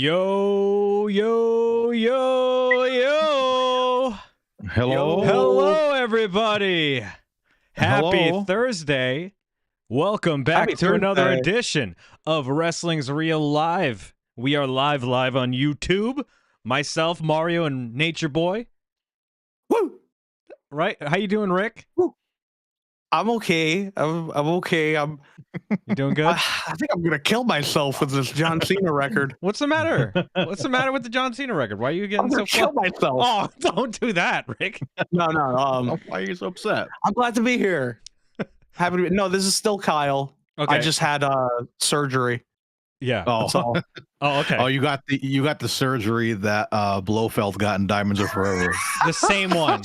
Yo, yo, yo, yo. Hello. Hello, everybody. Happy Hello. Thursday. Welcome back Happy to another Thursday. edition of Wrestling's Real Live. We are live on YouTube. Myself, Mario, and Nature Boy. Woo! Right? How you doing, Rick? I'm okay. I'm okay. You doing good? I think I'm gonna kill myself with this John Cena record. What's the matter? What's the matter with the John Cena record? Why are you I'm getting so gonna kill myself. Oh, don't do that, Rick. No. Why are you so upset? I'm glad to be here. Happy to be. No, this is still Kyle. Okay. I just had surgery. Yeah. Oh, That's all. Oh, okay. oh, you got the surgery that Blofeld got in Diamonds Are Forever The same one.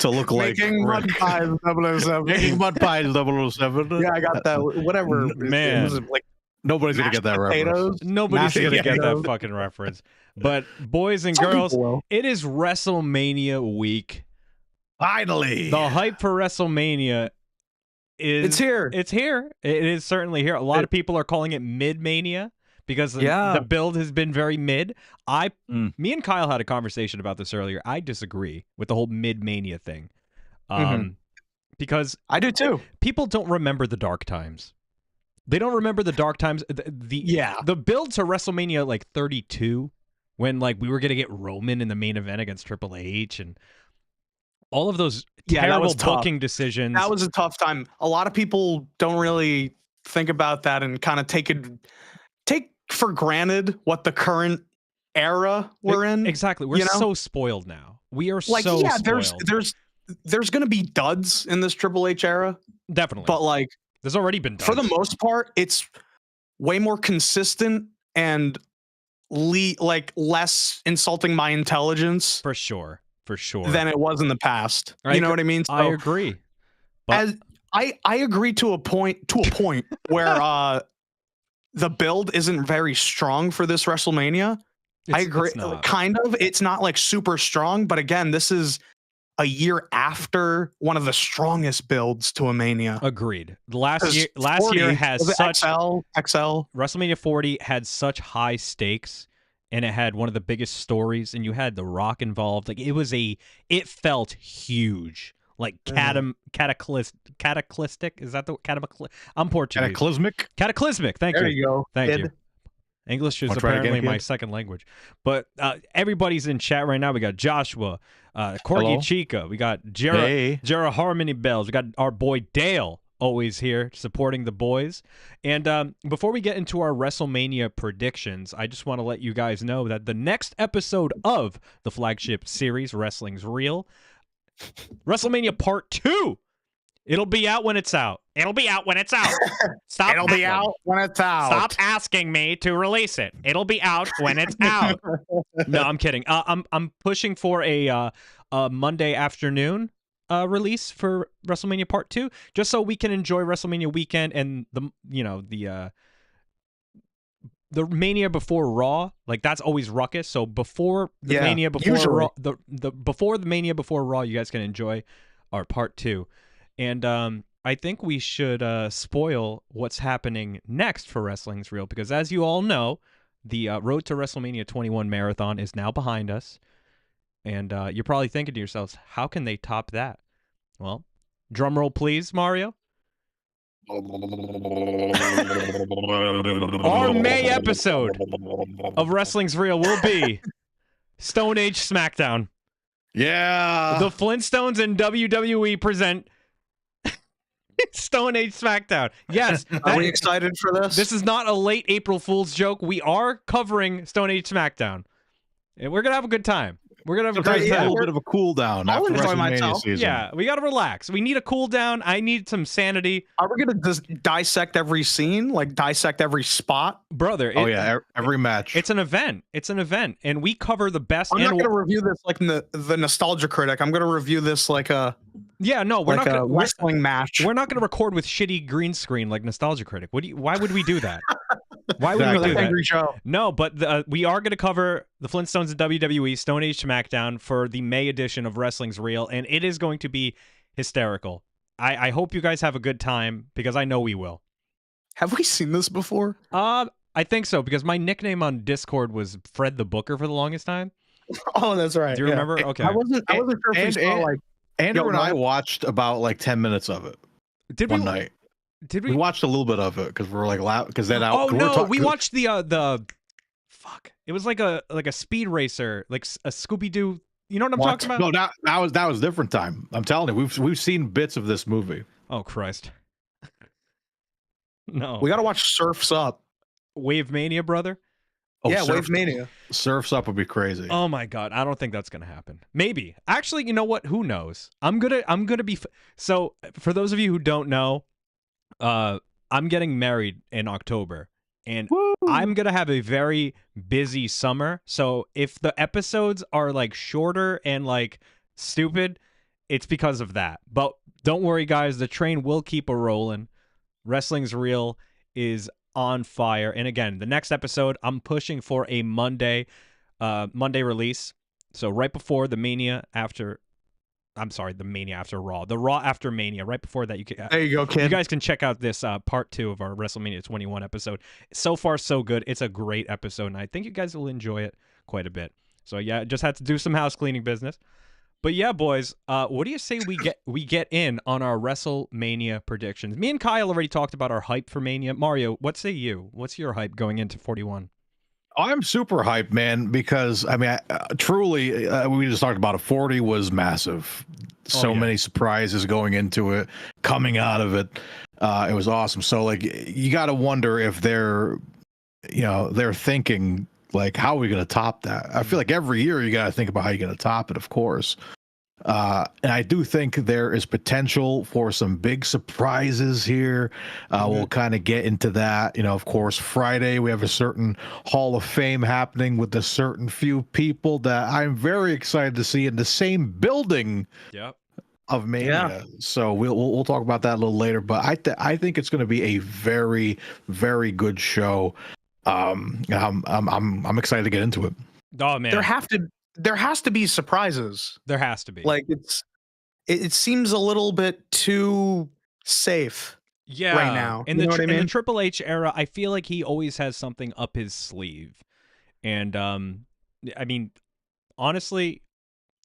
to look like Making mud pies 007. Making mud pies 007. Yeah, I got that. Whatever. Man. It was like Nobody's gonna mashed get that reference. potatoes. Nobody's Mashed gonna get that potatoes. fucking reference. But boys and Some girls, people will. it is WrestleMania week. Finally, The hype for WrestleMania is It's here. It's here. It is certainly here. A lot of people are calling it mid-mania because Yeah. the build has been very mid. Me Mm. and Kyle had a conversation about this earlier. I disagree with the whole mid-mania thing. Mhm. Because I do too. people don't remember the dark times. They don't remember the dark times. Yeah. The build to WrestleMania like 32, when like we were gonna get Roman in the main event against Triple H, and all of those Yeah, that terrible was tough. booking decisions. That was a tough time. A lot of people don't really think about that and kind of take for granted what the current era we're in. Exactly. We're you know? so spoiled now. We are Like, so yeah, spoiled. there's gonna be duds in this Triple H era, Definitely. but like There's already been for the duds. most part, it's way more consistent and like less insulting my intelligence For sure. than it was in the past. I You know agree- what I mean? I agree. But As I agree to a point where the build isn't very strong for this WrestleMania. I agree. It's not. Kind of. It's not like super strong, but again, this is a year after one of the strongest builds to a Mania. Agreed. Last 'Cause year 40 has was it such XL. WrestleMania 40 had such high stakes, and it had one of the biggest stories, and you had The Rock involved. Like it felt huge. Like cataclysmic. Is that the I'm Portuguese. cataclysmic. Cataclysmic. Thank There you. you go. Thank Kid. you. English is Wanna try it again, apparently my kid? second language. But everybody's in chat right now. We got Joshua, Corgi Hello. Chica. We got Jera Hey, Harmony Bells. We got our boy Dale always here supporting the boys. And before we get into our WrestleMania predictions, I just want to let you guys know that the next episode of the flagship series, Wrestling's Real, WrestleMania Part 2, it'll be out when it's out. It'll be out when it's out. Stop. It'll be out when it's out. Stop asking me to release it. It'll be out when it's out. No, I'm kidding. I'm pushing for a Monday afternoon release for WrestleMania Part 2, just so we can enjoy WrestleMania weekend and the Mania before Raw. Like that's always ruckus. So before the Mania before usually. Raw, the before the Mania before Raw, you guys can enjoy our Part 2. And I think we should spoil what's happening next for Wrestling's Real, because as you all know, the Road to WrestleMania 21 marathon is now behind us. And you're probably thinking to yourselves, how can they top that? Well, drum roll please, Mario. Our May episode of Wrestling's Real will be Stone Age SmackDown. yeah. The Flintstones and WWE present Stone Age SmackDown. Yes, Are we excited for this? this is not a late April Fool's joke. We are covering Stone Age SmackDown. And we're going to have a good time. We're going to have a Sometimes great it's a time. little bit of a cool down I'll after enjoy WrestleMania myself. season. Yeah, we got to relax. We need a cool down. I need some sanity. Are we gonna just dissect every scene, like dissect every spot? Brother, Oh yeah, every match. It's an event. It's an event. And we cover the best. I'm not and gonna review this like the nostalgia critic. I'm gonna review this like a yeah, no, we're like not a gonna, wrestling match. we're not going to record with shitty green screen like Nostalgia Critic. Why would we do that? Why would we Exactly. do that? Angry Joe. No, but we are going to cover the Flintstones and WWE Stone Age SmackDown for the May edition of Wrestling's Real, and it is going to be hysterical. I hope you guys have a good time, because I know we will. Have we seen this before? I think so because my nickname on Discord was Fred the Booker for the longest time. Oh, that's right. Do you remember? Okay. I wasn't sure if we saw like Andrew and I go watched about like 10 minutes of it Did one we? night. Did We we? watched a little bit of it because we're like loud. Because then Oh no, we watched the. Fuck! It was like a speed racer, like a Scooby Doo. You know what I'm talking about? No, that was a different time. I'm telling you, we've seen bits of this movie. Oh Christ! No. we got to watch Surfs Up. Wave Mania, brother. Oh, Yeah, Wave Mania. Surfs Up would be crazy. Oh my God, I don't think that's gonna happen. Maybe. Actually, you know what? Who knows? I'm gonna be. So for those of you who don't know, I'm getting married in October, and Woo! I'm gonna have a very busy summer. So if the episodes are like shorter and like stupid, it's because of that. But don't worry, guys. The train will keep a rolling. Wrestling's Real is on fire. And again, the next episode, I'm pushing for a Monday release. So right before the Mania after, I'm sorry, the Mania after Raw, the Raw after Mania, right before that, There you go, kid. you guys can check out this part 2 of our WrestleMania 21 episode. So far, so good. It's a great episode, and I think you guys will enjoy it quite a bit. So yeah, just had to do some house cleaning business. But yeah, boys, what do you say we get in on our WrestleMania predictions? Me and Kyle already talked about our hype for Mania. Mario, what say you? What's your hype going into 41? I'm super hyped, man, because I mean, truly, we just talked about it. 40 was massive. So many surprises going into it, coming out of it. It was awesome. So like, you got to wonder if they're thinking like, how are we going to top that? I feel like every year you got to think about how you're going to top it, of course. And I do think there is potential for some big surprises here. We'll kind of get into that. Of course, Friday we have a certain Hall of Fame happening with a certain few people that I'm very excited to see in the same building. Yep. Of Mania. So we'll talk about that a little later. But I think it's going to be a very, very good show. I'm excited to get into it. Oh man, there has to be surprises. There has to be. Like it seems a little bit too safe. Yeah, right now. In You know what I in the mean? Triple H era, I feel like he always has something up his sleeve. And I mean, honestly,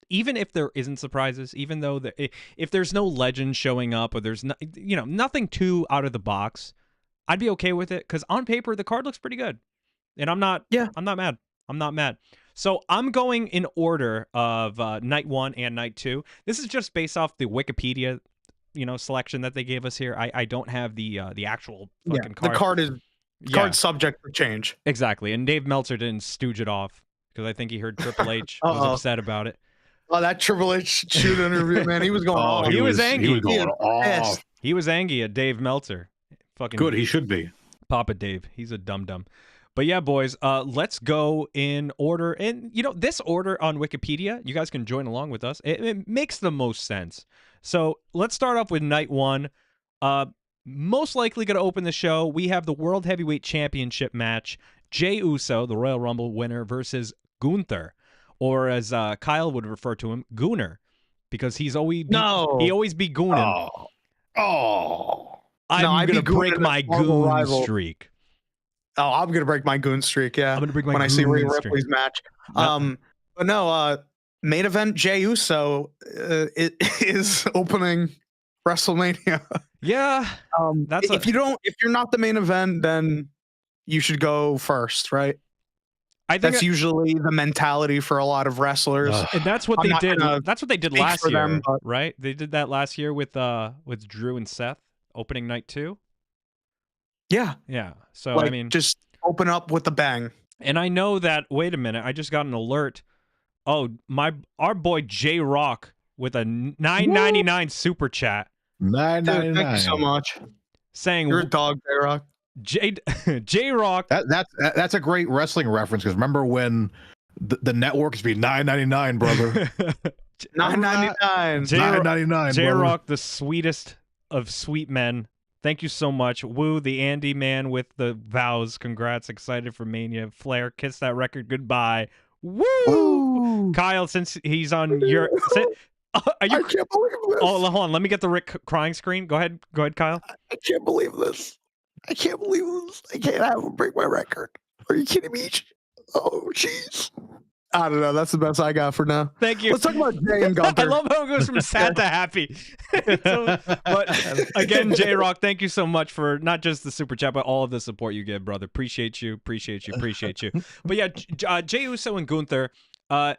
even if there isn't surprises, even though if there's no legend showing up or there's nothing too out of the box, I'd be okay with it because on paper the card looks pretty good, and I'm not mad. I'm not mad. So I'm going in order of night 1 and night 2. This is just based off the Wikipedia, selection that they gave us here. I don't have the actual fucking card. The card's subject to change. Exactly, and Dave Meltzer didn't stooge it off because I think he heard Triple H was upset about it. Oh, that Triple H shoot interview, man, he was going off. He was angry. He was going off. He was angry at Dave Meltzer. Fucking good. He should be. Papa Dave. He's a dum-dum. But yeah, boys, let's go in order. And, this order on Wikipedia, you guys can join along with us. It makes the most sense. So let's start off with night 1. Most likely going to open the show. We have the World Heavyweight Championship match. Jey Uso, the Royal Rumble winner, versus Gunther. Or as Kyle would refer to him, Gooner. Because he always be gooning. I'm going to break my goon streak. Oh, I'm gonna break my goon streak. Yeah, I'm gonna break my when goon I see Rhea streak. Ripley's match. But no, main event Jey Uso it is opening WrestleMania. Yeah, if you're not the main event, then you should go first, right? I think that's usually the mentality for a lot of wrestlers. And that's what they did. That's what they did last year, right? They did that last year with Drew and Seth opening night 2. Yeah. So I mean, just open up with a bang. And I know that. Wait a minute, I just got an alert. Oh, our boy J Rock with a $9.99 super chat. $9.99. Thank you so much. Saying you're a dog, J Rock. J Rock. That's a great wrestling reference because remember when the networks be $9.99, brother. $9.99. $9.99. J Rock, the sweetest of sweet men. Thank you so much. Woo, the Andy man with the vows. Congrats. Excited for Mania. Flair, kiss that record goodbye. Woo! Ooh. Kyle, since he's on your... I can't believe this. Oh, hold on. Let me get the Rick crying screen. Go ahead, Kyle. I can't believe this. I can't believe this. I can't have him break my record. Are you kidding me? Oh, jeez. I don't know. That's the best I got for now. Thank you. Let's talk about Jay and Gunther. I love how it goes from sad to happy. But again, J Rock, thank you so much for not just the super chat, but all of the support you give, brother. Appreciate you. But yeah, Jey Uso and Gunther, for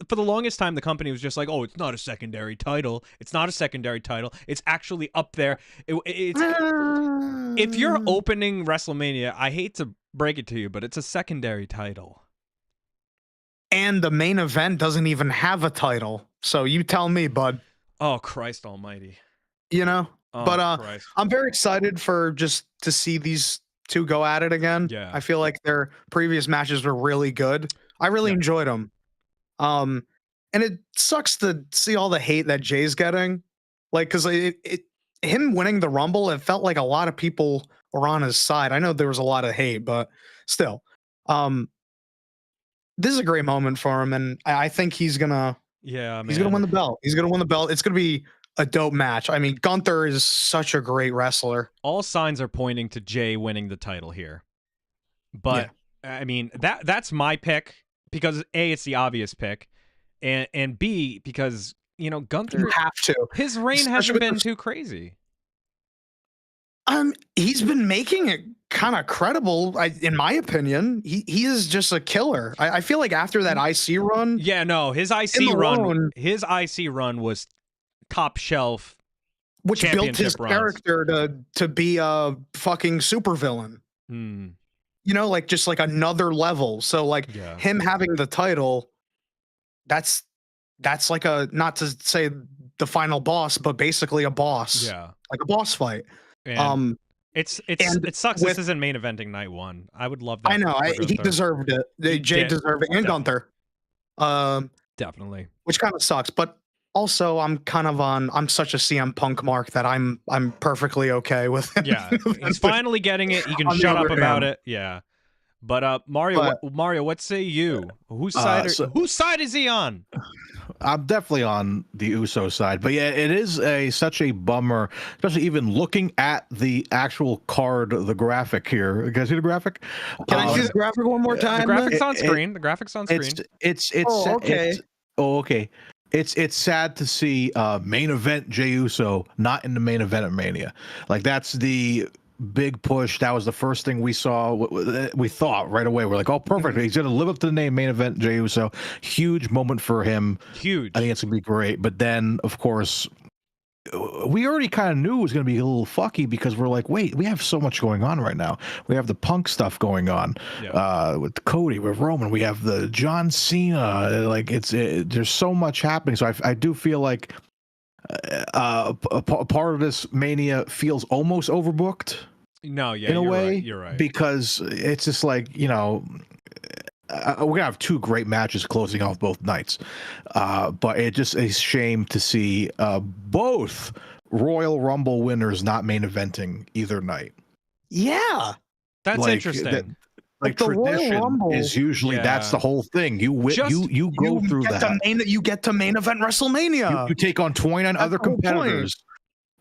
the longest time, the company was just like, oh, it's not a secondary title. It's not a secondary title. It's actually up there. If you're opening WrestleMania, I hate to break it to you, but it's a secondary title. And the main event doesn't even have a title. So you tell me, bud. Oh, Christ almighty. You know? Oh, but Christ. I'm very excited for just to see these two go at it again. Yeah. I feel like their previous matches were really good. I really enjoyed them. And it sucks to see all the hate that Jay's getting. Like, because him winning the Rumble, it felt like a lot of people were on his side. I know there was a lot of hate, but still. This is a great moment for him, and I think he's gonna win the belt. He's gonna win the belt. It's gonna be a dope match. I mean, Gunther is such a great wrestler. All signs are pointing to Jay winning the title here. But I mean, that's my pick because A, it's the obvious pick, and B, because Gunther, You have to. his reign hasn't been too crazy. He's been making it kind of credible, in my opinion. He is just a killer. I feel like after that IC run, his IC run was top shelf, which built his runs. character to be a fucking supervillain. Like just like another level. So like him having the title, that's like not to say the final boss, but basically a boss. Yeah, like a boss fight. And it sucks this isn't main eventing night one. I would love that. I know he deserved it. Jay deserved it, and Gunther. Definitely. Which kind of sucks, but also I'm such a CM Punk mark that I'm perfectly okay with it. Yeah, he's finally getting it. He can shut up about it. Yeah, but Mario, what say you? Whose side is he on? I'm definitely on the Uso side, but yeah, it is such a bummer, especially even looking at the actual card, the graphic here. You guys see the graphic? Can I see the graphic one more time? The graphics on screen. The graphics on screen. It's okay. Okay. It's sad to see main event Jey Uso not in the main event at Mania. Like that's the big push. That was the first thing we saw. We thought right away. We're like, oh, perfect. He's going to live up to the name, main event Jey Uso. Huge moment for him. Huge. I think it's going to be great. But then, of course, we already kind of knew it was going to be a little fucky because we're like, wait, we have so much going on right now. We have the Punk stuff going on with Cody, with Roman. We have the John Cena. Like there's so much happening. So I do feel like a part of this Mania feels almost overbooked. No, yeah, in a way, right, you're right. Because it's just like, we're gonna have two great matches closing off both nights, but it just a shame to see both Royal Rumble winners not main eventing either night. Yeah, that's interesting. Like tradition is usually that's the whole thing. You go through that. You get to main event WrestleMania. You take on 29 other competitors.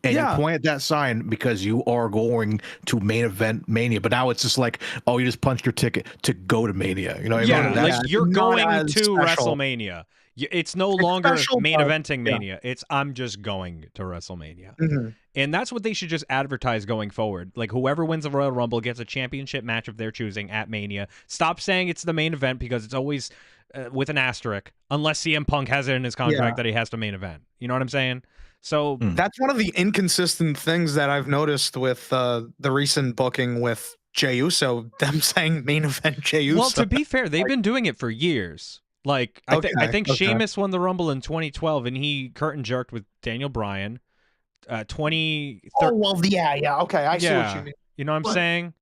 And you point at that sign because you are going to main event Mania. But now it's just like, oh, you just punched your ticket to go to Mania. You know what I mean? Like you're going to WrestleMania. It's no longer main eventing Mania. It's I'm just going to WrestleMania. And that's what they should just advertise going forward. Like whoever wins the Royal Rumble gets a championship match of their choosing at Mania. Stop saying it's the main event because it's always with an asterisk unless CM Punk has it in his contract that he has to main event. You know what I'm saying? So that's one of the inconsistent things that I've noticed with the recent booking with Jey Uso, them saying main event Jey Uso. Well, to be fair, they've been doing it for years. Like I think Sheamus won the Rumble in 2012 and he curtain jerked with Daniel Bryan. Okay, I see what you mean. You know what I'm saying?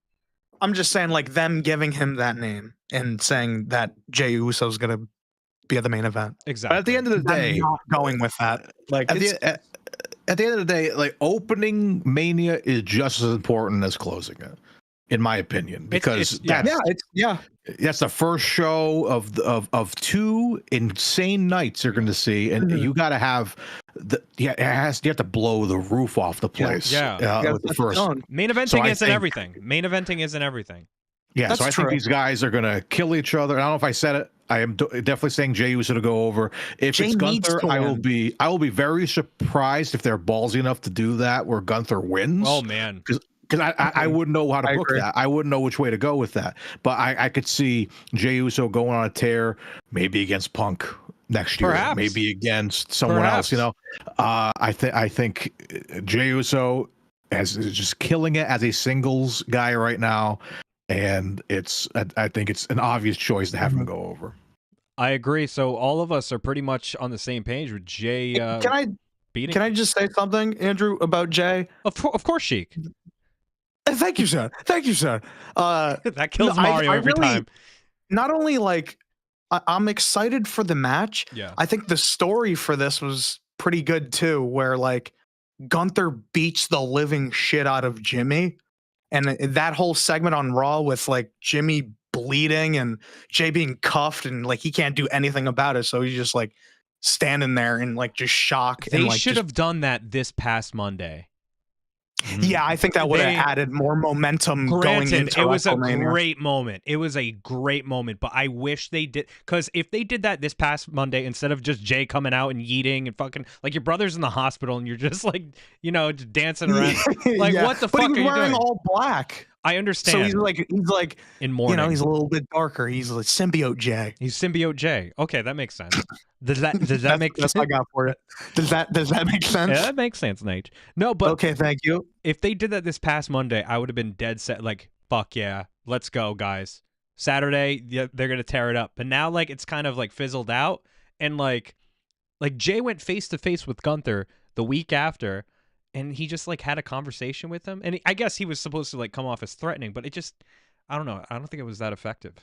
I'm just saying like them giving him that name and saying that Jey Uso's gonna be at the main event. Exactly. But at the end of the day, I'm not going with that. Like at the end of the day, like opening Mania is just as important as closing it. in my opinion, because that's the first show of two insane nights you're going to see, and you got to have you have to blow the roof off the place. With the first main eventing isn't everything. Main eventing isn't everything. Yeah, so I think these guys are going to kill each other. I don't know if I said it. I am definitely saying Jey Uso to go over. If it's Gunther, I will be very surprised if they're ballsy enough to do that where Gunther wins. Oh man, because I wouldn't know how to book that. I wouldn't know which way to go with that. But I could see Jey Uso going on a tear, maybe against Punk next year, maybe against someone else. You know, I think Jey Uso is just killing it as a singles guy right now. And I think it's an obvious choice to have him go over. I agree. So all of us are pretty much on the same page with Jey. Can I just say something, Andrew, about Jey? Of course, Sheik. Thank you, sir. Thank you, sir. That kills Mario every time. Not only I'm excited for the match. Yeah. I think the story for this was pretty good too, where Gunther beats the living shit out of Jimmy. And that whole segment on Raw with Jimmy bleeding and Jey being cuffed and he can't do anything about it. So he's just standing there in just shock. They should have done that this past Monday. Yeah, I think that would have added more momentum going into it was a great moment. It was a great moment, but I wish they did, because if they did that this past Monday instead of just Jey coming out and yeeting and fucking your brother's in the hospital and you're just just dancing around what the fuck are you wearing doing? All black. I understand. So he's in mourning. He's a little bit darker. He's symbiote Jey. He's symbiote Jey. Okay, that makes sense. Does that make sense? That's what I got for it. Does that make sense? Yeah, that makes sense, Nate. No, but okay, thank you. If they did that this past Monday, I would have been dead set. Fuck yeah, let's go, guys. Saturday, they're gonna tear it up. But now, it's kind of fizzled out, and Jey went face to face with Gunther the week after. And he just had a conversation with him, and I guess he was supposed to come off as threatening, but it just, I don't know. I don't think it was that effective.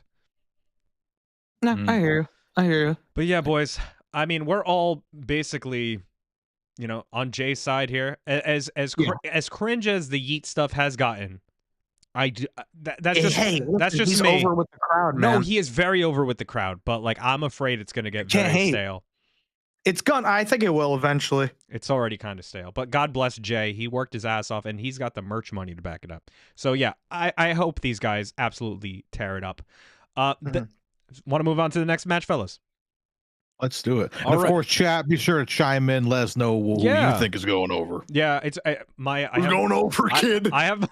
No, I hear you. But yeah, boys. I mean, we're all basically, on Jay's side here. As cringe as the Yeet stuff has gotten, that's just me. Over with the crowd, man. No, he is very over with the crowd, but I'm afraid it's gonna get very stale. It's gone. I think it will eventually. It's already kind of stale, but God bless Jey. He worked his ass off, and he's got the merch money to back it up. So yeah, I hope these guys absolutely tear it up. Want to move on to the next match, fellas? Let's do it. And of course, chat, be sure to chime in. Let us know who you think is going over. Yeah, it's going over, kid. I have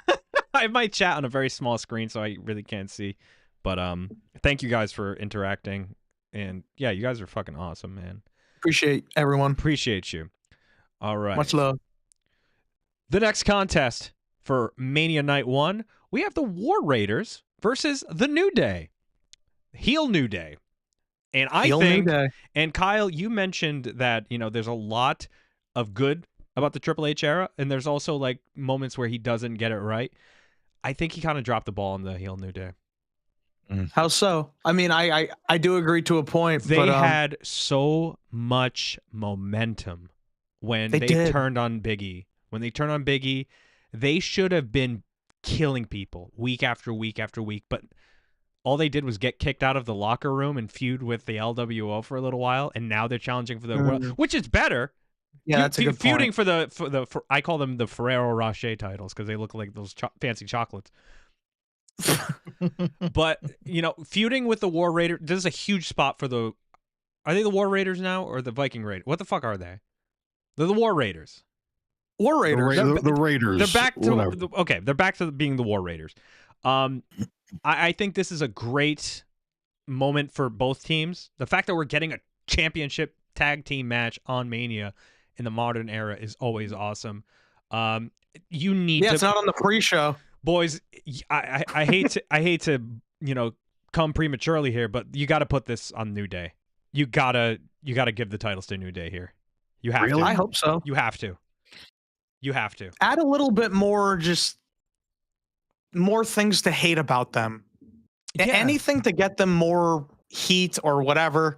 I have my chat on a very small screen, so I really can't see. But thank you guys for interacting, and yeah, you guys are fucking awesome, man. Appreciate everyone. Appreciate you. All right. Much love. The next contest for Mania Night 1, we have the War Raiders versus the New Day. Heel New Day. And and Kyle, you mentioned that, there's a lot of good about the Triple H era, and there's also moments where he doesn't get it right. I think he kind of dropped the ball on the Heel New Day. How so? I mean, I do agree to a point. They had so much momentum when they turned on Biggie. When they turned on Biggie, they should have been killing people week after week after week. But all they did was get kicked out of the locker room and feud with the LWO for a little while, and now they're challenging for the world, which is better. Yeah, that's a good feuding point. for I call them the Ferrero Rocher titles because they look like those fancy chocolates. But feuding with the War Raiders, this is a huge spot for the. Are they the War Raiders now or the Viking Raiders? What the fuck are they? They're the War Raiders. War Raiders. The Raiders. They're back to they're back to being the War Raiders. I think this is a great moment for both teams. The fact that we're getting a championship tag team match on Mania in the modern era is always awesome. You need to. It's not on the pre-show. Boys, I hate to come prematurely here, but you got to put this on New Day. You gotta give the titles to New Day here. You have to. I hope so. You have to. You have to add a little bit more, just more things to hate about them. Yeah. Anything to get them more heat or whatever.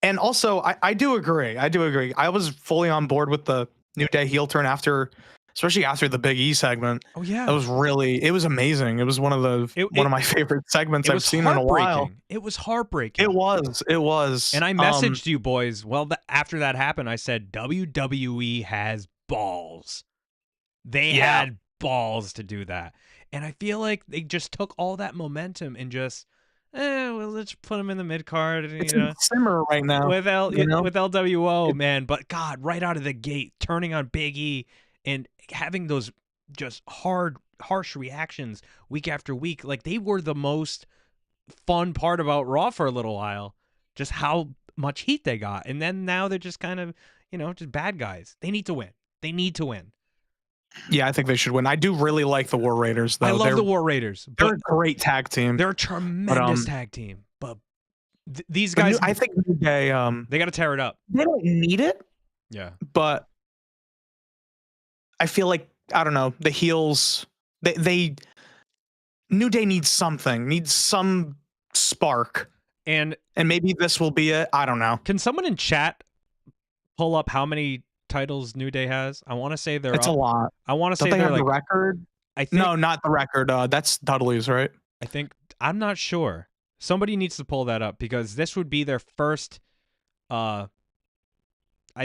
And also, I do agree. I was fully on board with the New Day heel turn after especially after the Big E segment. Oh yeah, That was it was amazing. It was one of my favorite segments I've seen in a while. It was heartbreaking. It was. And I messaged you boys. Well, after that happened, I said WWE has balls. They had balls to do that. And I feel like they just took all that momentum and just, well, let's put them in the mid card. It's in simmer right now with LWO, man. But God, right out of the gate, turning on Big E and having those just harsh reactions week after week, like they were the most fun part about Raw for a little while. Just how much heat they got, and then now they're just kind of, just bad guys. They need to win. They need to win. Yeah, I think they should win. I do really like the War Raiders, though. I love the War Raiders. They're a great tag team. They're a tremendous tag team. But these guys, I think New Day, they got to tear it up. They don't need it. Yeah. But I feel like, I don't know, the heels, New Day needs something, needs some spark. And maybe this will be it. I don't know. Can someone in chat pull up how many titles New Day has? I want to say it's a lot. I want to say they have like, the record. I think, no, not the record. That's Dudley's, right? I'm not sure. Somebody needs to pull that up because this would be their first. I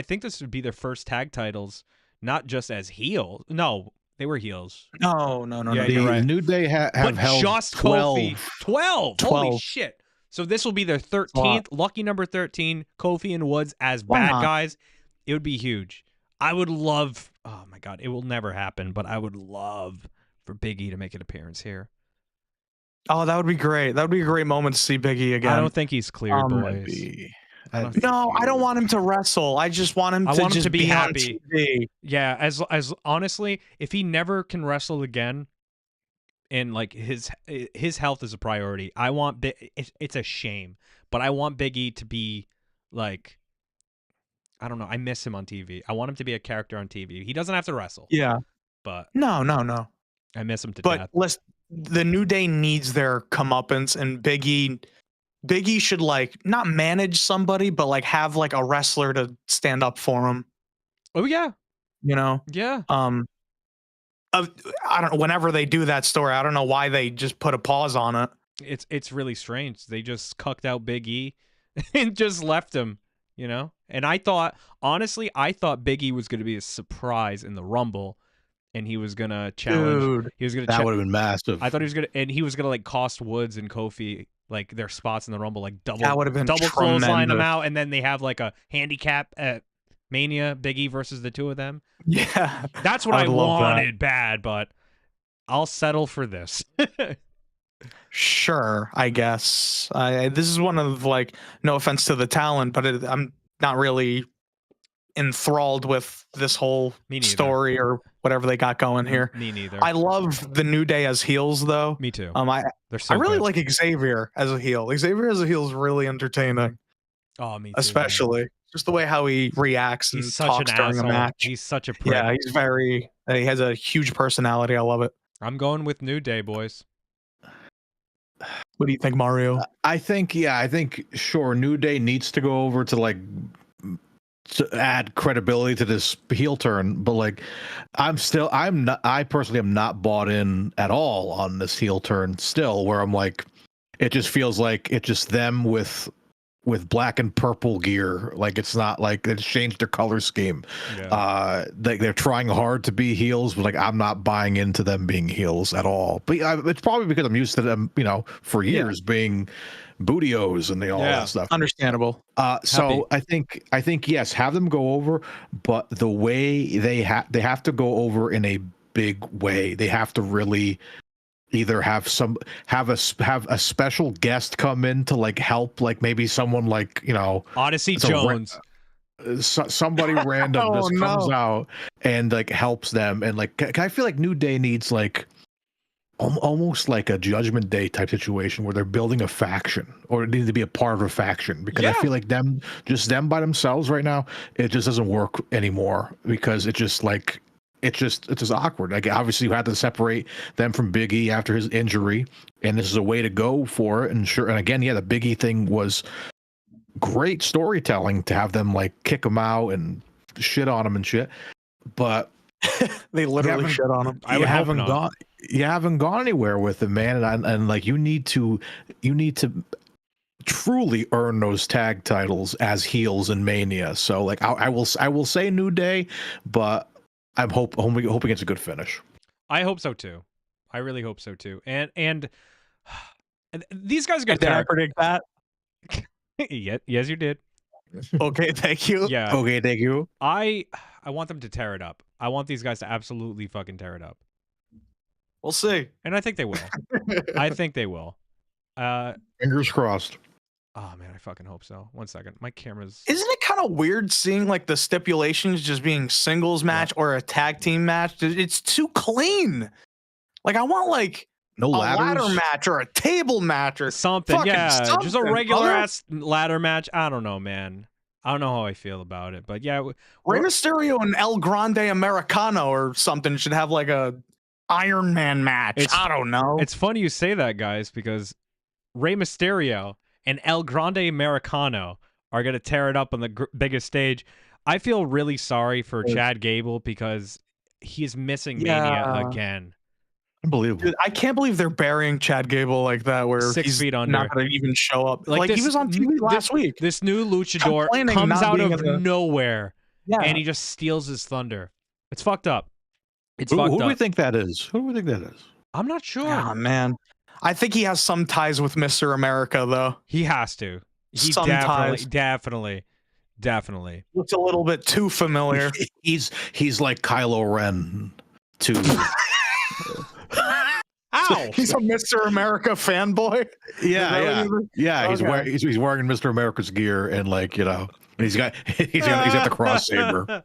think this would be their first tag titles, not just as heels. No, they were heels. No. Yeah, you're right. New Day have held just 12. Kofi. 12. Holy shit. So this will be their 13th, lucky number 13, Kofi and Woods as bad guys. It would be huge. I would love, oh my God, it will never happen, but I would love for Big E to make an appearance here. Oh, that would be great. That would be a great moment to see Big E again. I don't think he's cleared, boys. No, I don't want him to wrestle. I just want him to be happy. On TV. Yeah, as honestly, if he never can wrestle again, and like his health is a priority, I want it's a shame, but I want Big E to be like, I don't know, I miss him on TV. I want him to be a character on TV. He doesn't have to wrestle. Yeah. But no. I miss him to death. But the New Day needs their comeuppance, and Big E should like not manage somebody, but like have like a wrestler to stand up for him. Oh yeah. Yeah. I don't know. Whenever they do that story, I don't know why they just put a pause on it. It's really strange. They just cucked out Big E and just left him, And I thought Big E was going to be a surprise in the Rumble, and he was going to challenge. Dude, he was going to. That would have been massive. I thought he was going to like cost Woods and Kofi like their spots in the Rumble, like double clothesline them out, and then they have like a handicap at Mania, Big E versus the two of them. Yeah, that's what I wanted bad, but I'll settle for this. Sure, I guess. This is one of like, no offense to the talent, but I'm not really enthralled with this whole story or whatever they got going here. Me neither. I love the New Day as heels, though. Me too. I really like Xavier as a heel. Xavier as a heel is really entertaining. Oh, me too. Especially just the way how he reacts and talks during a match. He's such a prick. Yeah, he has a huge personality. I love it. I'm going with New Day, boys. What do you think, Mario? I think sure, New Day needs to go over to add credibility to this heel turn, but like I personally am not bought in at all on this heel turn still, where I'm like, it just feels like it's just them with black and purple gear. Like it's not like they've changed their color scheme. Yeah. They're trying hard to be heels, but like I'm not buying into them being heels at all. But it's probably because I'm used to them, for years being bootios and all that stuff. Understandable. So I think yes, have them go over, but the way they have to go over in a big way. They have to really either have a special guest come in to like help, like maybe someone like Odyssey Jones, somebody random comes out and like helps them, and like I feel like New Day needs like almost like a Judgment Day type situation where they're building a faction or need to be a part of a faction, because I feel like them by themselves right now, it just doesn't work anymore, because it's just awkward. Like obviously you had to separate them from Big E after his injury, and this is a way to go for it. And sure, and again, the Big E thing was great storytelling to have them like kick him out and shit on him and shit. But They literally haven't- shit on him. I you would hope haven't not. gone. You haven't gone anywhere with it, man. And like you need to truly earn those tag titles as heels in Mania. So like I will say New Day, but I'm hoping it's a good finish. I hope so too. I really hope so too. And these guys are gonna Did I tear. predict that? Yes, you did. Okay, thank you. Yeah. Okay, thank you. I want them to tear it up. I want these guys to absolutely fucking tear it up. We'll see. And I think they will. I think they will. Fingers crossed. Oh man, I fucking hope so. One second. My camera's Isn't it kind of weird seeing like the stipulations just being singles match or a tag team match? It's too clean. Like I want like No a ladders. ladder match or a table match or something. fucking Yeah, just a something, regular brother. ass ladder match. I don't know, man. I don't know how I feel about it, but yeah, Rey Mysterio and El Grande Americano or something should have like a Iron Man match. I don't know. it's funny you say that, guys, because Rey Mysterio and El Grande Americano are gonna tear it up on the biggest stage. I feel really sorry for Chad Gable because he's missing Mania again. Unbelievable. Dude, I can't believe they're burying Chad Gable like that, where 6 he's feet under. not going to even show up. Like this, he was on TV last week. This new luchador Complaining comes not out being of in the- nowhere Yeah, and he just steals his thunder. It's fucked up. It's Who fucked do up. we think that is? Who do we think that is? I'm not sure. oh man, I think he has some ties with Mr. America though. He has to. He Some ties. definitely. Looks a little bit too familiar. He's like Kylo Ren to Ow! He's a Mr. America fanboy. yeah. He's Okay. wearing he's wearing Mr. America's gear and like he's got the cross saber.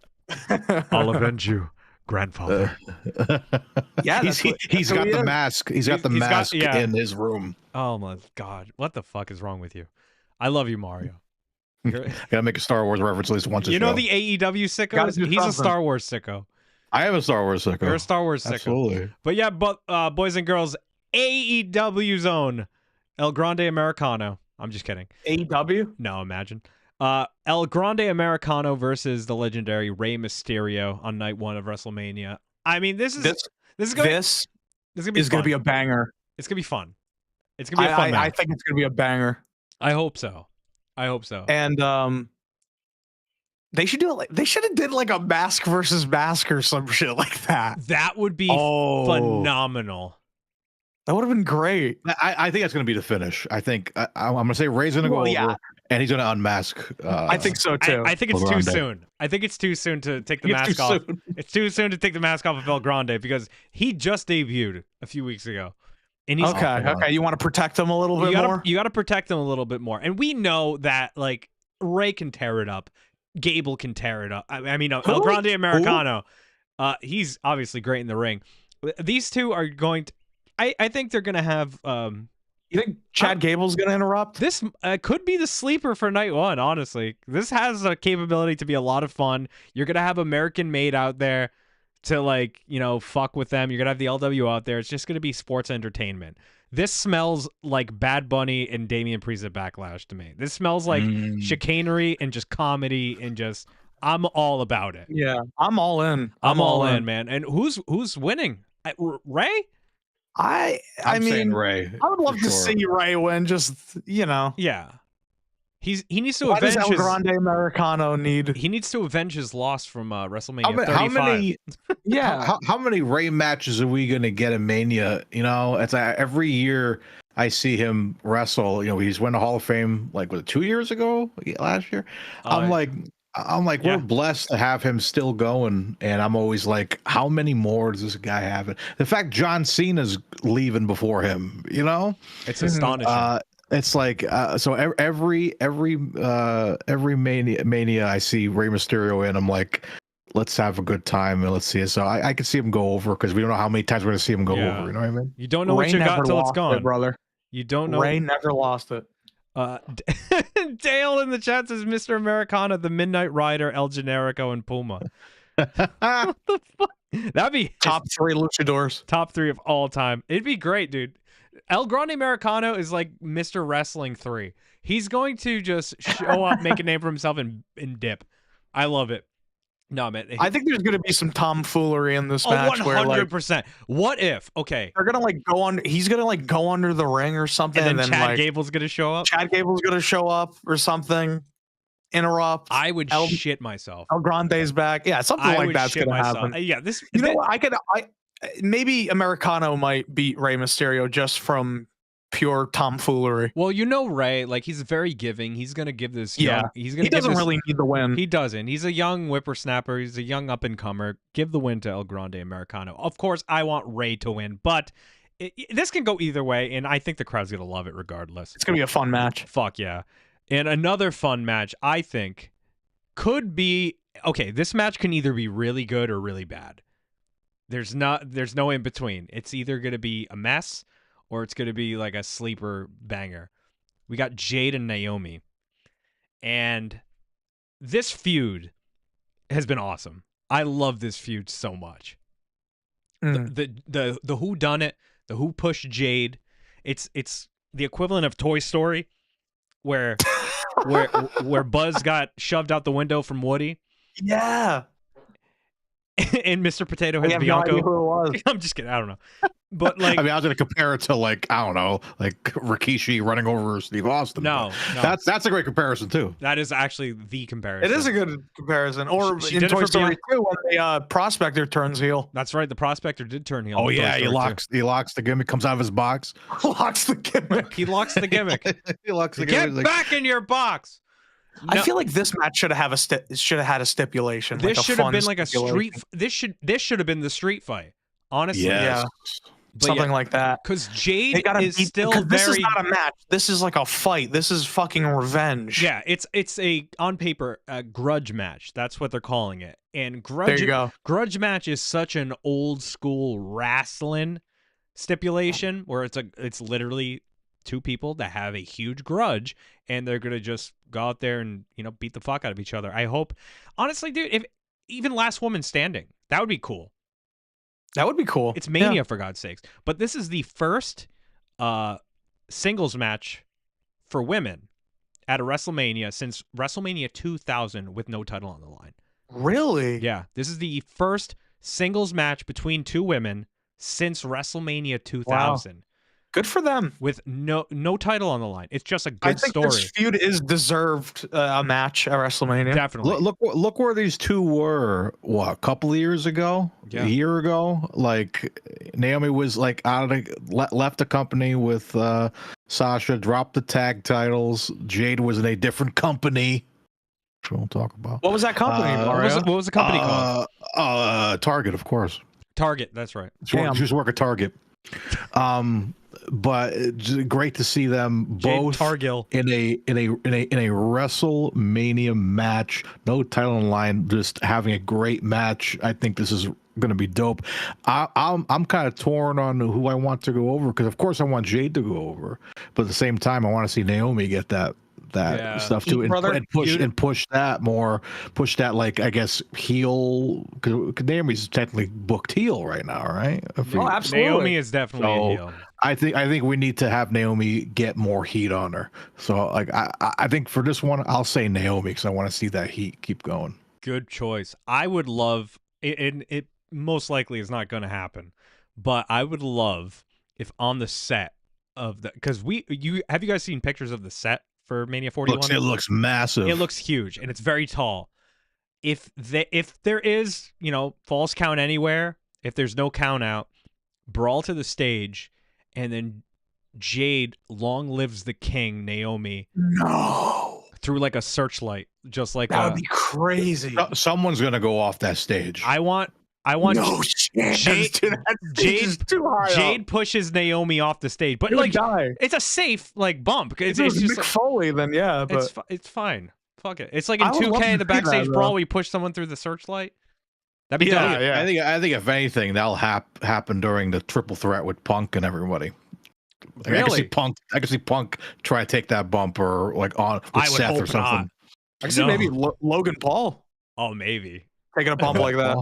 I'll avenge you, grandfather. Yeah, he's got the mask. He's got the He's got- mask yeah. in his room. Oh my god, what the fuck is wrong with you? I love you, Mario. Gotta make a Star Wars reference at least once. You a know show. the AEW Gotta sickos? do He's a something. Star Wars sicko. I am a Star Wars sicko. You're a Star Wars sicko. Absolutely. But yeah, boys and girls, AEW zone, El Grande Americano. I'm just kidding. AEW. No, imagine. El Grande Americano versus the legendary Rey Mysterio on night 1 of WrestleMania. I mean, this is gonna be is going to be a banger. It's gonna be fun. It's gonna be a fun I match. think it's going to be a banger. I hope so. And they should do it. They should have did like a mask versus mask or some shit like that. That would be Oh. phenomenal. That would have been great. I think that's going to be the finish. I think I'm going to say Ray's going to go Well, over, yeah. and he's going to unmask. I think so too. I think it's too Grande. soon. I think it's too soon to take the It's mask too off. soon. It's too soon to take the mask off of El Grande because he just debuted a few weeks ago. And he's Okay. You want to protect them a little bit more? You got to protect him a little bit more. And we know that like Ray can tear it up. Gable can tear it up. I mean, El Grande Americano. He's obviously great in the ring. These two are going to. I think they're going to have. You think Chad Gable's going to interrupt? This could be the sleeper for night 1. Honestly, this has a capability to be a lot of fun. You're going to have American Made out there to like fuck with them. You're going to have the LW out there. It's just going to be sports entertainment. This smells like Bad Bunny and Damian Priest at Backlash to me. This smells like chicanery and just comedy and just I'm all about it. Yeah, I'm all in. I'm all in, man. And who's winning? Ray? I I'm saying mean, Ray. I would love for to sure. see Ray win. Just Yeah. He needs to why does avenge El his Grande Americano need? he needs to avenge his loss from WrestleMania How 35. many? Yeah, How many Ray matches are we going to get in Mania? It's every year I see him wrestle. He's won the Hall of Fame like 2 years ago, last year. I'm like, yeah. we're blessed to have him still going, and I'm always like, how many more does this guy have? The fact John Cena's leaving before him, It's astonishing. it's like so every mania I see Rey Mysterio in, I'm like, let's have a good time and let's see it. So I could see him go over because we don't know how many times we're gonna see him go Yeah. over. You know what I mean? You don't know what Ray you got never till it's lost gone. it, brother. You don't know. Ray never lost it. Dale in the chat says Mr. Americana, the Midnight Rider, El Generico, and Puma. What the fuck? That'd be Top 3 luchadors. top 3 of all time. It'd be great, dude. El Grande Americano is like Mr. Wrestling 3. He's going to just show up, make a name for himself, and dip. I love it. No, man. I think there's gonna be some tomfoolery in this Oh, match where like 100%. What if? Okay. they're gonna like go on. He's gonna like go under the ring or something, And then Chad like Gable's gonna show up. Chad Gable's gonna show up or something. Interrupt. I would shit myself. El Grande's back. Yeah, something I like would that's shit gonna myself. happen. Yeah, this. You know what? I maybe Americano might beat Rey Mysterio just from pure tomfoolery. Well, you know, Ray, like he's very giving. He's gonna give this. Yeah, he's gonna. He doesn't really need the win. He doesn't. He's a young whippersnapper. He's a young up and comer. Give the win to El Grande Americano. Of course, I want Ray to win, but this can go either way, and I think the crowd's gonna love it regardless. It's gonna be a fun match. Fuck yeah! And another fun match, I think, could be okay. This match can either be really good or really bad. There's no in between. It's either gonna be a mess or it's gonna be like a sleeper banger. We got Jade and Naomi, and this feud has been awesome. I love this feud so much. The who done it, the who pushed Jade. It's the equivalent of Toy Story, where Buzz got shoved out the window from Woody. Yeah. And Mr. Potato Head have Bianco. no idea who it was. I'm just kidding. I don't know. But like, I mean, I was going to compare it to like, I don't know, like Rikishi running over Steve Austin. No. That's a great comparison too. That is actually the comparison. It is a good comparison. Or She in did it Toy for Story 2 when the Prospector turns heel. That's right. The Prospector did turn heel. Oh in Toy yeah, he Story locks the gimmick, comes out of his box. Locks the gimmick. 2. He locks the gimmick. He locks the Get gimmick. back in your box. I No, feel like this match should have had a stipulation. this like should have been like a street. This should have been the street fight. Honestly, Yes. But something yeah, like that. because They Jade gotta is beat, still because this is very. not a match. This is like a fight. This is fucking revenge. Yeah, it's a on paper a grudge match. That's what they're calling it. And There you go. grudge match is such an old school wrestling stipulation where it's literally two people that have a huge grudge and they're gonna just go out there and beat the fuck out of each other. I hope, honestly, dude, if even last woman standing, that would be cool. That would be cool. It's Mania, for God's sakes. But this is the first singles match for women at a WrestleMania since WrestleMania 2000 with no title on the line. Really? Yeah, this is the first singles match between two women since WrestleMania 2000 Good for them. with no title on the line. It's just a good I think story. this feud is deserved a match at WrestleMania. Definitely. Look where these two were. What, a couple of years ago? Yeah. A year ago? Like Naomi was like out of left the company with Sasha, dropped the tag titles. Jade was in a different company. Which we won't talk about. What was that company, Mario? what was the company called? Target, of course. Target. That's right. She used to work at Target. But great to see them both Jade Targill. in a WrestleMania match. No title on the line, just having a great match. I think this is going to be dope. I'm kind of torn on who I want to go over because of course I want Jade to go over, but at the same time I want to see Naomi get that stuff too, and push that like I guess heel, because Naomi's technically booked heel right now, right? Oh, absolutely. Naomi is definitely a heel. I think we need to have Naomi get more heat on her. So like I think for this one I'll say Naomi because I want to see that heat keep going. Good choice. I would love it most likely is not going to happen, but I would love if on the set of the, because have you guys seen pictures of the set for Mania 41? It looks massive. It looks huge and it's very tall. If there is, false count anywhere, if there's no count out, brawl to the stage, and then Jade long lives the king, Naomi. No. Through like a searchlight, just like that would be crazy. Someone's gonna go off that stage. I want no chance. Jade pushes Naomi off the stage, but like it's a safe like bump. It's just Mick Foley, then yeah, but it's fine. Fuck it. It's like in 2K, the backstage brawl, where you push someone through the searchlight. That'd be dope. Yeah. I think if anything, that'll happen during the triple threat with Punk and everybody. Like, Really? I can see Punk try to take that bump or like on with Seth or something. I see maybe Logan Paul. Oh, maybe taking a bump like that.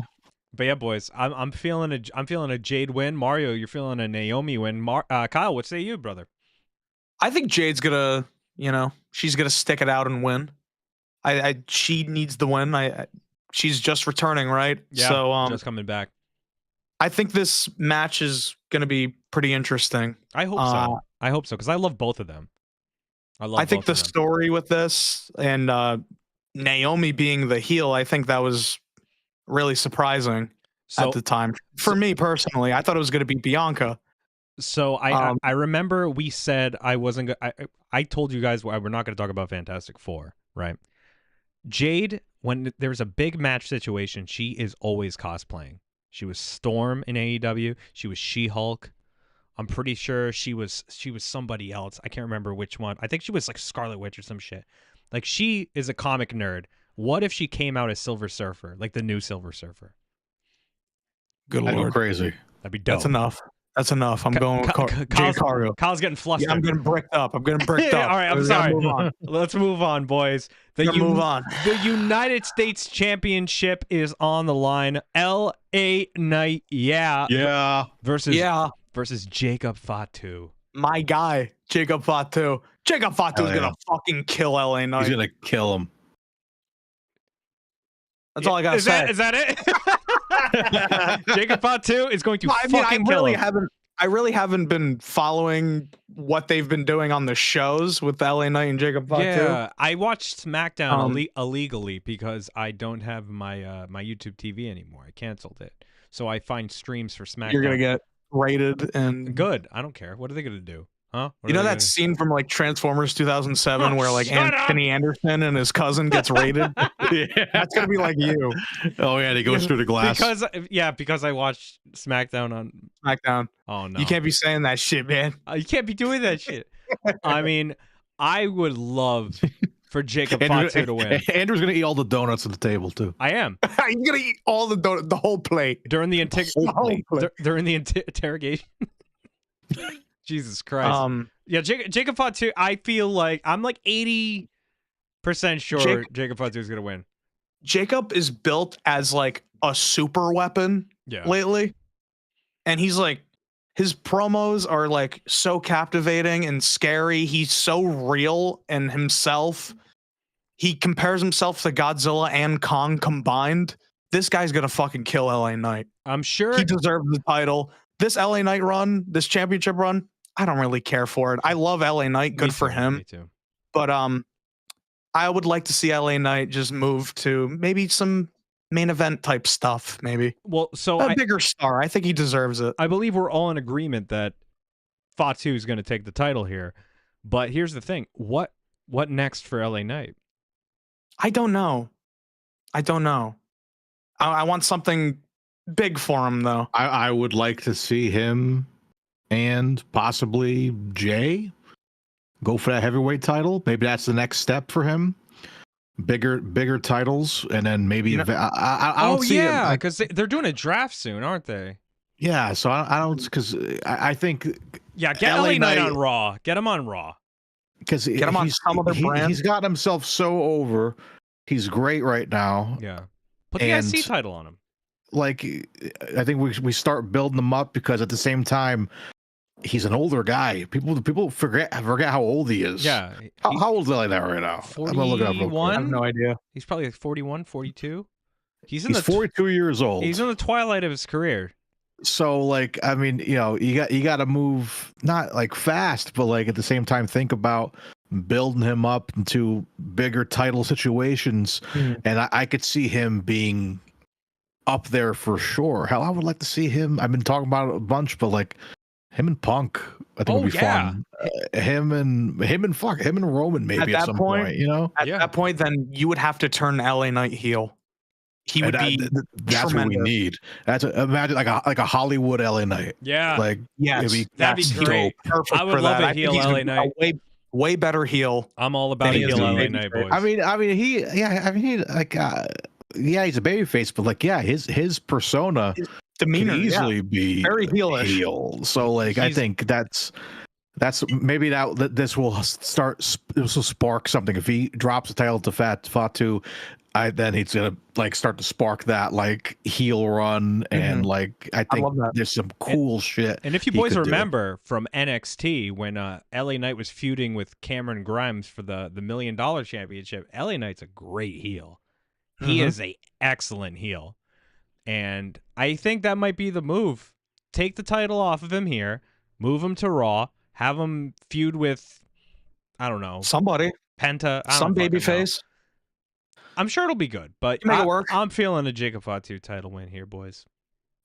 But yeah, boys, I'm feeling a Jade win. Mario, you're feeling a Naomi win. Kyle, what say you, brother? I think Jade's gonna, she's gonna stick it out and win. She needs the win. she's just returning, right? Yeah, So just coming back. I think this match is going to be pretty interesting. I hope so. I hope so because I love both of them. I think the story with this and Naomi being the heel, I think that was really surprising at the time. For me personally, I thought it was going to be Bianca. So I remember we said I wasn't. I told you guys we're not going to talk about Fantastic Four, right? Jade, when there's a big match situation, she is always cosplaying. She was Storm in AEW. She was She-Hulk. I'm pretty sure she was somebody else. I can't remember which one. I think she was like Scarlet Witch or some shit. Like, she is a comic nerd. What if she came out as Silver Surfer, like the new Silver Surfer? Good Lord. That'd be crazy. That'd be dope. That's enough. That's enough. I'm going with Jade Cargill. Kyle's getting flustered. Yeah, I'm getting bricked up. All right, I'm sorry. Move on. Let's move on, boys. Move on. The United States Championship is on the line. LA Knight, versus Jacob Fatu. My guy, Jacob Fatu. Jacob Fatu is gonna fucking kill LA Knight. He's gonna kill him. That's all I gotta say. Is that it? Jacob Fatu is going to fucking kill him. I really haven't been following what they've been doing on the shows with LA Knight and Jacob Fatu. Yeah, I watched SmackDown illegally because I don't have my my YouTube TV anymore. I canceled it, so I find streams for SmackDown. You're gonna get rated and good. I don't care. What are they gonna do? Huh? You know that scene from like Transformers 2007 where like Anthony Anderson and his cousin gets raided? That's gonna be like you. Oh yeah, he goes through the glass. Because I watched SmackDown on SmackDown. Oh no, you can't be saying that shit, man. You can't be doing that shit. I mean, I would love for Jacob Fatu to win. Andrew's gonna eat all the donuts on the table too. I am. He's gonna eat all the whole plate during the interrogation. Jesus Christ. Yeah, Jacob Fatu, I feel like I'm like 80% sure Jacob Fatu is going to win. Jacob is built as like a super weapon lately. And he's like, his promos are like so captivating and scary. He's so real in himself. He compares himself to Godzilla and Kong combined. This guy's going to fucking kill LA Knight. I'm sure he deserves the title. This LA Knight run, this championship run, I don't really care for it. I love LA Knight. Good for him. Me too. But I would like to see LA Knight just move to maybe some main event type stuff. Maybe. Well, so a bigger star. I think he deserves it. I believe we're all in agreement that Fatu is going to take the title here. But here's the thing: what next for LA Knight? I don't know. I want something big for him, though. I would like to see him and possibly Jay go for that heavyweight title. Maybe that's the next step for him. Bigger titles, and then maybe I don't see him because they're doing a draft soon, aren't they? Yeah, so I don't because I think get LA Knight on Raw. Get him on Raw. Because get him on some other brand. He's got himself so over. He's great right now. Yeah, put the IC title on him. Like, I think we start building him up because at the same time, he's an older guy. People forget how old he is. Yeah. How old is LA Knight right now? 41? I have no idea. He's probably like 41, 42. He's 42 years old. He's in the twilight of his career. So, like, I mean, you know, you got to move not like fast, but like at the same time, think about building him up into bigger title situations. And I could see him being up there for sure. Hell, I would like to see him. I've been talking about it a bunch, but like him and Punk, I think would be fun. Him and Roman maybe at some point. You know, at that point, then you would have to turn LA Knight heel. He would be. That's what we need. Imagine like a Hollywood LA Knight. Yeah, like that'd be great. I would love a heel LA Knight. Way better heel. I'm all about a heel LA Knight, boys. I mean, he like. Yeah, he's a babyface, but like, his persona, his demeanor can easily be very heelish. Heel. So like, I think that's maybe that this will spark something. If he drops the title to Fatu, then he's gonna like start to spark that like heel run, and like I think there's some cool shit. And if you boys remember from NXT when LA Knight was feuding with Cameron Grimes for the $1 Million Championship, LA Knight's a great heel. He is a excellent heel. And I think that might be the move. Take the title off of him here, move him to Raw, have him feud with, I don't know, Somebody, Penta. I some don't fucking baby know. face. I'm sure it'll be good, but Make it work. I'm feeling a Jacob Fatu title win here, boys.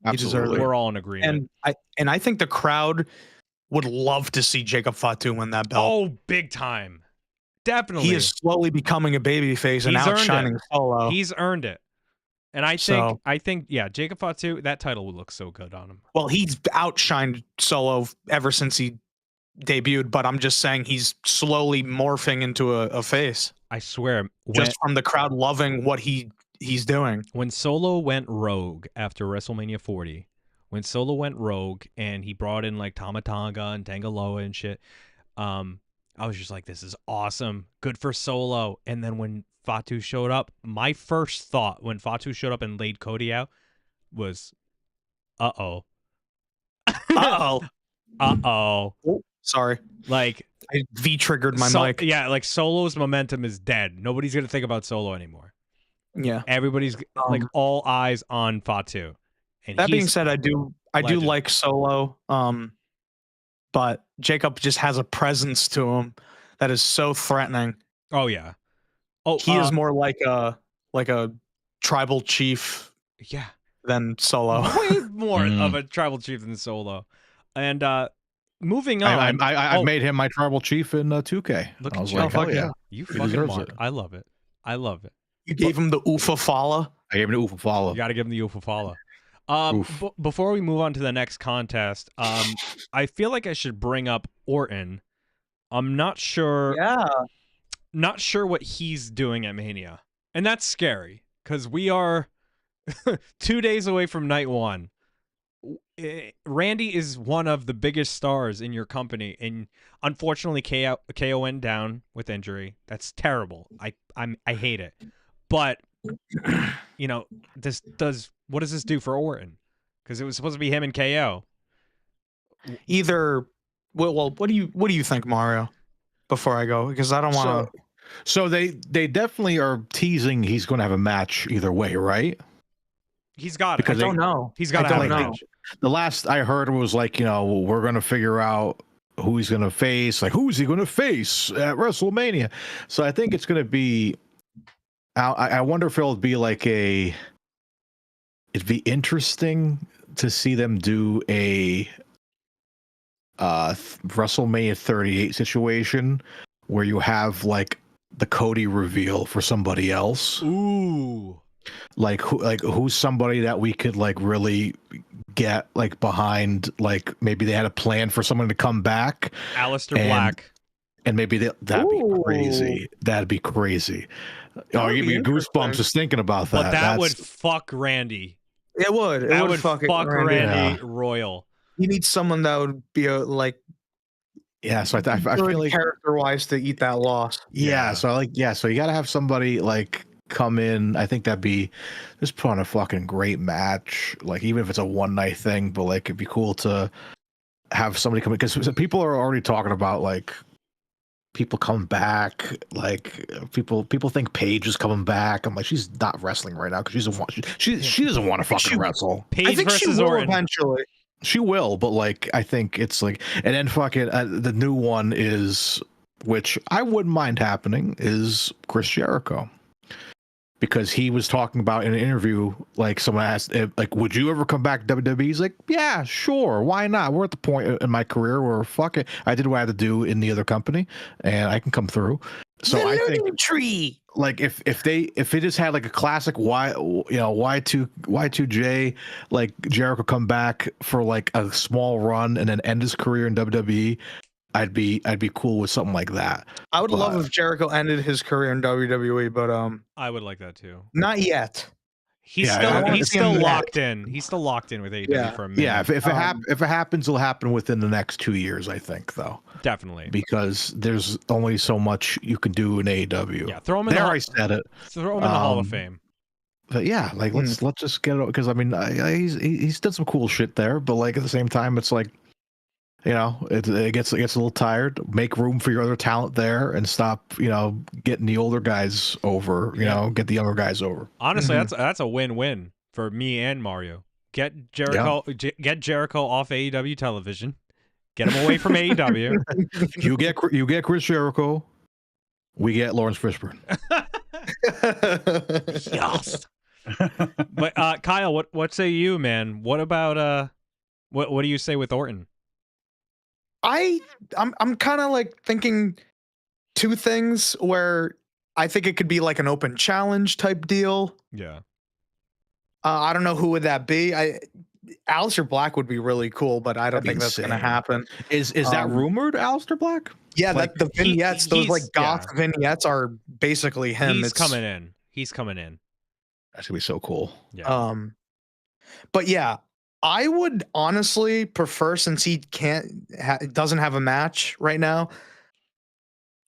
He deserves it. We're all in agreement. And I think the crowd would love to see Jacob Fatu win that belt. Oh, big time. Definitely. He is slowly becoming a babyface and He's earned outshining Solo. He's earned it. And I think, yeah, Jacob Fatu, that title would look so good on him. Well, he's outshined Solo ever since he debuted, but I'm just saying he's slowly morphing into a face. I swear. Just from the crowd loving what he's doing. When Solo went rogue after WrestleMania 40, when Solo went rogue and he brought in like Tama Tonga and Tangaloa and shit, I was just like, this is awesome. Good for Solo. And then when Fatu showed up, my first thought when Fatu showed up and laid Cody out was, uh-oh. Uh-oh. Uh-oh. Oh, sorry. Like, I V-triggered my mic. Yeah, like Solo's momentum is dead. Nobody's going to think about Solo anymore. Yeah. Everybody's like all eyes on Fatu. And that being said, I do like Solo. But Jacob just has a presence to him that is so threatening. Oh yeah. Oh, he is more like a tribal chief. Yeah. Than Solo. Way more of a tribal chief than Solo. And moving on, I made him my tribal chief in 2K. Look I was at like, hell yeah. You fucking mark. I love it. I love it. You gave him the Ufafala. I gave him the Ufafala. You got to give him the Ufafala. Before we move on to the next contest, I feel like I should bring up Orton. I'm not sure. Yeah. Not sure what he's doing at Mania, and that's scary because we are 2 days away from night one. Randy is one of the biggest stars in your company, and unfortunately, KO went down with injury. That's terrible. I hate it, but you know, what does this do for Orton? Because it was supposed to be him and KO. Either, well, what do you think, Mario? Before I go, because I don't want to. So they definitely are teasing he's going to have a match either way, right? He's got it. I don't know. He's got to have a match. The last I heard was like, we're going to figure out who he's going to face. Like, who's he going to face at WrestleMania? So I think it's going to be. I wonder if it'll be like it'd be interesting to see them do a WrestleMania 38 situation where you have like the Cody reveal for somebody else. Ooh. Like who's somebody that we could like really get like behind, like maybe they had a plan for someone to come back. Aleister Black. And maybe that'd be crazy. That'd be crazy. Oh, you give me goosebumps just thinking about that. But that would fuck Randy. It would. That would fuck Randy Royal. You need someone that would be like. Yeah, so I feel like character-wise to eat that loss. Yeah, so so you got to have somebody like come in. I think that'd be just put on a fucking great match. Like even if it's a one night thing, but like it'd be cool to have somebody come in because people are already talking about like people coming back. Like people think Paige is coming back. I'm like, she's not wrestling right now because she doesn't want to fucking wrestle. Paige I think versus she will Orton. eventually. She will, but like I think it's like, and then fucking the new one is, which I wouldn't mind happening, is Chris Jericho, because he was talking about in an interview, like someone asked, like, would you ever come back to WWE? He's like, yeah, sure, why not? We're at the point in my career where fuck it, I did what I had to do in the other company, and I can come through. So I think tree. Like if they just had like a classic Y2J, like Jericho come back for like a small run and then end his career in WWE, I'd be cool with something like that. I would love if Jericho ended his career in WWE, but I would like that too. Not yet. He's still locked in. He's still locked in with AEW for a minute. Yeah, if it happens, it'll happen within the next 2 years, I think, though. Definitely. Because there's only so much you can do in AEW. Yeah, throw him in I said it. Throw him in the Hall of Fame. But yeah, like let's just get it, because I mean he's done some cool shit there, but like at the same time it's like You know, it gets a little tired. Make room for your other talent there, and stop, getting the older guys over. Get the younger guys over. Honestly, that's a win-win for me and Mario. Get Jericho off AEW television. Get him away from AEW. You get Chris Jericho. We get Lawrence Fishburne. Yes. But Kyle, what say you, man? What about what do you say with Orton? I'm kind of like thinking two things where I think it could be like an open challenge type deal. Yeah. I don't know who would that be. Aleister Black would be really cool, but I don't think that's going to happen. Is that rumored, Aleister Black? Yeah, Like, the vignettes, those like goth vignettes are basically him. He's coming in. He's coming in. That's gonna be so cool. Yeah. But yeah, I would honestly prefer, since he doesn't have a match right now,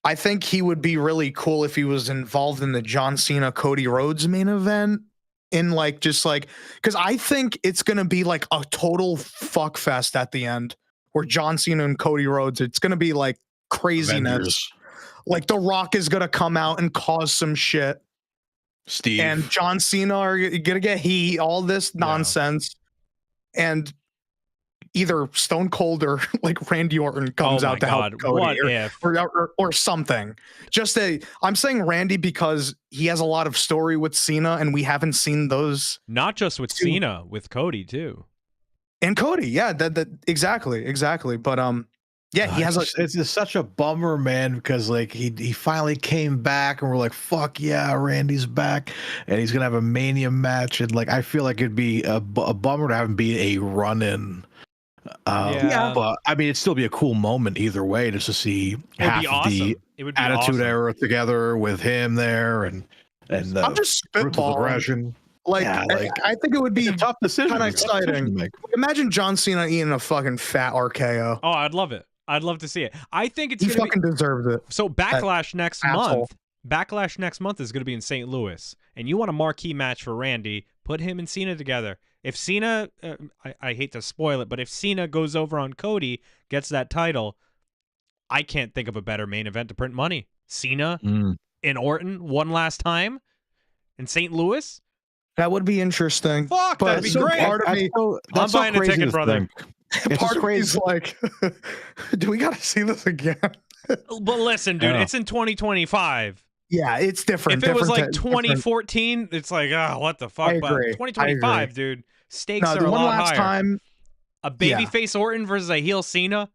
I think he would be really cool if he was involved in the John Cena Cody Rhodes main event. Because I think it's gonna be like a total fuck fest at the end, where John Cena and Cody Rhodes, it's gonna be like craziness. Avengers. Like The Rock is gonna come out and cause some shit. Steve and John Cena are gonna get heat, all this nonsense, and either Stone Cold or like Randy Orton comes out to help Cody, or something. I'm saying Randy because he has a lot of story with Cena, and we haven't seen those. Not just with Cena, with Cody too. And Cody, yeah, that exactly. But yeah, he has it's just such a bummer, man, because like he finally came back, and we're like, fuck yeah, Randy's back, and he's gonna have a Mania match, and like I feel like it'd be a bummer to have him be a run-in. But I mean, it'd still be a cool moment either way, just to see half the Attitude Era together with him there, and I'm just spitballing. I think it would be a tough decision. Kind of exciting. Imagine John Cena eating a fucking fat RKO. Oh, I'd love it. I'd love to see it. I think it's he fucking deserves it. So Backlash next month. Backlash next month is going to be in St. Louis, and you want a marquee match for Randy? Put him and Cena together. If Cena, I hate to spoil it, but if Cena goes over on Cody, gets that title, I can't think of a better main event to print money. Cena and Orton one last time in St. Louis. That would be interesting. Fuck, that'd be great. Part of me, I'm buying a ticket, brother. Part of me is like, do we got to see this again? But listen, dude, it's in 2025. Yeah, it's different. If it was like 2014, it's like, what the fuck? But 2025, dude, stakes are a lot higher. Time, a babyface Orton versus a heel Cena,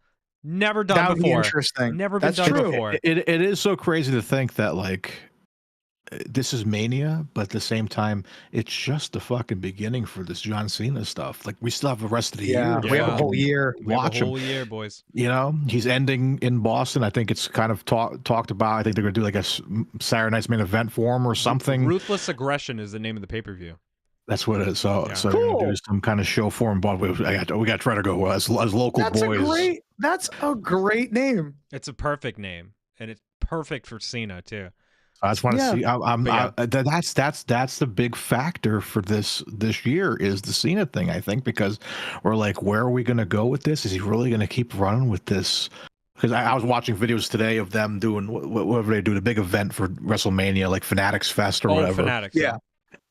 never done before. That would be interesting. Never been done before. It is so crazy to think that like this is Mania, but at the same time, it's just the fucking beginning for this John Cena stuff. Like we still have the rest of the year. We have a whole year. Watch him. Whole year, boys. You know, he's ending in Boston. I think it's kind of talked about. I think they're gonna do like a Saturday Night's Main Event for him or something. Ruthless Aggression is the name of the pay-per-view. That's what it is. So cool. We're gonna do some kind of show for him. But we got to try to go as local boys. That's a great name. It's a perfect name, and it's perfect for Cena too. I just want to see. That's the big factor for this year is the Cena thing. I think because we're like, where are we going to go with this? Is he really going to keep running with this? Because I was watching videos today of them doing whatever they do, the big event for WrestleMania, like Fanatics Fest or whatever. Fanatics, yeah.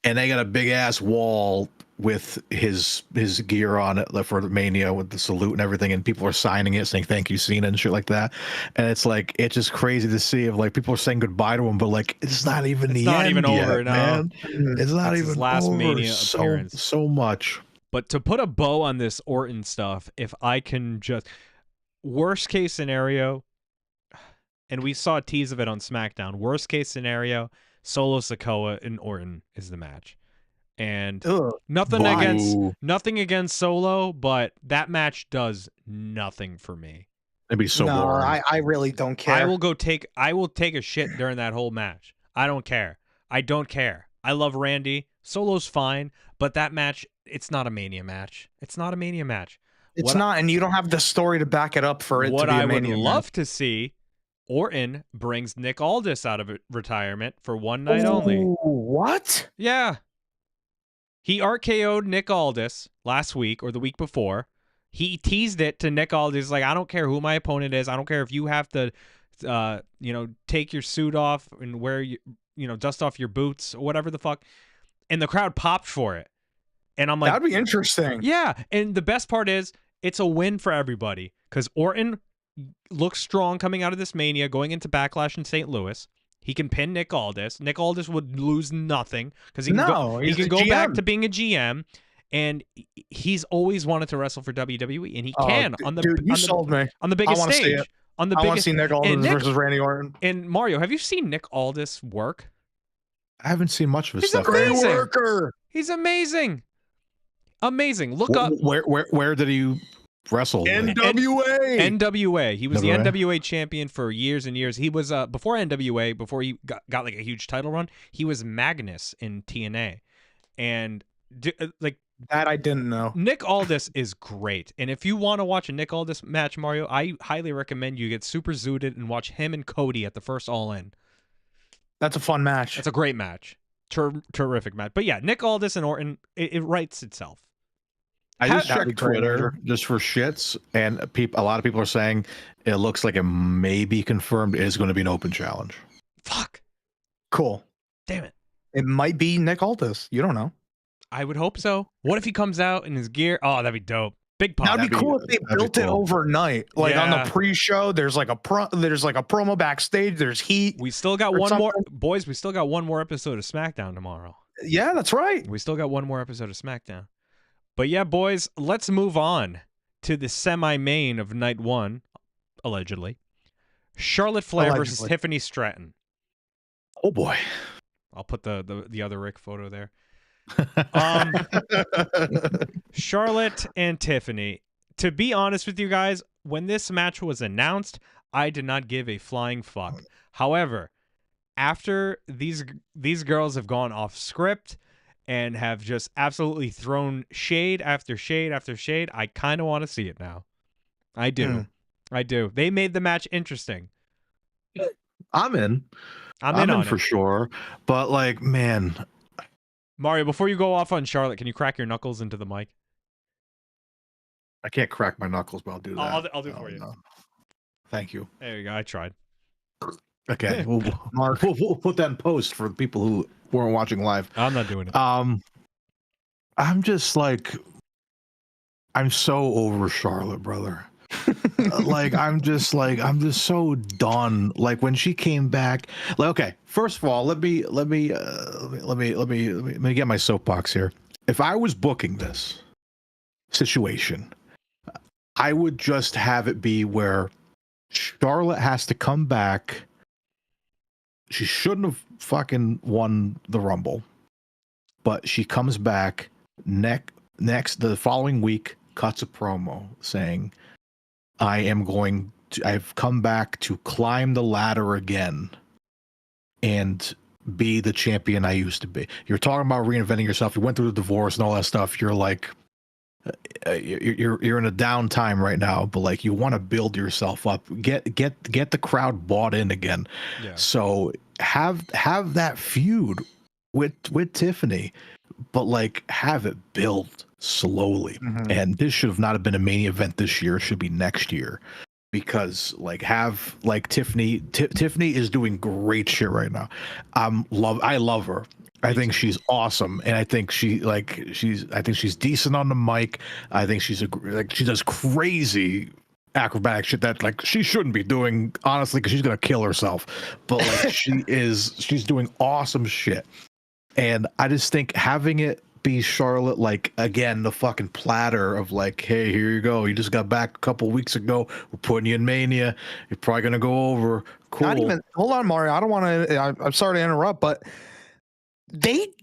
And they got a big ass wall with his gear on it for the Mania with the salute and everything, and people are signing it saying thank you Cena and shit like that. And it's like it's just crazy to see if like people are saying goodbye to him, but like it's not even the end even yet, over, man. It's not even his last over. Mania appearance. So much. But to put a bow on this Orton stuff, if I can just worst case scenario, and we saw a tease of it on SmackDown. Worst case scenario, Solo Sikoa and Orton is the match. And nothing against Solo, but that match does nothing for me. It'd be so boring. I really don't care. I will take a shit during that whole match. I don't care. I love Randy. Solo's fine, but that match, it's not a Mania match. It's not, and you don't have the story to back it up for it to be a Mania match. What I would love to see, Orton brings Nick Aldis out of retirement for one night only. What? Yeah. He RKO'd Nick Aldis last week or the week before. He teased it to Nick Aldis, like, I don't care who my opponent is. I don't care if you have to, take your suit off and wear, dust off your boots or whatever the fuck. And the crowd popped for it. And I'm like, that'd be interesting. Yeah. And the best part is it's a win for everybody because Orton looks strong coming out of this Mania, going into Backlash in St. Louis. He can pin Nick Aldis. Nick Aldis would lose nothing because he can go back to being a GM. And he's always wanted to wrestle for WWE, and he can on the biggest stage. I want to see Nick Aldis versus Randy Orton. And Mario, have you seen Nick Aldis work? I haven't seen much of his stuff. He's a great worker. He's amazing. Amazing. Look up where did he wrestle? NWA. NWA. He was the NWA champion for years and years. He was before NWA, before he got like a huge title run. He was Magnus in TNA, and that I didn't know. Nick Aldis is great. And if you want to watch a Nick Aldis match, Mario, I highly recommend you get super zooted and watch him and Cody at the first All In. That's a fun match. That's a great match. Terrific match. But yeah, Nick Aldis and Orton, it writes itself. I just checked Twitter just for shits, and a lot of people are saying it looks like it may be confirmed it is going to be an open challenge. Fuck. Cool. Damn it. It might be Nick Aldis. You don't know. I would hope so. What if he comes out in his gear? Oh, that'd be dope. Big pop. That'd be cool if they built it overnight. Like on the pre-show, there's like a promo backstage. There's heat. We still got one more, boys. We still got one more episode of SmackDown tomorrow. Yeah, that's right. We still got one more episode of SmackDown. But yeah, boys, let's move on to the semi-main of night one, allegedly. Charlotte Flair versus Tiffany Stratton. Oh boy. I'll put the other Rick photo there. Charlotte and Tiffany. To be honest with you guys, when this match was announced, I did not give a flying fuck. However, after these girls have gone off script and have just absolutely thrown shade after shade after shade, I kind of want to see it now. I do. I do. They made the match interesting. I'm in. I'm in for sure. But like, man, Mario, before you go off on Charlotte, can you crack your knuckles into the mic? I can't crack my knuckles, but I'll do that. I'll do it for you. No. Thank you. There you go. I tried. Okay, we'll put that in post for the people who weren't watching live. I'm not doing it. I'm just I'm so over Charlotte, brother. I'm just so done. Like when she came back, like, okay, first of all, let me get my soapbox here. If I was booking this situation, I would just have it be where Charlotte has to come back. She shouldn't have fucking won the Rumble, but she comes back the following week, cuts a promo saying, I've come back to climb the ladder again and be the champion I used to be. You're talking about reinventing yourself. You went through the divorce and all that stuff. You're like, you're in a downtime right now, but like you want to build yourself up, get the crowd bought in again. Yeah. So have that feud with Tiffany, but like have it build slowly. Mm-hmm. And this should have not been a main event this year. It should be next year, because like Tiffany is doing great shit right now. I love her. I think she's awesome, and I think she's decent on the mic. I think she does crazy acrobatic shit that like she shouldn't be doing, honestly, because she's gonna kill herself. But like she's doing awesome shit, and I just think having it be Charlotte, like again, the fucking platter of like, hey, here you go. You just got back a couple weeks ago. We're putting you in Mania. You're probably gonna go over. Cool. Hold on, Mario. I don't want to. I'm sorry to interrupt, but.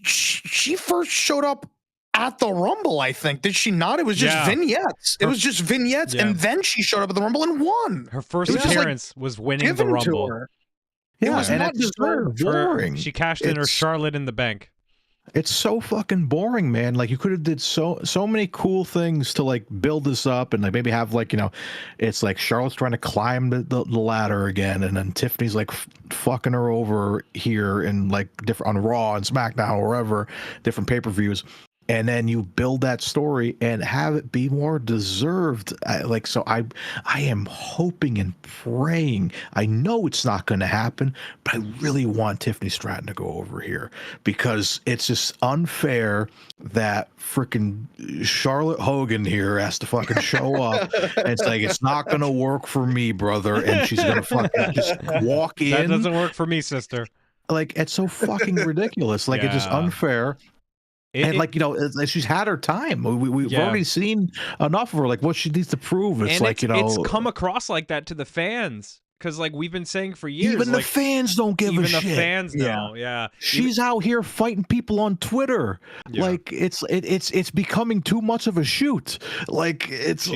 She first showed up at the Rumble, I think. Did she not? It was just vignettes. It was just vignettes, and then she showed up at the Rumble and won. Her first appearance was winning the Rumble. It was not boring. She cashed in her Charlotte in the bank. It's so fucking boring, man. Like you could have did so many cool things to like build this up, and like maybe have like, it's like Charlotte's trying to climb the ladder again, and then Tiffany's like fucking her over here and like different on Raw and SmackDown or wherever, different pay-per-views. and then you build that story and have it be more deserved. I am hoping and praying. I know it's not going to happen, but I really want Tiffany Stratton to go over here because it's just unfair that freaking Charlotte Hogan here has to fucking show up. And it's like, it's not going to work for me, brother. And she's going to fucking just walk in. That doesn't work for me, sister. Like, it's so fucking ridiculous. Like, it's just unfair. She's had her time. We've already seen enough of her. Like, what she needs to prove. It's come across like that to the fans. Because, like, we've been saying for years. Even the fans don't give a shit. Even the fans know, yeah. She's out here fighting people on Twitter. Yeah. Like, it's becoming too much of a shoot. Like, it's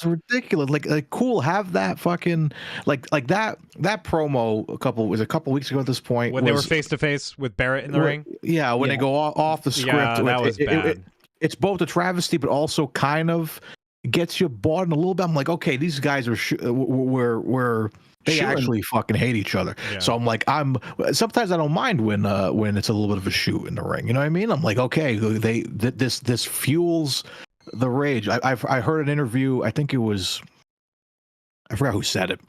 ridiculous. Like, cool, have that fucking, like that promo a couple weeks ago at this point. When they were face-to-face with Barrett in the ring? Yeah, when they go off the script. Yeah, that was bad. It's both a travesty, but also kind of gets you bought in a little bit. I'm like, okay, these guys they actually fucking hate each other. Yeah. So I'm like, sometimes I don't mind when it's a little bit of a shoot in the ring. You know what I mean? I'm like, okay, this fuels the rage. I heard an interview. I think it was, I forgot who said it.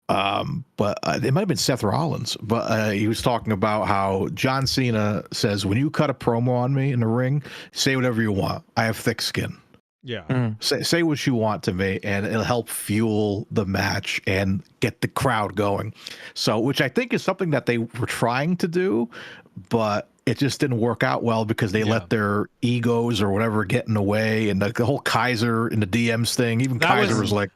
But it might have been Seth Rollins, but he was talking about how John Cena says, when you cut a promo on me in the ring, say whatever you want. I have thick skin. Yeah. Say what you want to me, and it'll help fuel the match and get the crowd going. So, which I think is something that they were trying to do, but it just didn't work out well because they let their egos or whatever get in the way, and the whole Kaiser and the DMs thing. Even Kaiser was like,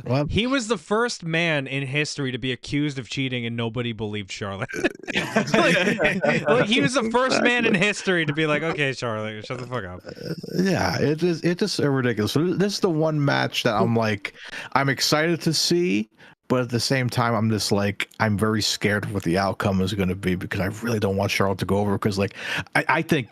what? He was the first man in history to be accused of cheating, and nobody believed Charlotte. like he was the first man in history to be like, okay, Charlotte, shut the fuck up. Yeah, it's just ridiculous. So this is the one match that I'm excited to see, but at the same time, I'm just like, I'm very scared of what the outcome is going to be because I really don't want Charlotte to go over because, like, I think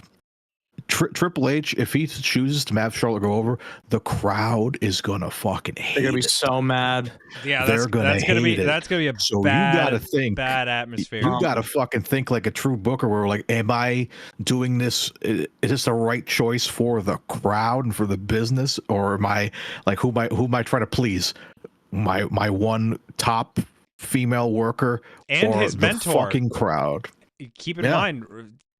Triple H, if he chooses to have Charlotte go over, the crowd is gonna fucking hate. They're gonna be so mad. Yeah, that's gonna be a bad atmosphere. You gotta fucking think like a true booker. Where like, am I doing this? Is this the right choice for the crowd and for the business, or am I like who am I trying to please? My one top female worker and his mentor, fucking crowd. Keep in mind,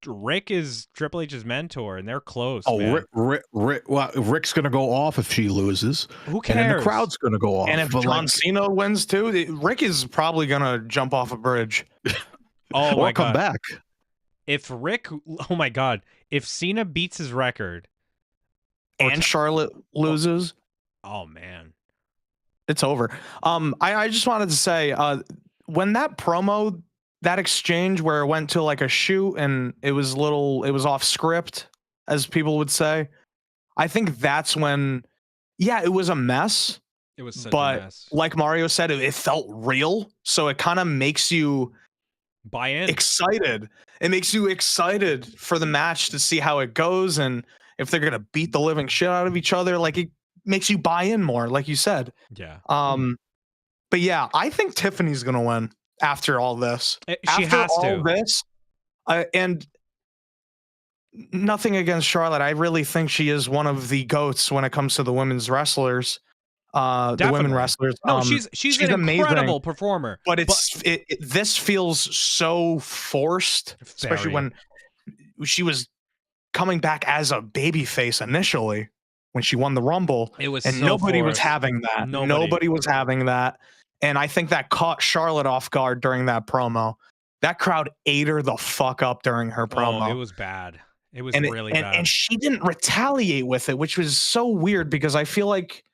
Rick is Triple H's mentor, and they're close. Oh, man. Rick's gonna go off if she loses. Who cares? And then the crowd's gonna go off. And if John Cena wins too, Rick is probably gonna jump off a bridge. Oh my god! Come back. If Rick, oh my god, if Cena beats his record, and Charlotte loses, oh man, it's over. I just wanted to say, when that promo. That exchange where it went to like a shoot and it was off script, as people would say. I think that's when, it was a mess. It was such a mess. Like Mario said, it felt real. So it kind of makes you buy in, excited. It makes you excited for the match to see how it goes and if they're gonna beat the living shit out of each other. Like it makes you buy in more, like you said. Yeah. But yeah, I think Tiffany's gonna win. After all this, and nothing against Charlotte, I really think she is one of the goats when it comes to the women's wrestlers. The women wrestlers. No, she's an amazing, incredible performer. But this feels so forced, especially when she was coming back as a babyface initially when she won the Rumble. It was, and so nobody forced. was having that. Nobody was having that. And I think that caught Charlotte off guard during that promo. That crowd ate her the fuck up during her promo. Oh, it was bad. It was really bad. And she didn't retaliate with it, which was so weird because I feel like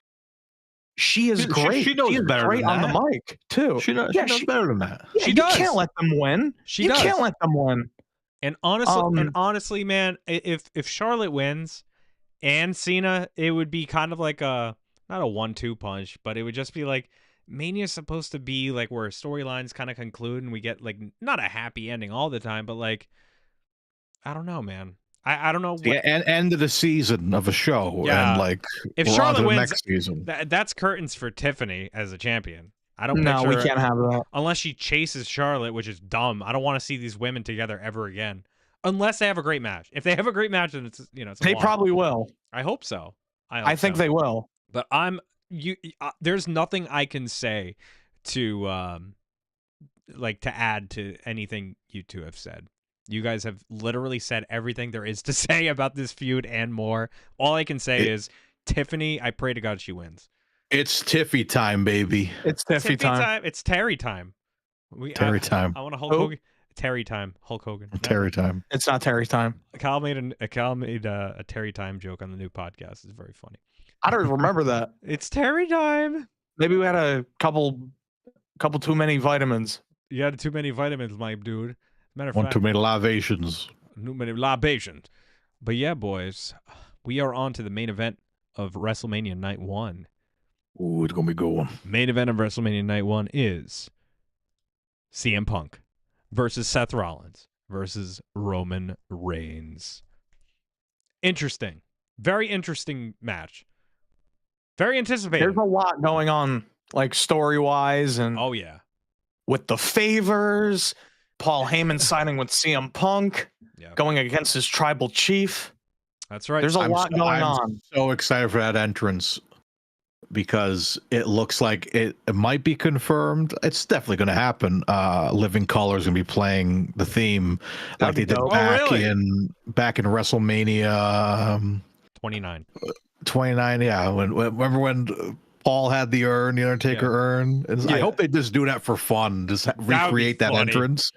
she is great. She knows better great than on that. the mic, too. She knows better than that. Yeah, you can't let them win. You can't let them win. And honestly, man, if Charlotte wins and Cena, it would be kind of like not a 1-2 punch, but it would just be like, Mania's supposed to be like where storylines kind of conclude and we get like not a happy ending all the time, but like, I don't know, man. I don't know. End of the season of a show. Yeah. And like, if Charlotte wins, next season. That's curtains for Tiffany as a champion. I don't. No, we can't have that unless she chases Charlotte, which is dumb. I don't want to see these women together ever again. unless they have a great match. If they have a great match, then it's it's a They wash. probably will. I hope so. I think they will. But there's nothing I can say to like to add to anything you two have said. You guys have literally said everything there is to say about this feud and more. All I can say is Tiffany, I pray to God she wins. It's Tiffy time, baby. It's Tiffy time. It's Terry time. Terry time. I want to Hulk Hogan. Terry time. Hulk Hogan. Terry time. It's not Terry time. Kyle made a Terry time joke on the new podcast. It's very funny. I don't remember that. It's Terry time. Maybe we had a couple too many vitamins. You had too many vitamins, my dude. Matter of One fact, too many libations. too many libations. But yeah, boys, we are on to the main event of WrestleMania Night 1. Ooh, it's gonna be a good one. Main event of WrestleMania Night 1 is CM Punk versus Seth Rollins versus Roman Reigns. Interesting. Very interesting match. Very anticipated. There's a lot going on, like story-wise, and oh yeah, with the favors, Paul Heyman signing with CM Punk, going against his tribal chief. That's right. There's a lot going on. So excited for that entrance because it looks like it might be confirmed. It's definitely going to happen. Living Color is going to be playing the theme like they did back in WrestleMania 29. 29, yeah. Remember when Paul had the urn, the Undertaker urn? I hope they just do that for fun, just recreate that entrance.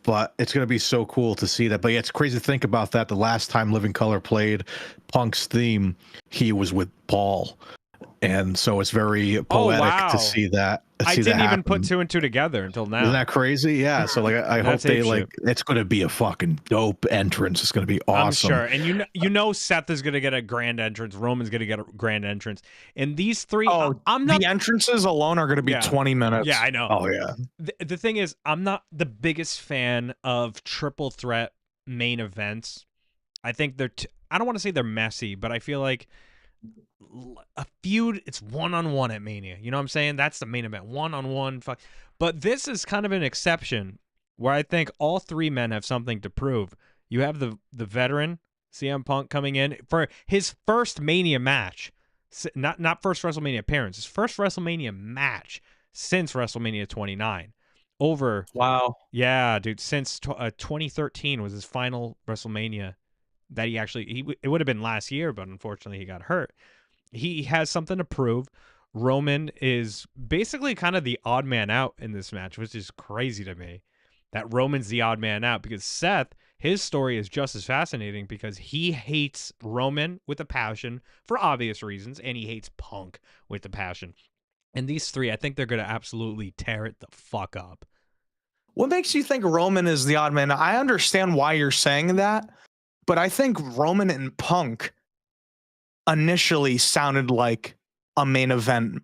But it's going to be so cool to see that. But yeah, it's crazy to think about that. The last time Living Color played Punk's theme, he was with Paul. And so it's very poetic to see that. I didn't even put two and two together until now. Isn't that crazy? Yeah. So like, I hope they it's going to be a fucking dope entrance. It's going to be awesome. I'm sure. And you know, Seth is going to get a grand entrance. Roman's going to get a grand entrance. And these three, I'm not. The entrances alone are going to be 20 minutes. Yeah, I know. Oh yeah. The thing is, I'm not the biggest fan of triple threat main events. I think they're. I don't want to say they're messy, but I feel like a feud, it's one-on-one at Mania. You know what I'm saying? That's the main event. One-on-one. Fuck. But this is kind of an exception where I think all three men have something to prove. You have the veteran CM Punk coming in for his first Mania match. Not first WrestleMania appearance. His first WrestleMania match since WrestleMania 29. Wow. Yeah, dude. Since 2013 was his final WrestleMania that he actually... It would have been last year, but unfortunately he got hurt. He has something to prove. Roman is basically kind of the odd man out in this match, which is crazy to me. That Roman's the odd man out because Seth, his story is just as fascinating because he hates Roman with a passion for obvious reasons, and he hates Punk with a passion. And these three, I think they're going to absolutely tear it the fuck up. What makes you think Roman is the odd man? I understand why you're saying that, but I think Roman and Punk initially sounded like a main event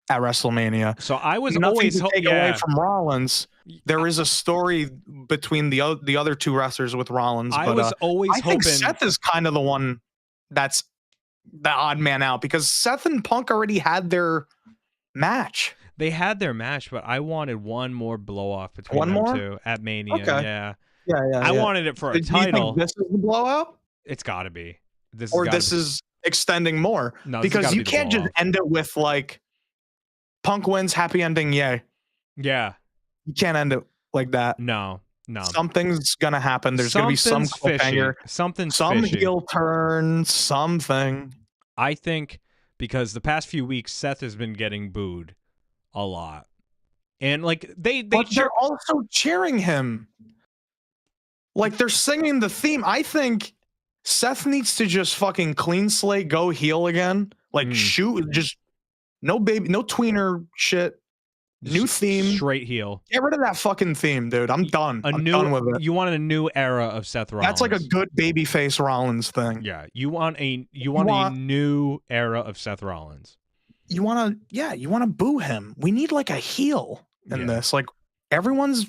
at WrestleMania. So I was Nothing always to take away from Rollins. There is a story between the other two wrestlers with Rollins. I was always hoping think Seth is kind of the one that's the odd man out because Seth and Punk already had their match. They had their match, but I wanted one more blow off between them two at Mania. Okay. Yeah. Yeah. I wanted it for a title. Do you think this is the blowout? It's got to be. This is extending more. No, because you can't just end it with like Punk wins, happy ending, yay. Yeah. You can't end it like that. No. Something's gonna happen. There's gonna be some cliffhanger. Some fishy. heel turn, something. I think because the past few weeks Seth has been getting booed a lot. And like they're also cheering him. Like they're singing the theme. I think Seth needs to just fucking clean slate, go heel again. Like shoot, just no tweener shit. New theme. Straight heel. Get rid of that fucking theme, dude. I'm done. I'm done with it. You want a new era of Seth Rollins. That's like a good babyface Rollins thing. Yeah. You want a new era of Seth Rollins. You want to boo him. We need like a heel in this. Like everyone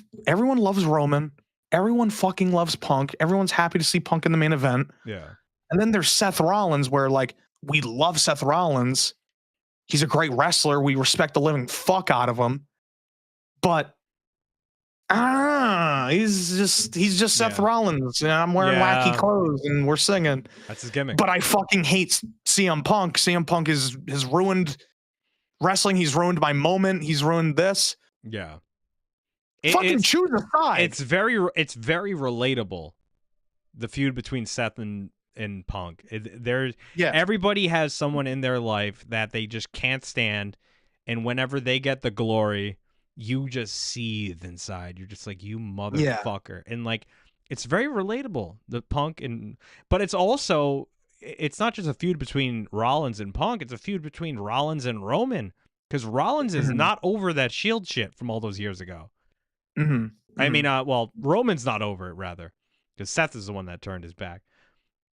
loves Roman. Everyone fucking loves Punk. Everyone's happy to see Punk in the main event. Yeah. And then there's Seth Rollins where like we love Seth Rollins. He's a great wrestler. We respect the living fuck out of him. But He's just Seth Yeah. Rollins, and I'm wearing wacky clothes, and we're singing. That's his gimmick. But I fucking hate CM Punk. CM Punk has ruined wrestling. He's ruined my moment. He's ruined this. Yeah. Fucking choose a side. It's very relatable. The feud between Seth and Punk. Everybody has someone in their life that they just can't stand, and whenever they get the glory, you just seethe inside. You're just like, you motherfucker. And like, it's very relatable, the Punk but it's also, it's not just a feud between Rollins and Punk, it's a feud between Rollins and Roman, because Rollins is not over that Shield shit from all those years ago. I mean, well, Roman's not over it, rather, because Seth is the one that turned his back.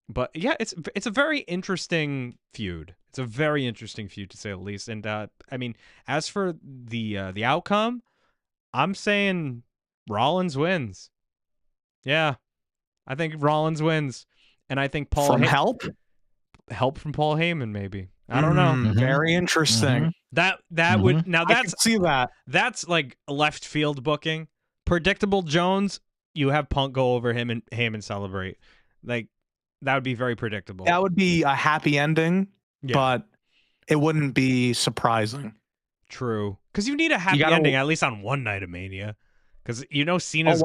But yeah, it's a very interesting feud. It's a very interesting feud, to say the least. And I mean, as for the outcome, I'm saying Rollins wins. Yeah, I think Rollins wins, and I think Paul from help from Paul Heyman, maybe. I don't know. Very interesting. That would, now I can see that. That's like left field booking. Predictable Jones, you have Punk go over him and Heyman celebrate. Like, that would be very predictable. That would be a happy ending, but it wouldn't be surprising. True, because you need a happy ending at least on one night of Mania. Because Cena's.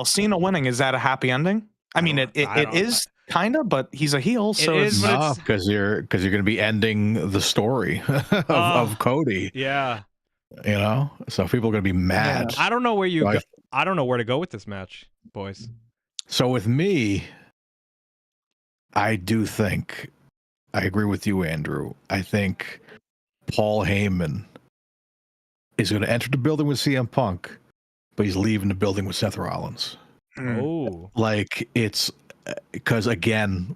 Cena winning, is that a happy ending? I mean, it is kind of, but he's a heel, so it is, because you're going to be ending the story of Cody. Yeah, you know, so people are going to be mad. I don't know where I don't know where to go with this match, boys. So with me, I do think I agree with you, Andrew. I think Paul Heyman is going to enter the building with CM Punk, but he's leaving the building with Seth Rollins. Oh, like, it's because, again,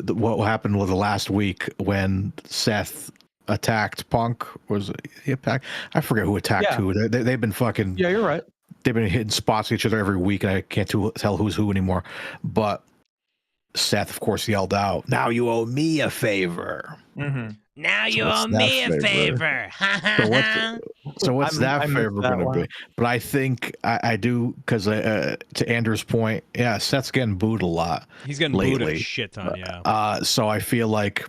what happened with the last week when Seth attacked Punk, was he attacked? I forget who attacked who. They've been fucking. Yeah, you're right. They've been hitting spots with each other every week, and I can't tell who's who anymore. But Seth, of course, yelled out, "Now you owe me a favor." Now you owe me a favor. So what's that favor going to be? But I think I do, because to Andrew's point, yeah, Seth's getting booed a lot. He's getting booed a shit ton, yeah. So I feel like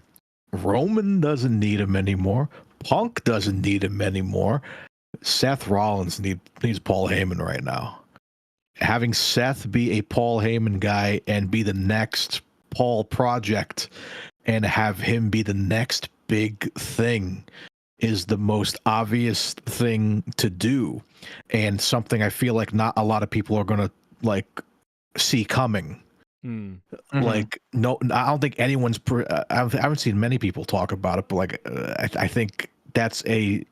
Roman doesn't need him anymore. Punk doesn't need him anymore. Seth Rollins needs Paul Heyman right now. Having Seth be a Paul Heyman guy and be the next Paul project and have him be the next big thing is the most obvious thing to do, and something I feel like not a lot of people are going to like see coming. Like, no, I don't think anyone's I haven't seen many people talk about it, but like I think that's a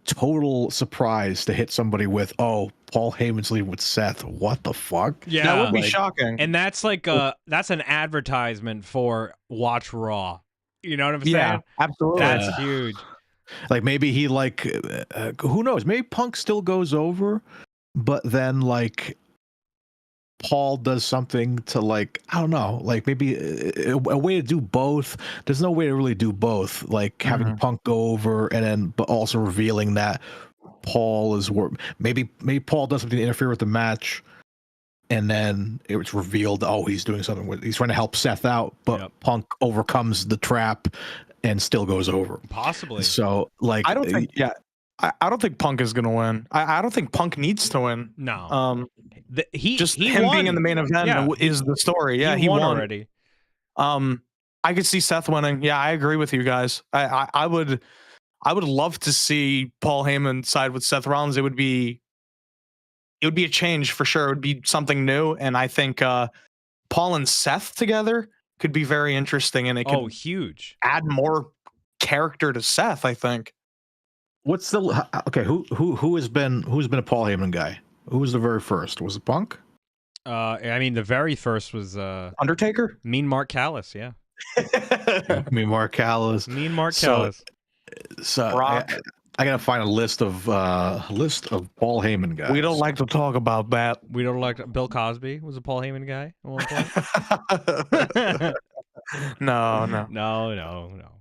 total surprise to hit somebody with, oh, Paul Heyman's leading with Seth. What the fuck? Yeah, that would be shocking. And that's like that's an advertisement for Watch Raw. You know what I'm saying? Yeah, absolutely. That's huge. Like, maybe he who knows? Maybe Punk still goes over, but then like Paul does something to, like, I don't know, like maybe a way to do both. There's no way to really do both, like having Punk go over and then but also revealing that Paul is maybe Paul does something to interfere with the match, and then it was revealed, oh, he's doing something he's trying to help Seth out, but Punk overcomes the trap and still goes over. Possibly. So like, I don't think I don't think Punk is going to win. I don't think Punk needs to win. No. He him won. being in the main event is the story. Yeah, he won already. I could see Seth winning. Yeah, I agree with you guys. I would love to see Paul Heyman side with Seth Rollins. It would be a change for sure. It would be something new, and I think Paul and Seth together could be very interesting, and it could huge add more character to Seth, I think. What's the who's been a Paul Heyman guy? Who was the very first? Was it Punk? I mean, the very first was Undertaker? Mean Mark Callis, yeah. Mean Mark Callis. Mean Mark Callis. So Brock. I gotta find a list of Paul Heyman guys. We don't like to talk about that. We don't like Bill Cosby was a Paul Heyman guy at one point. No. No.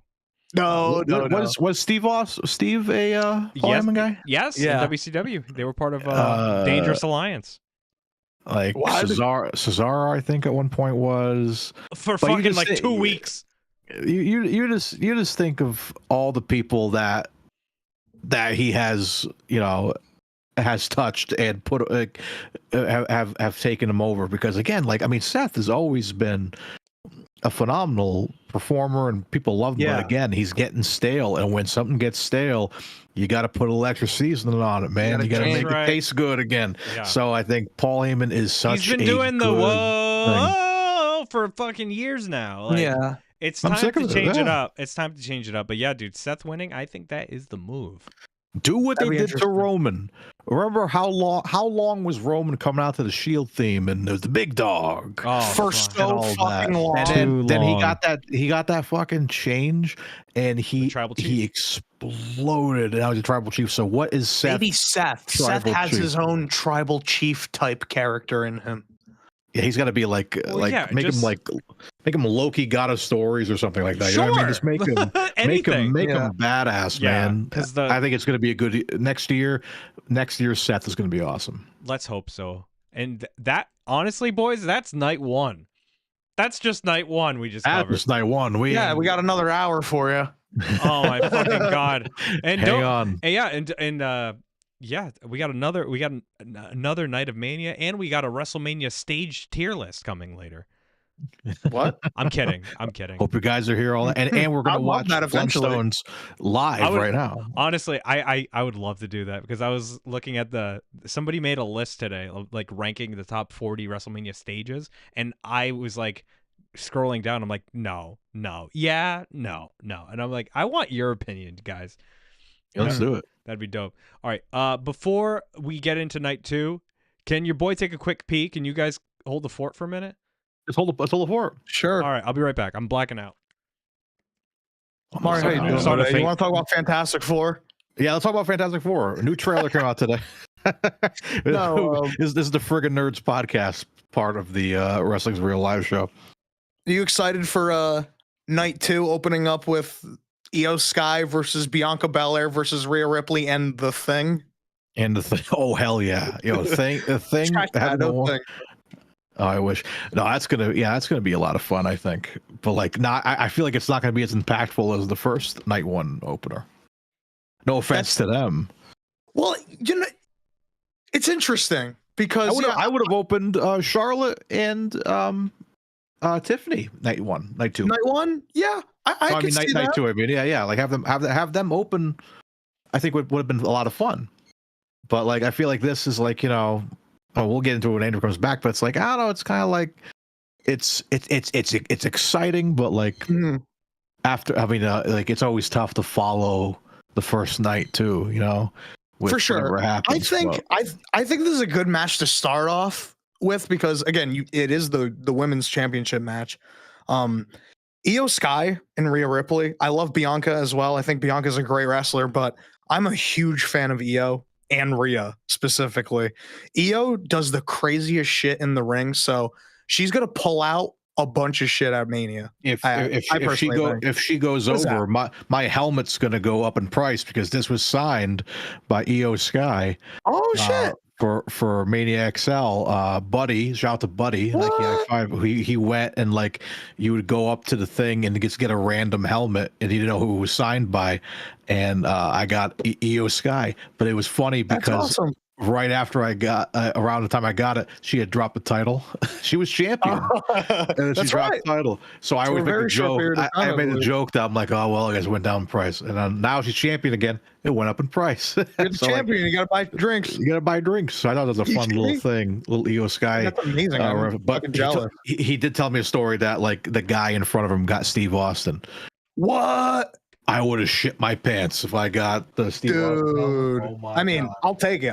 No, no, no. Was Steve a Paul Yes, Heyman guy? yes, Yeah. in WCW. They were part of Uh, Dangerous Alliance Like What? Cesaro, I think at one point was. for But you fucking just like say- 2 weeks. You just think of all the people that he has, has touched and put have taken him over, because again, like, I mean, Seth has always been a phenomenal performer and people love him, Yeah. but again, he's getting stale, and when something gets stale, you got to put a little extra seasoning on it, man. You got to change. make it Right. taste good again. Yeah. So I think Paul Heyman is such He's been a doing the good thing. whoa for fucking years now. Like, Yeah. it's I'm time sick to of it, change it yeah. up. It's time to change it up. But yeah, dude, Seth winning, I think that is the move. Do what That'd they be did to interesting. Roman. Remember how long was Roman coming out to the Shield theme, and there's the big dog. Oh, For fuck. And so all fucking that. long. And Too then he long. got that fucking change, and The he tribal chief. he exploded, and now he's a tribal chief. So what is Seth? Maybe Seth. Seth Tribal has chief. his own tribal chief type character in him. Yeah, he's got to be like Well, yeah, make just- him Loki, God of Stories or something like that. You know what I mean? Just make him Anything. make Yeah. him badass, Yeah, man. 'cause I think it's going to be a good next year. Next year's Seth is going to be awesome. Let's hope so. And that, honestly, boys, that's night 1. That's just night 1 we just That covered. was night one. We We got another hour for you. Oh my fucking god! And hang on. And yeah, and yeah, we got another night of Mania, and we got a WrestleMania stage tier list coming later. What? I'm kidding. I'm kidding. Hope you guys are here all and we're I gonna love watch that eventually. Flintstones live I would- right now. Honestly, I would love to do that, because I was looking at somebody made a list today of like ranking the top 40 WrestleMania stages, and I was like scrolling down. I'm like, no, yeah, no, and I'm like, I want your opinion, guys. Let's do it. That'd be dope. All right. Before we get into night 2, can your boy take a quick peek? And you guys hold the fort for a minute? Let's hold the fort. Sure. All right. I'll be right back. I'm blacking out. Mario, how you I'm doing? starting to today? You think- want to talk about Fantastic Four? Yeah, let's talk about Fantastic Four. A new trailer came out today. No, this is the Friggin' Nerds podcast, part of the Wrestling's Real Live show. Are you excited for night 2 opening up with Io Sky versus Bianca Belair versus Rhea Ripley and The Thing? And the thing, oh hell yeah, the thing. Scratch that, having no the- thing. Oh, I wish. No, that's gonna be a lot of fun, I think. But like, I feel like it's not gonna be as impactful as the first night 1 opener. No offense to them. Well, it's interesting because I would have opened Charlotte and Tiffany night 1, night 2. night 1, yeah, I I could mean see night that. 2. I mean, yeah, like have them open. I think would have been a lot of fun. But like, I feel like this is like, we'll get into it when Andrew comes back. But it's like, I don't know. It's kind of like it's exciting, but like Mhm. after, I mean, like it's always tough to follow the first night too. With For sure. whatever happens, but- I think this is a good match to start off with, because again, it is the women's championship match. Io Sky and Rhea Ripley. I love Bianca as well. I think Bianca's a great wrestler, but I'm a huge fan of Io and Rhea specifically. Io does the craziest shit in the ring, so she's gonna pull out a bunch of shit at Mania. If I personally think. if she goes What is over, my helmet's gonna go up in price, because this was signed by Io Sky. Oh shit! For Mania XL, Buddy, shout out to Buddy. He went and like you would go up to the thing and get a random helmet, and he didn't know who it was signed by, and I got Io Sky. But it was funny That's because awesome. right after I got around the time I got it, she had dropped the title. She was champion. And then she That's dropped right. the title. So I For a always make very the short joke. period of I time, I made a believe. joke that I'm like, oh well, I guess it went down in price, and now she's champion again. It went up in price. You're the So, like, champion. You gotta buy drinks. you gotta buy drinks. So I thought it was a fun little kidding? thing, little Io Sky. That's amazing. I'm But fucking jealous. he did tell me a story that like the guy in front of him got Steve Austin. What? I would have shit my pants if I got the Steve Austin. Dude, Oh my I mean, God. I'll take it.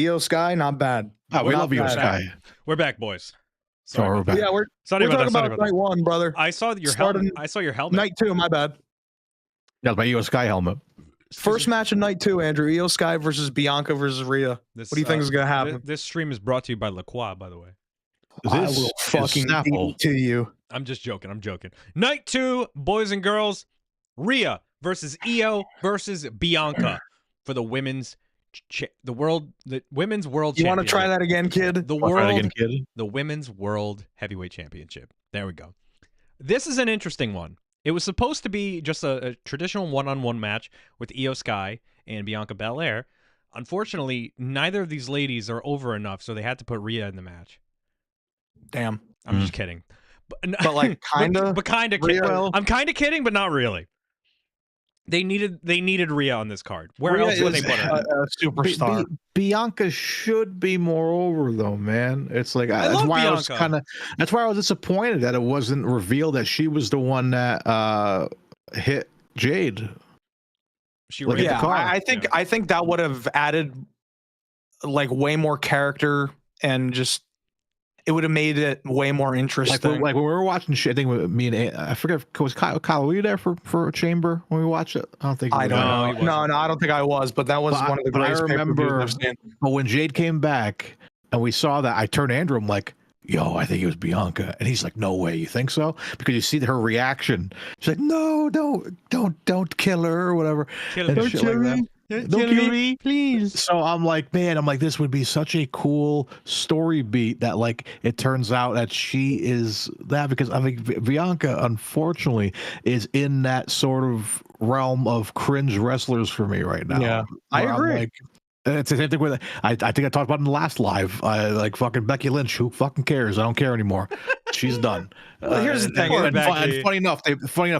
Io Sky, not bad. Oh, we not love Io bad. Sky. We're back, boys. Sorry, we're back. Yeah, we're Sorry talking about that. Sorry about about night 1, brother. that. I saw your Starting helmet. I saw your helmet. Night 2, my bad. That was my Io Sky helmet. First match of night 2, Andrew. Io Sky versus Bianca versus Rhea. This, What do you think is gonna happen? This stream is brought to you by La Croix, by the way. I This will is fucking Snapple. beat to you. I'm just joking. I'm joking. Night 2, boys and girls. Rhea versus Io versus Bianca for the women's women's world You want to championship. try that again, kid? The women's world heavyweight championship. There we go. This is an interesting one. It was supposed to be just a traditional one-on-one match with Io Sky and Bianca Belair. Unfortunately, neither of these ladies are over enough, so they had to put Rhea in the match. Damn. I'm just kidding. But like kinda. But kind of kidding. I'm kind of kidding, but not really. They needed Rhea on this card. Where Rhea else would they put her? A superstar. Bianca should be more over though, man. It's like I that's love why Bianca. that's why I was disappointed that it wasn't revealed that she was the one that hit Jade. She Look ran at Yeah, the card. I think that would have added like way more character and just it would have made it way more interesting. Like when we were watching shit, I think me and I forget if was Kyle, were you there for a chamber when we watched it? I don't think I don't No, he know. wasn't. No, I don't think I was, but that was one of the greatest remember pay-per-views I've seen. but when Jade came back and we saw that, I turned to Andrew, I'm like, yo, I think it was Bianca. And he's like, no way, you think so? Because you see her reaction. She's like, no, don't kill her or whatever. Kill And her. shit like that. Don't Don't kill kill me, please. So I'm like, man, this would be such a cool story beat that like it turns out that she is that, because I think Bianca unfortunately is in that sort of realm of cringe wrestlers for me right now. Yeah, I where I'm agree. like, it's the same thing with I think I talked about in the last live. Like fucking Becky Lynch, who fucking cares? I don't care anymore. She's done. Well, here's the thing. And Becky. funny enough,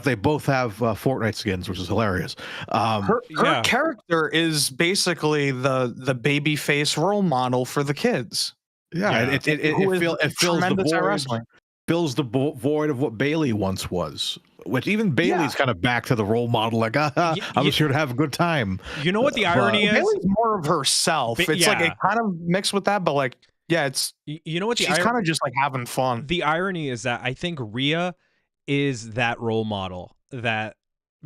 they both have Fortnite skins, which is hilarious. Her Yeah. character is basically the baby face role model for the kids. Yeah, Yeah. it Who is fills the tremendous at void. wrestling. Fills the void of what Bailey once was, which even Bailey's kind of back to the role model. Like, I was here to have a good time. You know what the irony is? Bailey's more of herself. But- It's like yeah. it kind of mixed with that, but like, yeah, it's You know what the she's kind of just like having fun. The irony is that I think Rhea is that role model that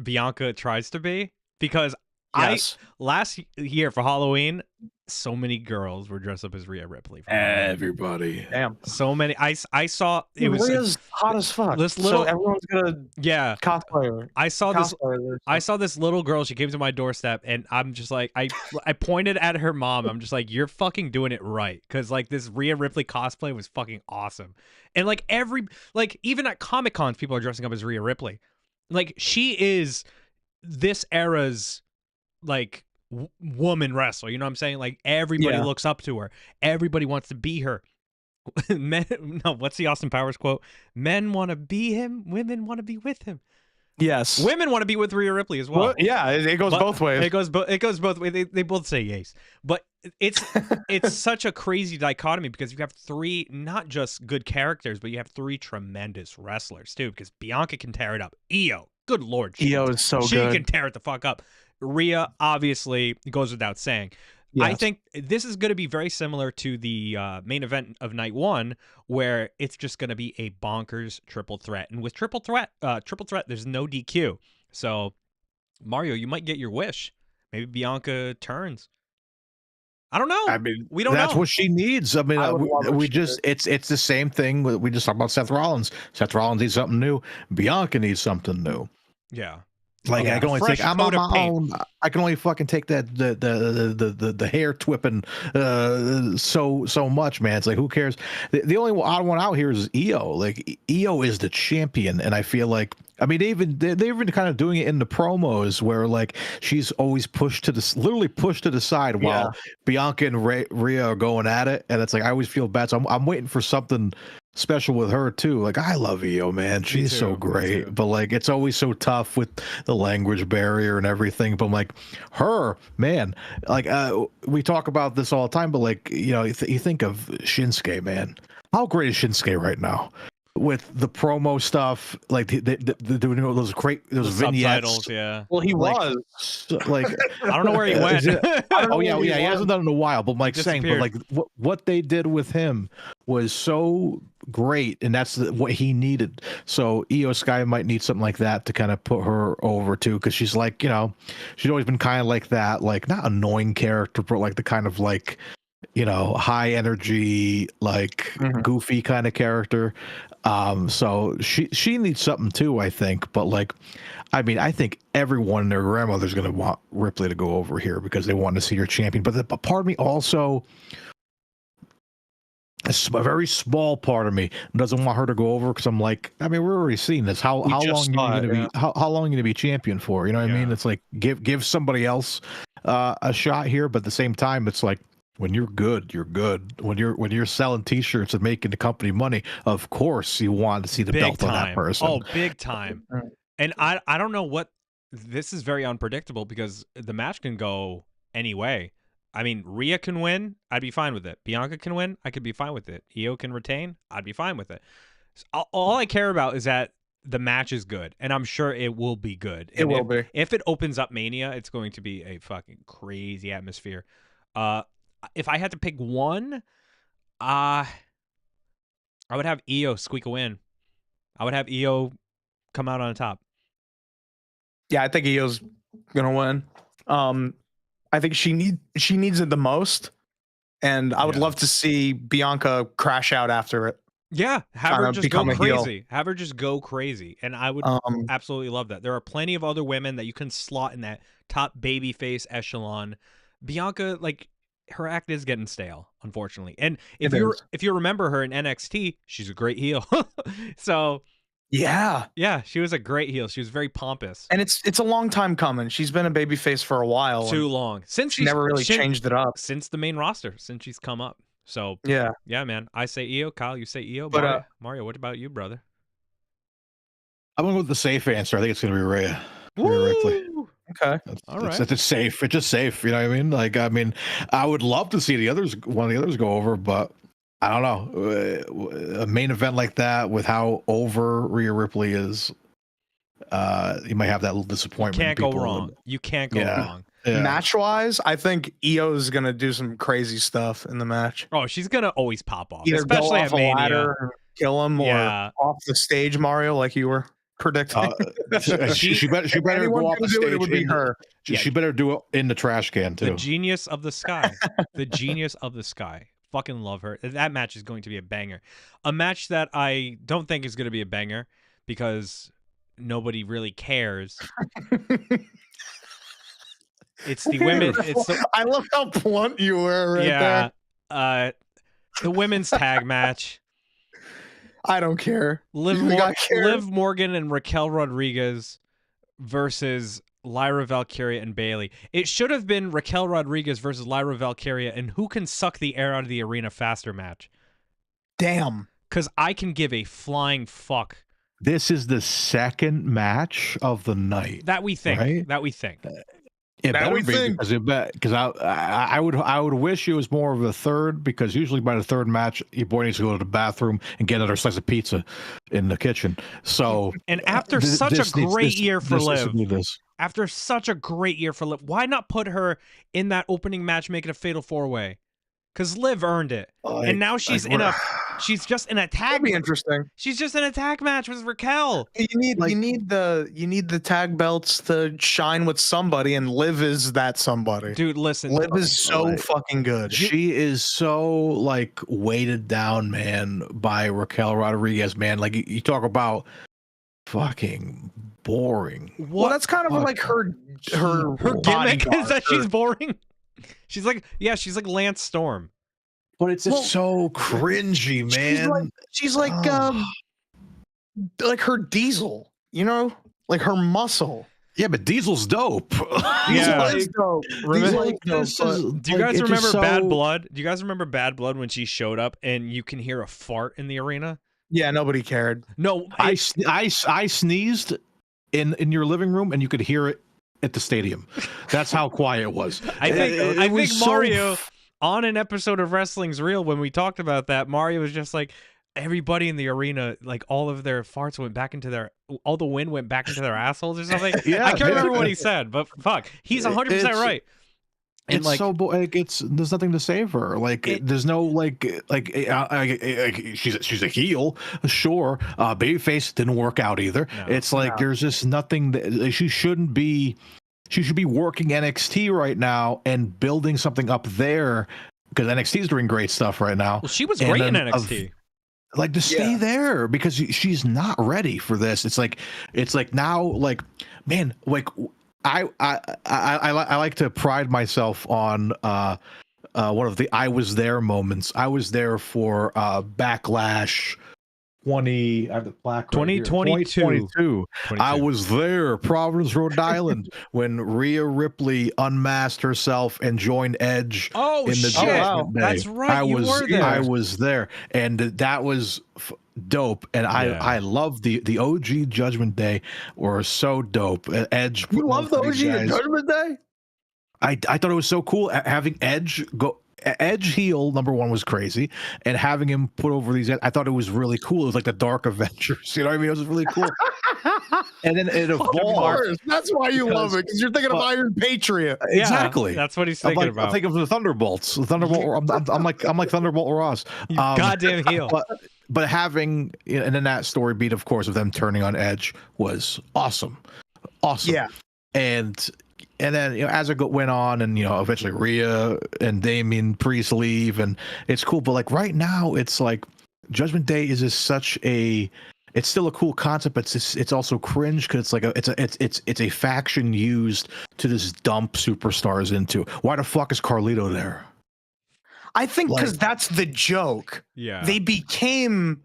Bianca tries to be, because Yes. last year for Halloween, so many girls were dressed up as Rhea Ripley. For Halloween. Everybody. Damn. So many. I saw it was Rhea's hot as fuck. this little- so everyone's gonna yeah. cosplay her. I saw this. Cosplay her. I saw this little girl. She came to my doorstep, and I'm just like, I pointed at her mom. I'm just like, you're fucking doing it right, because like this Rhea Ripley cosplay was fucking awesome, and like even at Comic Cons, people are dressing up as Rhea Ripley. Like she is this era's like woman wrestler. You know what I'm saying? Like everybody Yeah. looks up to her. Everybody wants to be her. What's the Austin Powers quote? Men want to be him. Women want to be with him. Yes. Women want to be with Rhea Ripley as well. Well, yeah, it goes But both ways. It goes both ways. They both say yes, but it's such a crazy dichotomy, because you have three not just good characters, but you have three tremendous wrestlers too. Because Bianca can tear it up. Io, good lord, Io is so she good. can tear it the fuck up. Rhea obviously goes without saying. I Yes. think this is going to be very similar to the main event of night one, where it's just going to be a bonkers triple threat. And with triple threat, there's no DQ. So, Mario, you might get your wish. Maybe Bianca turns. I don't know. I mean, we don't that's know. what she needs. I mean, I would love what we she just it's the same thing. We just talked about Seth Rollins. Seth Rollins needs something new. Bianca needs something new. Yeah. Like Yeah, I can only fresh take. I'm on coat of my paint. own. I can only fucking take that the hair twipping so much, man. It's like, who cares? The only odd one out here is Io. Like Io is the champion, and I feel like, I mean, they've even kind of doing it in the promos where like she's always literally pushed to the side while Bianca and Rhea are going at it, and it's like I always feel bad. So I'm waiting for something special with her too. Like, I love Io, man. She's too, so me great, too. but like it's always so tough with the language barrier and everything. But I'm like, her, man, like we talk about this all the time, but like, you know, you think of Shinsuke, man. How great is Shinsuke right now? With the promo stuff, like the doing those vignettes. Subtitles, yeah. Well, he Like, was. Like, I don't know where he went. oh yeah, he hasn't done it in a while. But Mike saying, but like Disappeared. what they did with him was so great, and that's what he needed. So Io Sky might need something like that to kind of put her over too, because she's like, you know, she's always been kind of like that, like not annoying character, but like the kind of like, you know, high energy, like goofy kind of character. So she needs something too, I think. But like, I mean, I think everyone and their grandmother's going to want Ripley to go over here because they want to see her champion. But part of me also, a very small part of me doesn't want her to go over because I'm like, I mean, we're already seeing this. How long are you going to be? How long are you going to be champion for? You know what I mean? It's like give somebody else a shot here, but at the same time, it's like when you're good, you're good. When you're selling T-shirts and making the company money, of course you want to see the belt on that person. Oh, big time. And I don't know what, this is very unpredictable because the match can go any way. I mean, Rhea can win, I'd be fine with it. Bianca can win, I could be fine with it. Io can retain, I'd be fine with it. So all I care about is that the match is good, and I'm sure it will be good. It will be. If it opens up Mania, it's going to be a fucking crazy atmosphere. If I had to pick one, I would have Io squeak a win. I would have Io come out on top. Yeah, I think Io's gonna win. I think she needs it the most, and I would love to see Bianca crash out after it. Yeah, have her just go crazy. Have her just go crazy, and I would absolutely love that. There are plenty of other women that you can slot in that top babyface echelon. Bianca, like, her act is getting stale, unfortunately. And if you remember her in NXT, she's a great heel. So yeah, she was a great heel. She was very pompous, and it's a long time coming. She's been a babyface for a while. Too long, since she never really changed it up since the main roster, since she's come up. So yeah, man. I say Io. Kyle, you say Io. But Mario, what about you, brother? I'm gonna go with the safe answer. I think it's gonna be Rhea. Ripley. Okay. All right. It's safe. It's just safe. You know what I mean? Like, I mean, I would love to see one of the others go over, but I don't know. A main event like that with how over Rhea Ripley is, you might have that little disappointment. Can't go wrong. You can't go wrong. Yeah. Match-wise, I think Io is gonna do some crazy stuff in the match. Oh, she's gonna always pop off, either especially go off at Mania. A ladder and kill him, or off the stage, Mario, like you were predicting. She better go off the stage. It would be her. She better do it in the trash can too. The genius of the sky. The genius of the sky. Fucking love her. That match is going to be a banger. A match that I don't think is going to be a banger because nobody really cares. It's the women. I love how blunt you were right there. The women's tag match. I don't care. Liv Morgan and Raquel Rodriguez versus Lyra Valkyria and Bayley. It should have been Raquel Rodriguez versus Lyra Valkyria and who can suck the air out of the arena faster match. Damn. Because I can give a flying fuck. This is the second match of the night. That we think. Right? That we think. It better be because I would wish it was more of a third, because usually by the third match your boy needs to go to the bathroom and get another slice of pizza in the kitchen. So and after such a great year for Liv, after such a great year for Liv, why not put her in that opening match, make it a fatal 4-way? Because Liv earned it, and now she's she's just in a tag. That'd be interesting. She's just in a tag match with Raquel. You need the tag belts to shine with somebody, and Liv is that somebody. Dude, listen, Liv is so fucking good. She is so like weighted down, man, by Raquel Rodriguez, man. Like you talk about fucking boring. Well, that's kind of like her gimmick is that she's boring. She's like Lance Storm. But it's just so cringy, man. She's like her Diesel, you know? Like her muscle. Yeah, but Diesel's dope. Diesel is dope. Do you guys remember Bad Blood? Do you guys remember Bad Blood when she showed up and you can hear a fart in the arena? Yeah, nobody cared. No, I sneezed in your living room and you could hear it at the stadium. That's how quiet it was. I think Mario on an episode of Wrestling's Real, when we talked about that, Mario was just like, everybody in the arena, like all of their farts went back into all the wind went back into their assholes or something. Yeah, I can't remember what he said, but fuck, he's 100% right. And it's like, so there's nothing to save her. Like there's no she's a heel, sure. Babyface didn't work out either. No, it's like there's just nothing that she shouldn't be. She should be working NXT right now and building something up there, because NXT is doing great stuff right now. Well, she was great in NXT. Like, to stay there, because she's not ready for this. It's like now, like, man, like I like to pride myself on one of the I was there moments. I was there for Backlash 20, I have the plaque right here. 2022. I was there, Providence, Rhode Island, when Rhea Ripley unmasked herself and joined Edge in the Judgment Day. That's right. You were there. I was there, and that was dope. And I love the OG Judgment Day were so dope. Edge. You love the OG Judgment Day? I thought it was so cool having Edge go. Edge heel #1 was crazy, and having him put over these, I thought it was really cool. It was like the Dark Avengers, you know what I mean? It was really cool. And then it evolved. That's why you love it, because you're thinking of Iron Patriot. Exactly. Yeah, that's what he's thinking about. I'm thinking of the Thunderbolts. I'm like Thunderbolt Ross. Goddamn heel. But having, and then that story beat, of course, of them turning on Edge was awesome. Yeah. And then, as it went on, and eventually Rhea and Damian Priest leave, and it's cool. But like right now, it's like Judgment Day is just such a. It's still a cool concept, but it's also cringe, because it's like it's a faction used to just dump superstars into. Why the fuck is Carlito there? I think because that's the joke. Yeah, they became.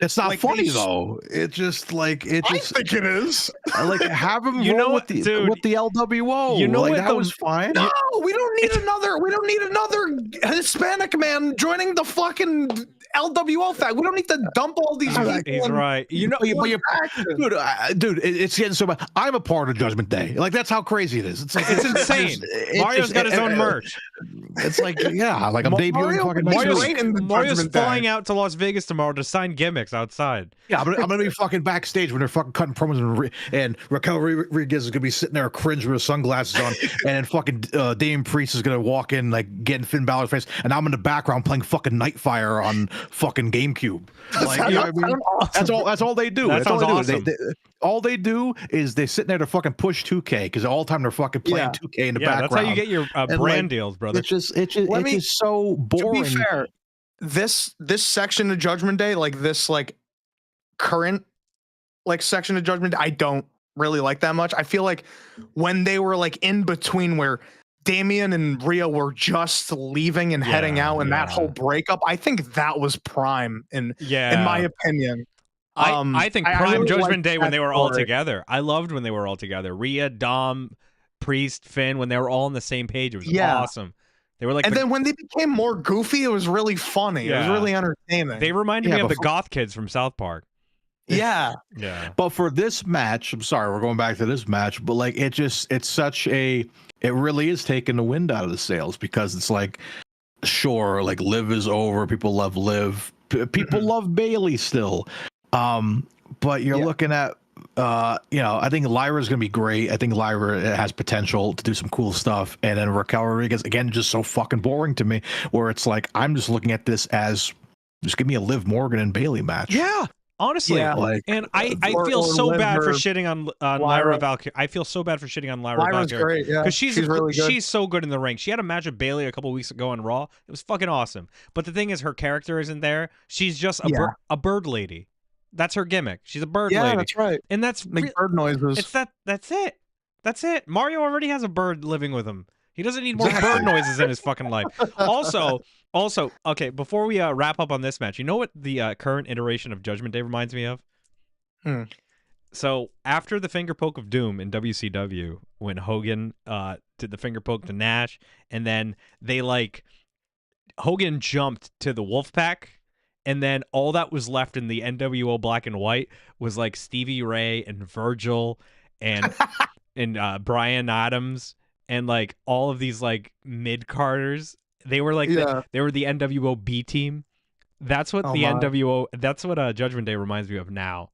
It's not funny though. It just like I think it is. Like, have him roll with the LWO. You know like, what? That was fine. No, we don't need another. We don't need another Hispanic man joining the fucking LWO fact. We don't need to dump all these people. He's right. Dude, it's getting so bad. I'm a part of Judgment Day. Like, that's how crazy it is. It's like it's insane. Mario's got his own merch. It's like, yeah, like I'm debuting fucking Mario's flying out to Las Vegas tomorrow to sign gimmicks outside. Yeah, I'm gonna be fucking backstage when they're fucking cutting promos, and Raquel Rodriguez is gonna be sitting there cringe with her sunglasses on, and then fucking Damian Priest is gonna walk in like getting Finn Balor's face, and I'm in the background playing fucking Nightfire on fucking GameCube. Like, awesome. That's all they do. That's all awesome. All they do is they sit there to fucking push 2K, because all the time they're fucking playing 2K in the background. That's how you get your brand deals, brother. It's just so boring. To be fair, this section of Judgment Day, like this like current like section of Judgment Day, I don't really like that much. I feel like when they were like in between, where Damian and Rhea were just leaving and heading out, and that whole breakup, I think that was prime in my opinion. I think prime really Judgment Day when they were all story. together. I loved when they were all together. Rhea, Dom, Priest, Finn, when they were all on the same page. It was awesome. They were like, and then when they became more goofy, it was really funny. It was really entertaining. They reminded me of the goth kids from South Park. Yeah. But for this match, I'm sorry, we're going back to this match, but like it really is taking the wind out of the sails, because it's like, sure, like Liv is over, people love Liv, people love Bailey still, but you're looking at I think Lyra's gonna be great. I think Lyra has potential to do some cool stuff, and then Raquel Rodriguez, again, just so fucking boring to me, where it's like I'm just looking at this as just give me a Liv Morgan and Bailey match. Yeah. Honestly, and I feel so bad for shitting on Lyra Valkyrie. I feel so bad for shitting on Lyra Lyra's Valkyrie. great, yeah. Because she's really good. She's so good in the ring. She had a match with Bailey a couple weeks ago on Raw. It was fucking awesome. But the thing is, her character isn't there. She's just a bird lady. That's her gimmick. She's a bird lady. Yeah, that's right. And that's make bird noises. It's that's it. That's it. Mario already has a bird living with him. He doesn't need more bird noises in his fucking life. Also, okay, before we wrap up on this match, you know what the current iteration of Judgment Day reminds me of? So after the finger poke of doom in WCW, when Hogan did the finger poke to Nash, and then Hogan jumped to the Wolfpack, and then all that was left in the NWO Black and White was like Stevie Ray and Virgil and Brian Adams and like all of these like mid-carders. They were like they were the NWO B team. That's what NWO. That's what Judgment Day reminds me of now.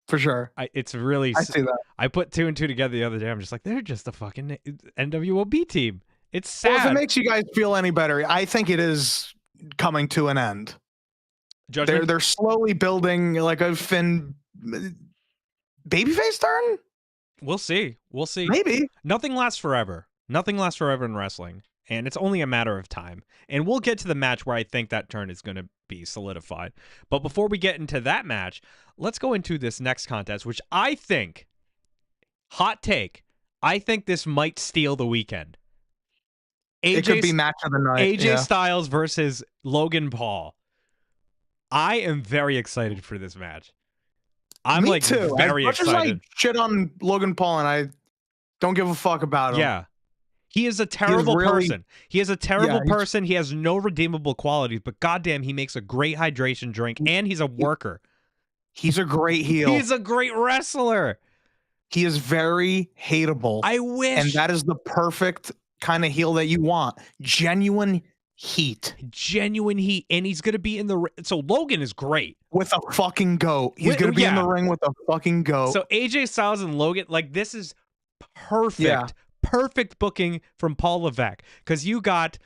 For sure. It's really. I see that. I put 2 and 2 together the other day. I'm just like, they're just a fucking NWO B team. It's sad. Well, if it makes you guys feel any better, I think it is coming to an end. They're slowly building like a Finn babyface turn. We'll see. Maybe. Nothing lasts forever. Nothing lasts forever in wrestling. and it's only a matter of time. And we'll get to the match where I think that turn is going to be solidified. But before we get into that match, let's go into this next contest, which I think, hot take, I think this might steal the weekend. It could be match of the night. AJ Styles versus Logan Paul. I am very excited for this match. I'm Me like too. very as much excited. As I shit on Logan Paul and I don't give a fuck about him. Yeah. He is a terrible person. He is a terrible person. He has no redeemable qualities, but goddamn, he makes a great hydration drink, and he's a worker. He's a great heel. He's a great wrestler. He is very hateable. I wish. And that is the perfect kind of heel that you want. Genuine heat. Genuine heat. And he's going to be in the... So Logan is great. With a fucking goat. He's going to be in the ring with a fucking goat. So AJ Styles and Logan, like, this is perfect. Yeah. Perfect booking from Paul Levesque, because you got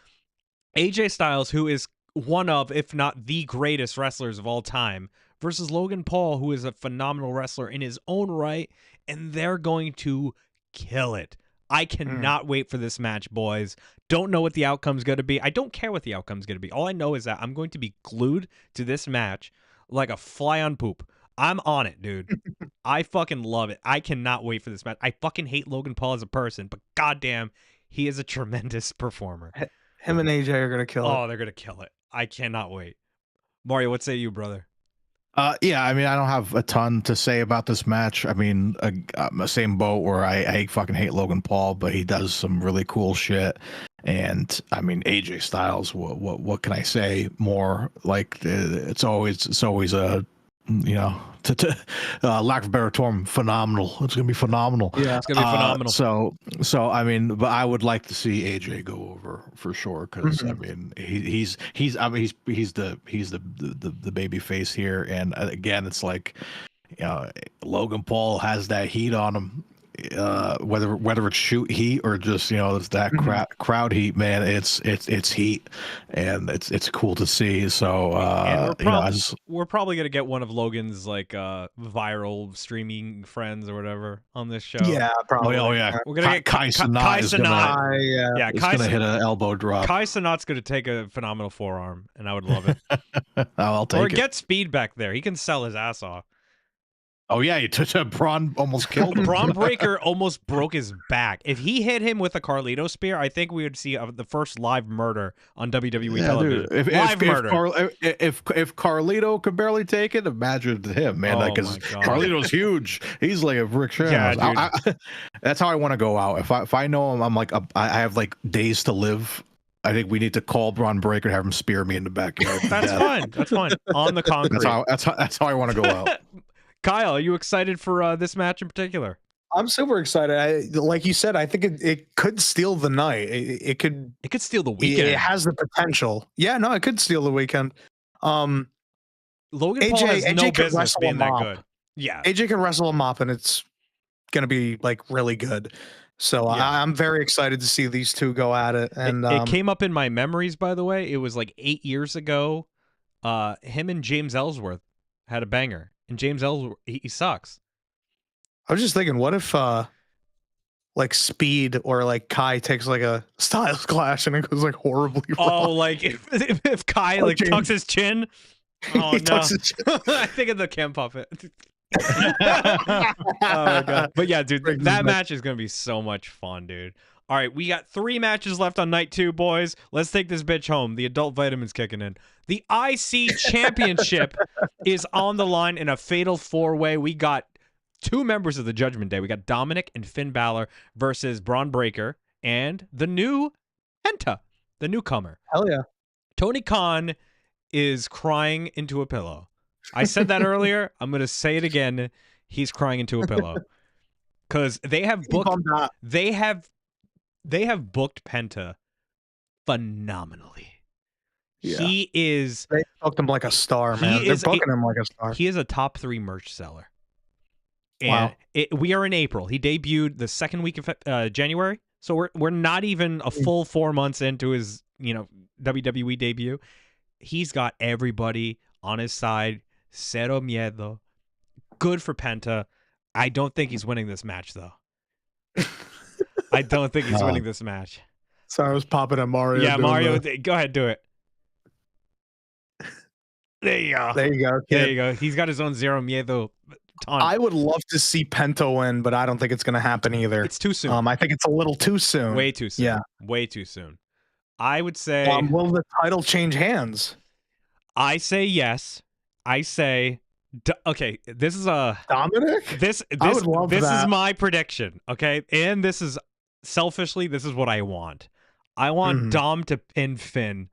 AJ Styles, who is one of, if not the greatest wrestlers of all time, versus Logan Paul, who is a phenomenal wrestler in his own right, and they're going to kill it. I cannot wait for this match, boys. Don't know what the outcome's going to be. I don't care what the outcome's going to be. All I know is that I'm going to be glued to this match like a fly on poop. I'm on it, dude. I fucking love it. I cannot wait for this match. I fucking hate Logan Paul as a person, but goddamn, he is a tremendous performer. Him and AJ are going to kill it. Oh, they're going to kill it. I cannot wait. Mario, what say you, brother? Yeah, I mean, I don't have a ton to say about this match. I mean, I'm the same boat where I fucking hate Logan Paul, but he does some really cool shit. And I mean, AJ Styles, what can I say more? Like, it's always a, you know, lack of a better term, phenomenal. It's gonna be phenomenal. Yeah, it's gonna be phenomenal. So I mean, but I would like to see AJ go over for sure, because I mean, he's the baby face here, and again, it's like, you know, Logan Paul has that heat on him. Whether it's shoot heat or just, you know, it's that crowd heat, man, it's heat, and it's cool to see. So we're probably gonna get one of Logan's like viral streaming friends or whatever on this show. Yeah, probably. Oh yeah, we're gonna get Kai Cenat. Kai's gonna hit an elbow drop. Kai Cenat's gonna take a phenomenal forearm, and I would love it. I'll take it. Or get Speed back there. He can sell his ass off. Oh yeah, he touched Braun, almost killed him. Braun Breaker almost broke his back. If he hit him with a Carlito spear, I think we would see the first live murder on WWE television. Dude, if Carlito could barely take it, imagine him, man. Like, because Carlito's huge. He's like a brick shit. Yeah, that's how I want to go out. If I know him, I'm like I have like days to live. I think we need to call Braun Breaker and have him spear me in the backyard. That's fine. That's fine. On the concrete. That's how I want to go out. Kyle, are you excited for this match in particular? I'm super excited. Like you said, I think it could steal the night. It could steal the weekend. It has the potential. Yeah, no, it could steal the weekend. Logan Paul has no business being that good. Yeah, AJ can wrestle a mop, and it's gonna be like really good. So I'm very excited to see these two go at it. And it came up in my memories, by the way. It was like 8 years ago. Him and James Ellsworth had a banger. And James Ellsworth, he sucks. I was just thinking, what if like Speed or like Kai takes like a Styles clash and it goes like horribly wrong? Oh, like if Kai like tucks his chin. Oh no! I think of the Chem puppet. Oh my god! But yeah, dude, that match is gonna be so much fun, dude. All right, we got 3 matches left on night 2, boys. Let's take this bitch home. The adult vitamin's kicking in. The IC Championship is on the line in a fatal 4-way. We got 2 members of the Judgment Day. We got Dominic and Finn Balor versus Braun Breaker and the new Penta, the newcomer. Hell yeah. Tony Khan is crying into a pillow. I said that earlier. I'm going to say it again. He's crying into a pillow. Because they have booked... They have booked Penta phenomenally. Yeah. He is... They booked him like a star, man. They're booking him like a star. He is a top 3 merch seller. And we are in April. He debuted the second week of January. So we're not even a full 4 months into his, you know, WWE debut. He's got everybody on his side. Cero miedo. Good for Penta. I don't think he's winning this match, though. I don't think he's winning this match. Sorry, I was popping at Mario. Yeah, doing Mario, the- go ahead, do it. There you go. There you go. There Kid. you go. He's got his own Zero Miedo taunt. I would love to see Penta win, but I don't think it's going to happen either. It's too soon. I think it's a little too soon. Way too soon. Yeah. Way too soon. I would say. Will the title change hands? I say yes. I say. Okay, this is a Dominic? this I would love this that. is my prediction. Okay, and this is selfishly, this is what I want. I want Dom to pin Finn.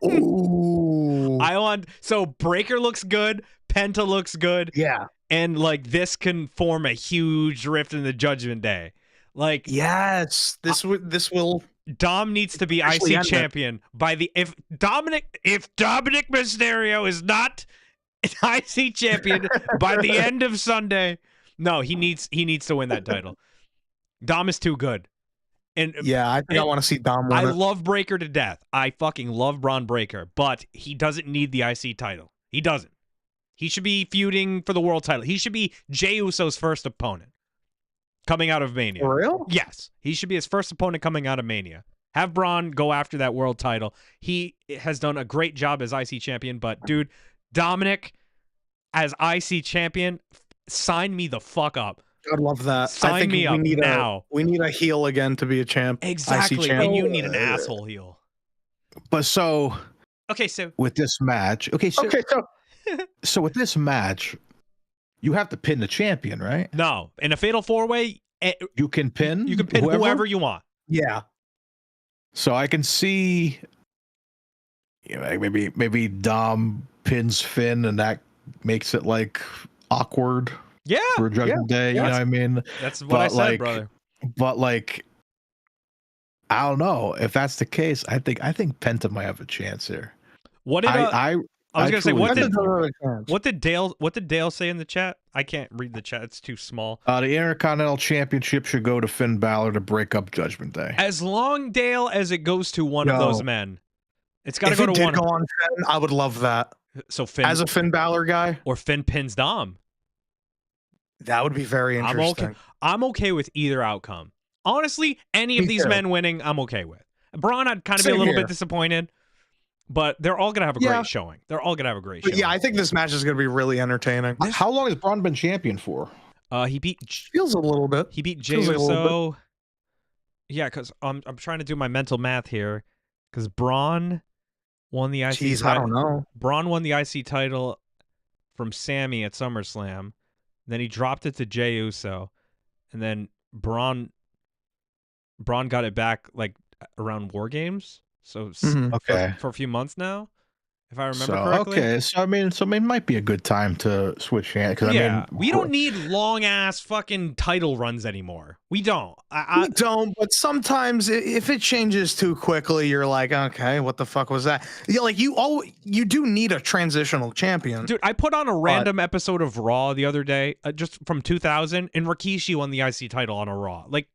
Ooh. I want so Breaker looks good, Penta looks good, Yeah. and like this can form a huge rift in the Judgment Day. Like Yes. This will. Dom needs to be Actually IC end it. champion by the if Dominic Mysterio is not an IC champion by the end of Sunday. No, he needs to win that title. Dom is too good. And Yeah, I think I want to see Dom win I it. love Breaker to death. I fucking love Braun Breaker, but he doesn't need the IC title. He doesn't. He should be feuding for the world title. He should be Jey Uso's first opponent coming out of Mania. For real? Yes, he should be his first opponent coming out of Mania. Have Braun go after that world title. He has done a great job as IC champion, but dude, Dominic as IC champion, sign me the fuck up. I'd love that. Sign I think me up need now. We need a heel again to be a champ. Exactly, IC champ. and you need an asshole heel. But so Okay, so with this match, so with this match, you have to pin the champion, right? no, in a fatal four-way, You can pin. you can pin whoever you want. Yeah. So I can see, maybe Dom pins Finn, and that makes it like awkward Yeah, for Judgment Day. You know what I mean? that's what I But, said, like, brother. But like, I don't know if that's the case. I think Penta might have a chance here. What did I was gonna say? truly What think- did Dale say in the chat? I can't read the chat; it's too small. the Intercontinental Championship should go to Finn Balor to break up Judgment Day. As long, Dale, as it goes to one of those men, it's got to If go it to did one. go on Finn, I would love that. So Finn As a Finn Balor guy, or Finn pins Dom. that would be very I'm interesting. okay. I'm okay with either outcome. Honestly, any of Me these too. men winning, I'm okay with. Braun, I'd kind of be a Same little here. bit disappointed, but they're all gonna have a Yeah. great showing. They're all gonna have a great But showing. yeah, I think this match is going to be really entertaining. How long has Braun been champion for? He beat Feels a little bit. He beat Jey Feels like a little Uso. Yeah, because I'm trying to do my mental math here. Because Braun won the IC Jeez, I title. don't know. Braun won the IC title from Sammy at SummerSlam. Then he dropped it to Jey Uso, and then Braun got it back like around War Games. So Mhm. Okay. for a few months now, if I remember So correctly. okay, so I mean, it might be a good time to switch hands because Yeah, I mean, we don't need long ass fucking title runs anymore. We don't. We don't, but sometimes if it changes too quickly, you're like, okay, what the fuck was that? Yeah, like you do need a transitional champion. Dude, I put on a random episode of Raw the other day, just from 2000, and Rikishi won the IC title on a Raw. Like,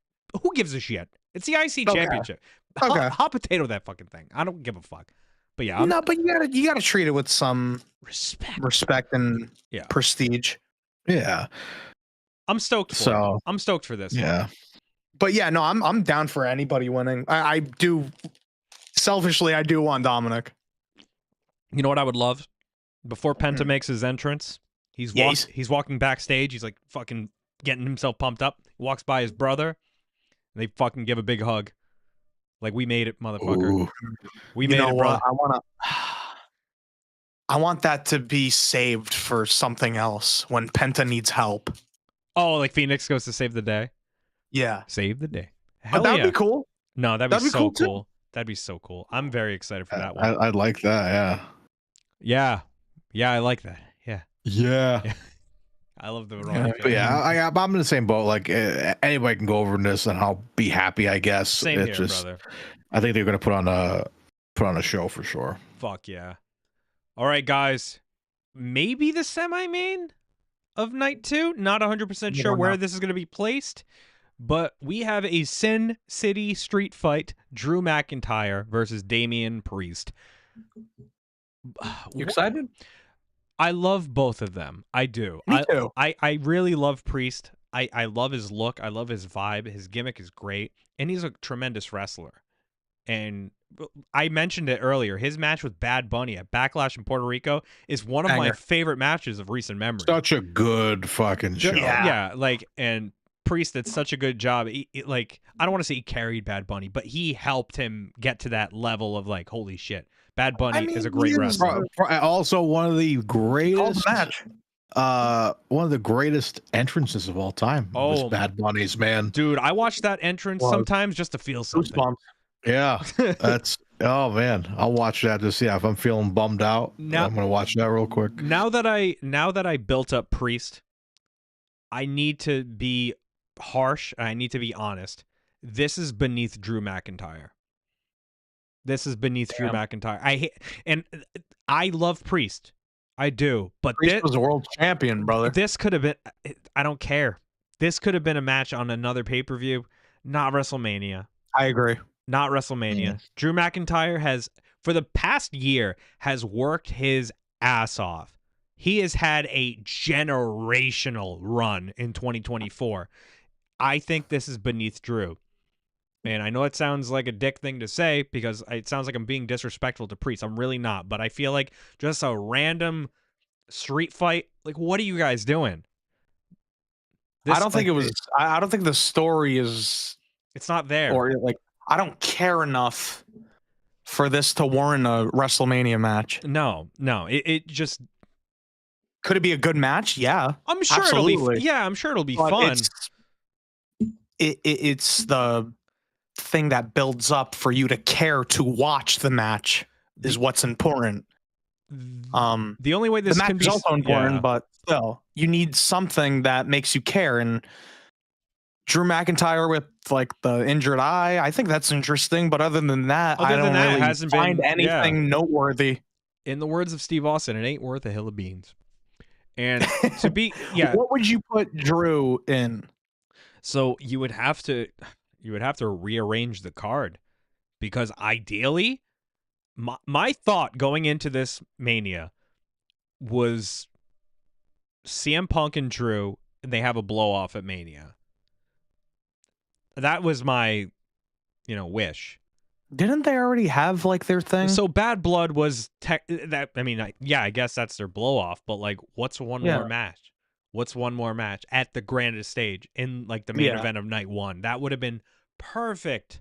who gives a shit? It's the IC championship. Okay. Hot potato that fucking thing. I don't give a fuck. But yeah, I'm No, but you gotta treat it with some respect and Yeah. prestige. Yeah. I'm stoked for it. So I'm stoked for this. one. yeah. But yeah, no, I'm down for anybody winning. I do selfishly, I do want Dominic. You know what I would love? Before Penta makes his entrance, he's walking backstage. He's like fucking getting himself pumped up. He walks by his brother, and they fucking give a big hug. Like, we made it, motherfucker. Ooh. We You made know it, bro. what? I want that to be saved for something else when Penta needs help. Oh, like Phoenix goes to save the day. Yeah. Save the day. Hell But that would yeah. be cool. No, that'd be That'd be so cool, too. cool. That'd be so cool. I'm very excited for that one. I'd like that. Yeah. Yeah. Yeah, I like that. Yeah. Yeah. I love the Raw. Yeah, but yeah, I'm in the same boat. Like anybody can go over in this, and I'll be happy. I guess. Same It's here, just, brother. I think they're gonna put on a show for sure. Fuck yeah. All right, guys. Maybe the semi-main of night 2. Not 100% sure where this is going to be placed, but we have a Sin City street fight. Drew McIntyre versus Damian Priest. You excited? I love both of them. I do. Me too. I really love Priest. I love his look. I love his vibe. His gimmick is great, and he's a tremendous wrestler. And I mentioned it earlier. His match with Bad Bunny at Backlash in Puerto Rico is one of my Banger. favorite matches of recent memory. Such a good fucking show. Yeah, like, and Priest did such a good job. Like, I don't want to say he carried Bad Bunny, but he helped him get to that level of like, holy shit, Bad Bunny is a great wrestler. Also, one of the greatest match. One of the greatest entrances of all time. Oh, was Bad Bunny's, man. Dude, I watch that entrance sometimes just to feel something. Goosebumps. Yeah, that's oh man, I'll watch that just if I'm feeling bummed out. Now, I'm gonna watch that real quick. Now that I built up Priest, I need to be harsh. I need to be honest. This is beneath Drew McIntyre. This is beneath Drew McIntyre. I love Priest. I do, but Priest was a world champion, brother. This could have been. I don't care. This could have been a match on another pay-per-view, not WrestleMania. I agree. Not WrestleMania. Drew McIntyre has, for the past year, has worked his ass off. He has had a generational run in 2024. I think this is beneath Drew. And I know it sounds like a dick thing to say because it sounds like I'm being disrespectful to Priest. I'm really not. But I feel like just a random street fight, like, what are you guys doing? I don't think it was. I don't think the story is. It's not there. Or like, I don't care enough for this to warrant a WrestleMania match. No. It just. Could it be a good match? Yeah, I'm sure absolutely. it'll be. Yeah, I'm sure it'll be But fun. It's the thing that builds up for you to care to watch the match is what's important. The only way this the match can be is also important, but still, you need something that makes you care. And Drew McIntyre with like the injured eye, I think that's interesting. But other than that, I don't really find anything noteworthy. In the words of Steve Austin, it ain't worth a hill of beans. And to be, what would you put Drew in? So you would have to rearrange the card, because ideally, my thought going into this Mania was CM Punk and Drew, and they have a blow off at Mania. That was my, wish. Didn't they already have like their thing? So Bad Blood was that. I mean, I guess that's their blow off. But like, what's one more match? What's one more match at the grandest stage in like the main event of night one? That would have been perfect.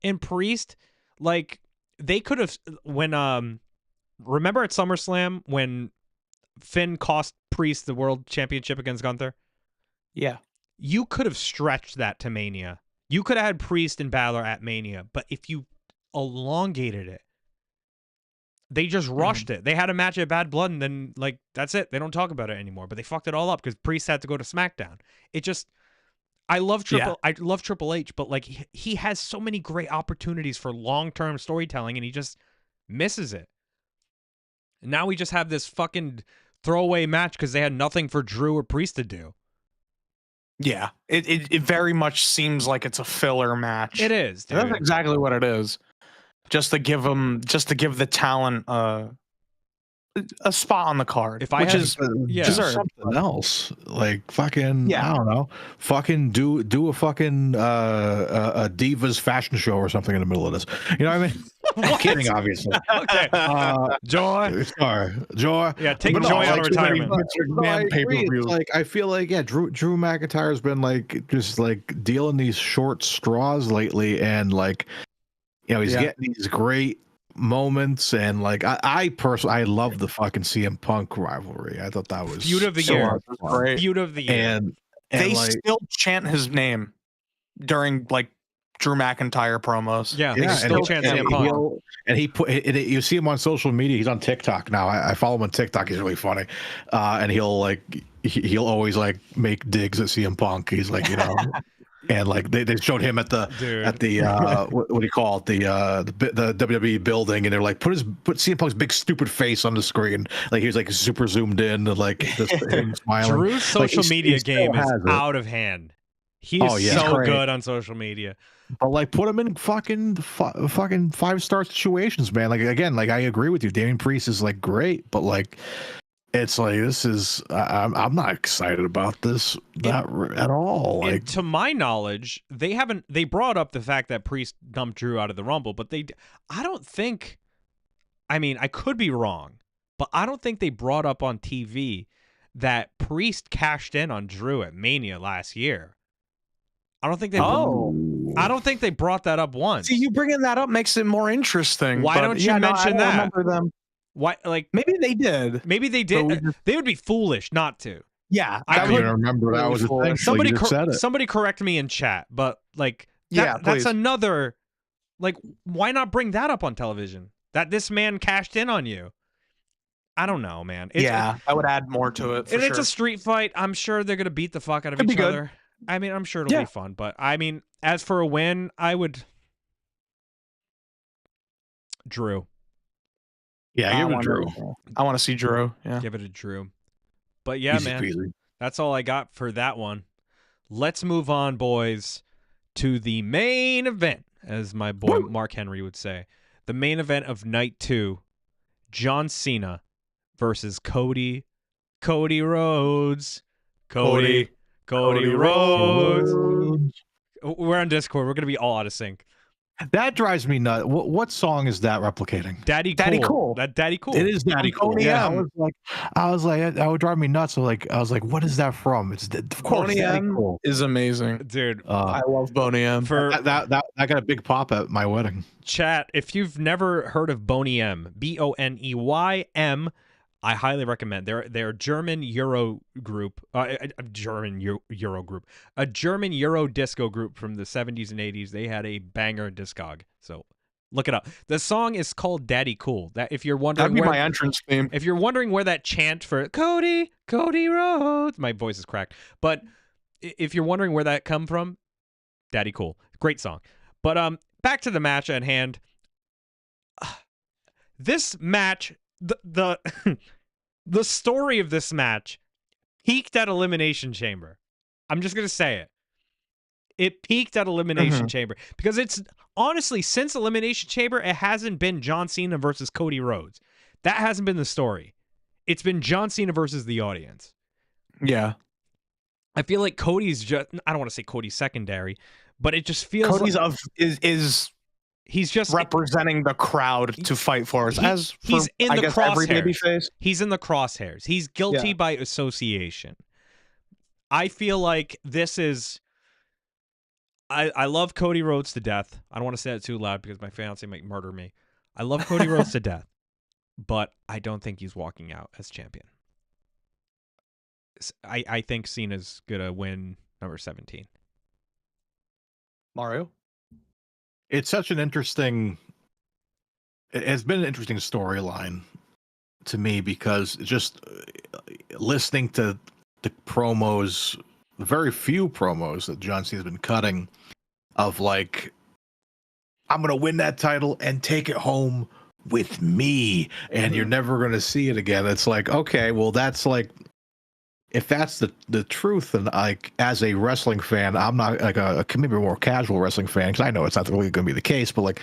And Priest, like, they could have remember at SummerSlam when Finn cost Priest the world championship against Gunther? Yeah. You could have stretched that to Mania. You could have had Priest and Balor at Mania, but if you elongated it, they just rushed it. They had a match at Bad Blood, and then, like, that's it. They don't talk about it anymore. But they fucked it all up because Priest had to go to SmackDown. It just, I love Triple H, but like he has so many great opportunities for long-term storytelling, and he just misses it. And now we just have this fucking throwaway match because they had nothing for Drew or Priest to do. Yeah, it very much seems like it's a filler match. It is, dude. That's exactly what it is. Just to give the talent a spot on the card, which is something else. Like fucking, I don't know, fucking do a fucking a Divas fashion show or something in the middle of this. You know what I mean? I'm kidding, obviously. Okay, Joy. Sorry, Joy. Yeah, take Joy out of retirement. Like I feel like Drew McIntyre has been like just like dealing these short straws lately, and like he's getting these great moments, and like I personally I love the fucking CM Punk rivalry. I thought that was feud of the year. Feud of the year. And they like, still chant his name during like Drew McIntyre promos. Yeah, they still chant CM Punk. And he put you see him on social media. He's on TikTok now. I follow him on TikTok. He's really funny, and he'll always like make digs at CM Punk. He's like and like they showed him at the what do you call it, the WWE building, and they're like put CM Punk's big stupid face on the screen, like he's like super zoomed in, and like him smiling. Drew's social media game is out of hand. He's so good on social media. But like put him in fucking 5-star situations, man. Like again, like I agree with you. Damian Priest is like great, but like it's like this is I'm not excited about this at all. And Like, to my knowledge, they brought up the fact that Priest dumped Drew out of the Rumble, but I don't think, I mean, I could be wrong, but I don't think they brought up on TV that Priest cashed in on Drew at Mania last year. I don't think I don't think they brought that up once. See, you bringing that up makes it more interesting. Why don't you mention that? I remember them. Why, like, maybe they did. Maybe they did. They would be foolish not to. Yeah, I don't even remember that was a thing. Somebody correct me in chat, but like, that's another. Like, why not bring that up on television? That this man cashed in on you. I don't know, man. I would add more to it. It's a street fight. I'm sure they're gonna beat the fuck out of each other. I mean, I'm sure it'll be fun, but I mean, as for a win, I would Drew. Yeah, give it Drew. I want to see Drew. Yeah, give it a Drew. But yeah, man, that's all I got for that one. Let's move on, boys, to the main event, as my boy Mark Henry would say. The main event of night 2, John Cena versus Cody Rhodes. Cody Rhodes. We're on Discord. We're going to be all out of sync. That drives me nuts. What song is that replicating? Daddy Cool. That Daddy Cool. It is Daddy Cool. Yeah, I was like, that would drive me nuts. So I was like, what is that from? It's of course Boney Daddy M Cool is amazing, dude. I love Boney M. That got a big pop at my wedding. Chat, if you've never heard of Boney M, BONEYM, I highly recommend. They're a German Euro group, a German Euro disco group from the 70s and 80s. They had a banger discog, so look it up. The song is called "Daddy Cool." That if you're wondering, that'd be my entrance theme. If you're wondering where that chant for Cody Rhodes, my voice is cracked. But if you're wondering where that come from, "Daddy Cool," great song. But back to the match at hand. This match. The story of this match peaked at Elimination Chamber. I'm just going to say it. It peaked at Elimination Chamber because it's honestly, since Elimination Chamber, it hasn't been John Cena versus Cody Rhodes. That hasn't been the story. It's been John Cena versus the audience. Yeah. I feel like Cody's just, I don't want to say Cody's secondary, but it just feels Cody's like he's just representing the crowd to fight for us. He's in the crosshairs. He's in the crosshairs. He's guilty by association. I feel like this is. I love Cody Rhodes to death. I don't want to say it too loud because my fiance might murder me. I love Cody Rhodes to death, but I don't think he's walking out as champion. I think Cena's gonna win number 17. Mario? It's such an interesting. It has been an interesting storyline to me because just listening to the promos, the very few promos that John Cena's been cutting, of like, I'm gonna win that title and take it home with me, and you're never gonna see it again. It's like, okay, well, that's like, if that's the truth, then like as a wrestling fan, I'm not like a maybe more casual wrestling fan, because I know it's not really going to be the case, but like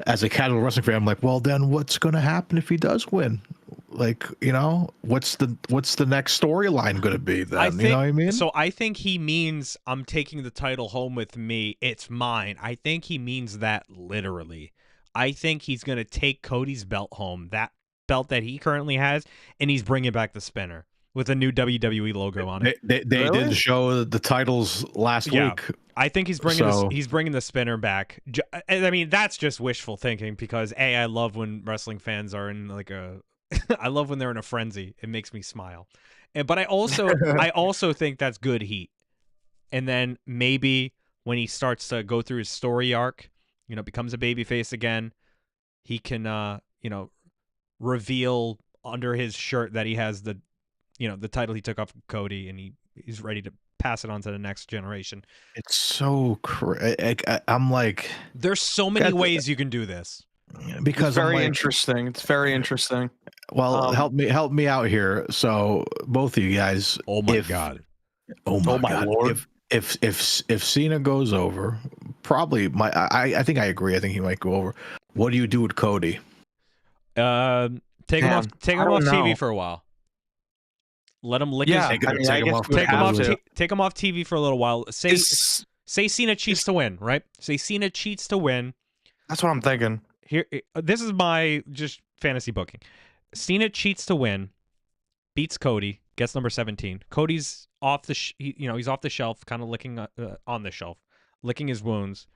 as a casual wrestling fan, I'm like, well, then what's going to happen if he does win? Like, you know, what's the next storyline going to be then? You know what I mean? So I think he means I'm taking the title home with me. It's mine. I think he means that literally. I think he's going to take Cody's belt home, that belt that he currently has, and he's bringing back the spinner with a new WWE logo on it. They did show the titles last week. I think he's bringing the spinner back. I mean, that's just wishful thinking because I love when wrestling fans are in like a I love when they're in a frenzy. It makes me smile. But I also think that's good heat. And then maybe when he starts to go through his story arc, you know, becomes a babyface again, he can you know, reveal under his shirt that he has the title he took off of Cody, and he's ready to pass it on to the next generation. It's so I'm like, there's so many ways you can do this. Because it's very interesting. It's very interesting. Well, help me out here. So both of you guys. Oh my god. Oh my god. Lord. If Cena goes over, probably I think I agree. I think he might go over. What do you do with Cody? Take him off TV for a while. Let him lick Yeah, his. I mean, I guess you would Take him have off. to. Take him off TV for a little while. Say Cena cheats is- to win, right? Say Cena cheats to win. That's what I'm thinking. Here, this is my just fantasy booking. Cena cheats to win, beats Cody, gets number 17. Cody's off the, he's off the shelf, kind of licking on the shelf, licking his wounds,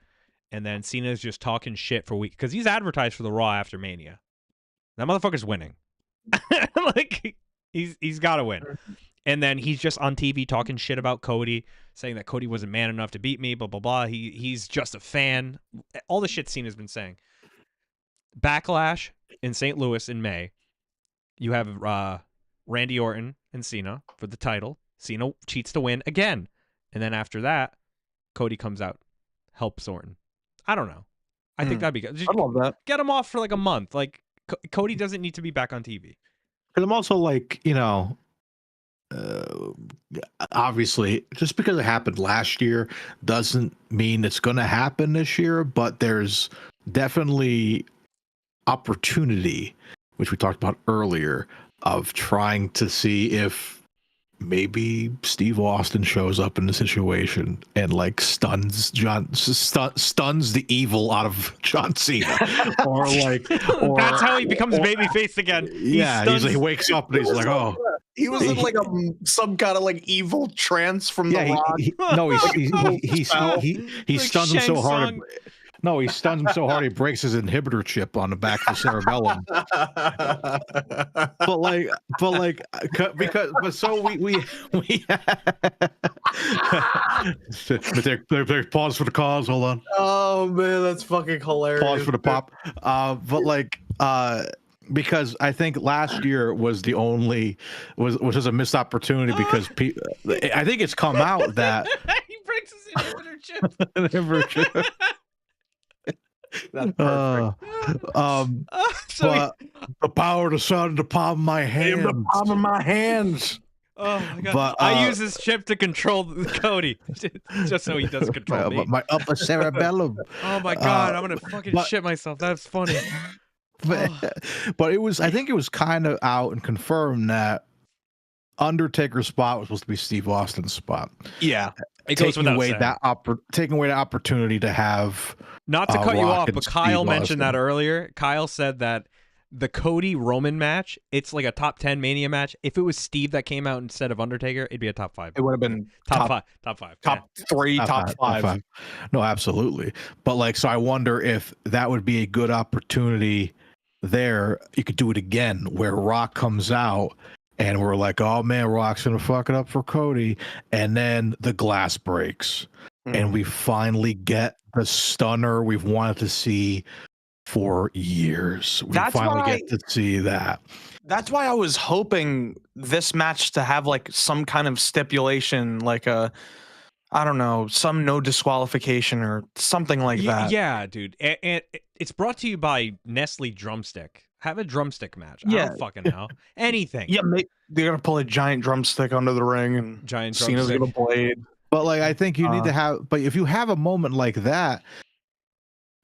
and then Cena's just talking shit for weeks because he's advertised for the Raw after Mania. That motherfucker's winning. Like he's got to win. And then he's just on TV talking shit about Cody, saying that Cody wasn't man enough to beat me, blah blah blah. He's just a fan. All the shit Cena's been saying. Backlash in St. Louis in May. You have Randy Orton and Cena for the title. Cena cheats to win again. And then after that, Cody comes out, helps Orton. I don't know. I think that'd be good. Just I love that. get him off for like a month. Like Cody doesn't need to be back on TV. Because I'm also like, obviously, just because it happened last year doesn't mean it's going to happen this year, but there's definitely opportunity, which we talked about earlier, of trying to see if maybe Steve Austin shows up in the situation and like stuns the evil out of John Cena, or That's how he becomes babyface again. He wakes up and he's like, oh. He was in like some kind of like evil trance from the Rock. He stuns him so hard. No, he stuns him so hard he breaks his inhibitor chip on the back of the cerebellum. But pause for the cause. Hold on. Oh man, that's fucking hilarious. Pause for the pop. Because I think last year was was a missed opportunity because I think it's come out that he breaks his inhibitor chip. That's perfect. But the power of the sun in the palm of my hand. In the palm of my hands. Oh my god! But, I use this chip to control Cody, just so he doesn't control me. My upper cerebellum. Oh my god! I'm gonna fucking shit myself. That's funny. But I think it was kind of out and confirmed that Undertaker's spot was supposed to be Steve Austin's spot. Yeah, it goes without saying. Taking away the opportunity to have. Not to cut you Rock off, and but Kyle Steve mentioned Austin. that earlier. Kyle said that the Cody Roman match, it's like a top 10 Mania match. If it was Steve that came out instead of Undertaker, it'd be a top 5. it would have been Top 5. top 3, top 5. No, absolutely. But so I wonder if that would be a good opportunity there. You could do it again where Rock comes out and we're like, oh man, Rock's gonna fuck it up for Cody, and then the glass breaks and we finally get the stunner we've wanted to see for years. We finally get to see that. That's why I was hoping this match to have like some kind of stipulation, like I don't know, some no disqualification or something like that. Yeah, dude. And it's brought to you by Nestle Drumstick. Have a drumstick match. I don't fucking know. Anything. Yeah, they're gonna pull a giant drumstick under the ring and Giant Cena's drumstick. gonna blade. But I think you need to have. But if you have a moment like that,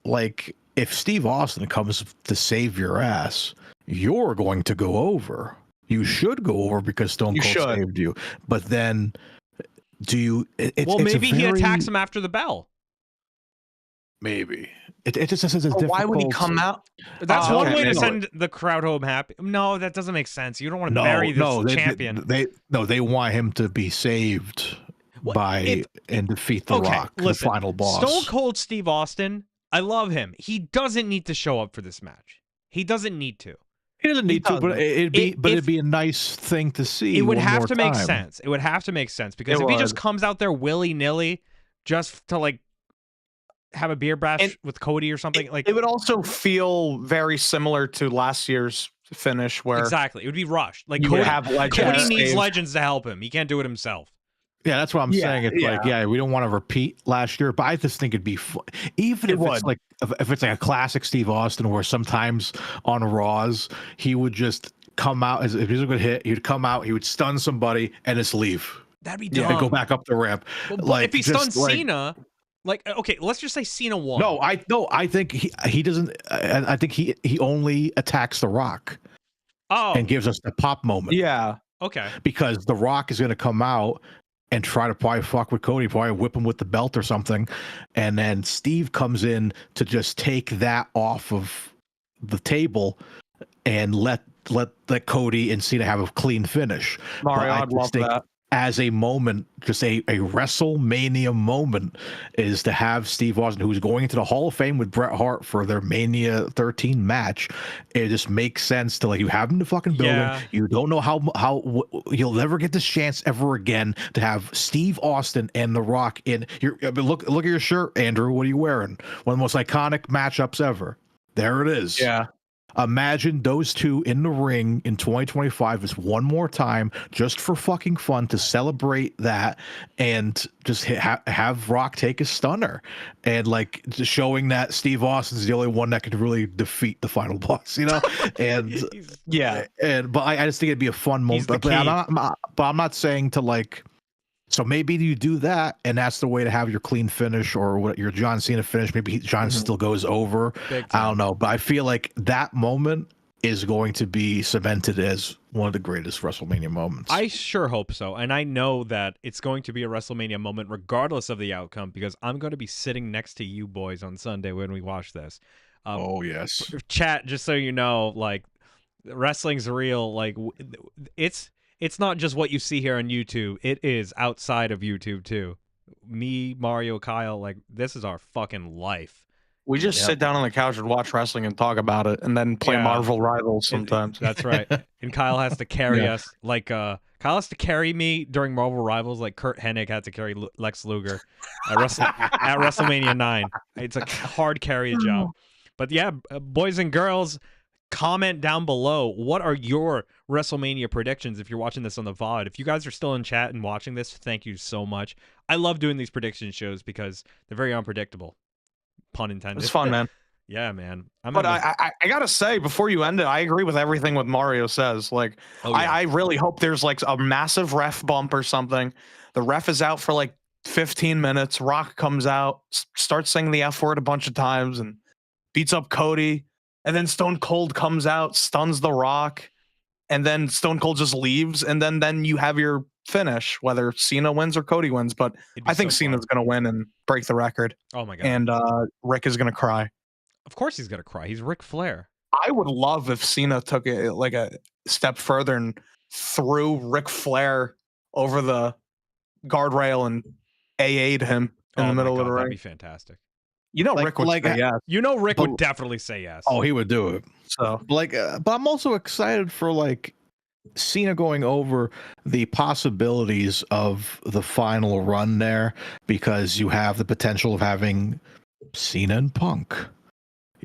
like if Steve Austin comes to save your ass, you're going to go over. You should go over because Stone Cold saved you. But then, do you? Maybe he attacks him after the bell. Maybe it just is a Why would he come out? That's one way to send the crowd home happy. No, that doesn't make sense. You don't want to bury this champion. They want him to be saved and defeat the Rock, the final boss. Stone Cold Steve Austin, I love him. He doesn't need to show up for this match. He doesn't need to. He doesn't need to, but it'd be a nice thing to see. It would have to make sense. It would have to make sense because if he just comes out there willy-nilly just to like have a beer bash with Cody or something, it would also feel very similar to last year's finish where exactly it would be rushed. Like Cody needs legends to help him. He can't do it himself. Yeah, that's what I'm saying. It's we don't want to repeat last year, but I just think it'd be fun. Even if it's like a classic Steve Austin, where sometimes on Raws he would just come out if he's a good hit, he'd come out, he would stun somebody and just leave. That'd be dumb. And go back up the ramp. But if he stuns Cena, okay, let's just say Cena won. I think he doesn't. I think he only attacks the Rock. Oh, and gives us the pop moment. Yeah. Okay. because The Rock is going to come out and try to probably fuck with Cody, probably whip him with the belt or something. And then Steve comes in to just take that off of the table and let Cody and Cena have a clean finish. Mario, But I I'd just love think that. as a moment, just a WrestleMania moment, is to have Steve Austin, who's going into the Hall of Fame with Bret Hart for their Mania 13 match. It just makes sense to, like, you have him in the fucking building. Yeah. You don't know how you'll never get this chance ever again to have Steve Austin and The Rock in your. Look at your shirt, Andrew. What are you wearing? One of the most iconic matchups ever. There it is. Yeah. Imagine those two in the ring in 2025 is one more time, just for fucking fun, to celebrate that, and just have Rock take a stunner, and like just showing that Steve Austin's the only one that could really defeat the final boss, you know. And Yeah. but I just think it'd be a fun moment. the But I'm not saying to, like. So maybe you do that, and that's the way to have your clean finish, or what your John Cena finish. Maybe John still goes over. I don't know, but I feel like that moment is going to be cemented as one of the greatest WrestleMania moments. I sure hope so. And I know that it's going to be a WrestleMania moment regardless of the outcome, because I'm going to be sitting next to you boys on Sunday when we watch this. Oh, yes. Chat, just so you know, like, wrestling's real. Like, it's not just what you see here on YouTube. It is outside of YouTube too. Me, Mario, Kyle, like, this is our fucking life. We just sit down on the couch and watch wrestling and talk about it, and then play Marvel Rivals sometimes. That's right. And Kyle has to carry us, like, Kyle has to carry me during Marvel Rivals, like Kurt Hennig had to carry Lex Luger at WrestleMania 9. It's a hard carry job. But yeah, boys and girls, comment down below. What are your WrestleMania predictions if you're watching this on the VOD? If you guys are still in chat and watching this, thank you so much. I love doing these prediction shows because they're very unpredictable. Pun intended. It's fun, man. Yeah, man. But I gotta say, before you end it, I agree with everything what Mario says. Like, I really hope there's like a massive ref bump or something. The ref is out for like 15 minutes. Rock comes out, starts saying the F word a bunch of times, and beats up Cody. And then Stone Cold comes out, stuns The Rock, and then Stone Cold just leaves, and then you have your finish, whether Cena wins or Cody wins. But I think Cena's going to win and break the record. Oh my God. And Rick is going to cry. Of course he's going to cry. He's Ric Flair. I would love if Cena took it like a step further and threw Ric Flair over the guardrail and AA'd him in the middle of the ring. That'd be fantastic. You know, Rick would say yes. You know, Rick would definitely say yes. Oh, he would do it. So, like, but I'm also excited for, like, Cena going over the possibilities of the final run there, because you have the potential of having Cena and Punk.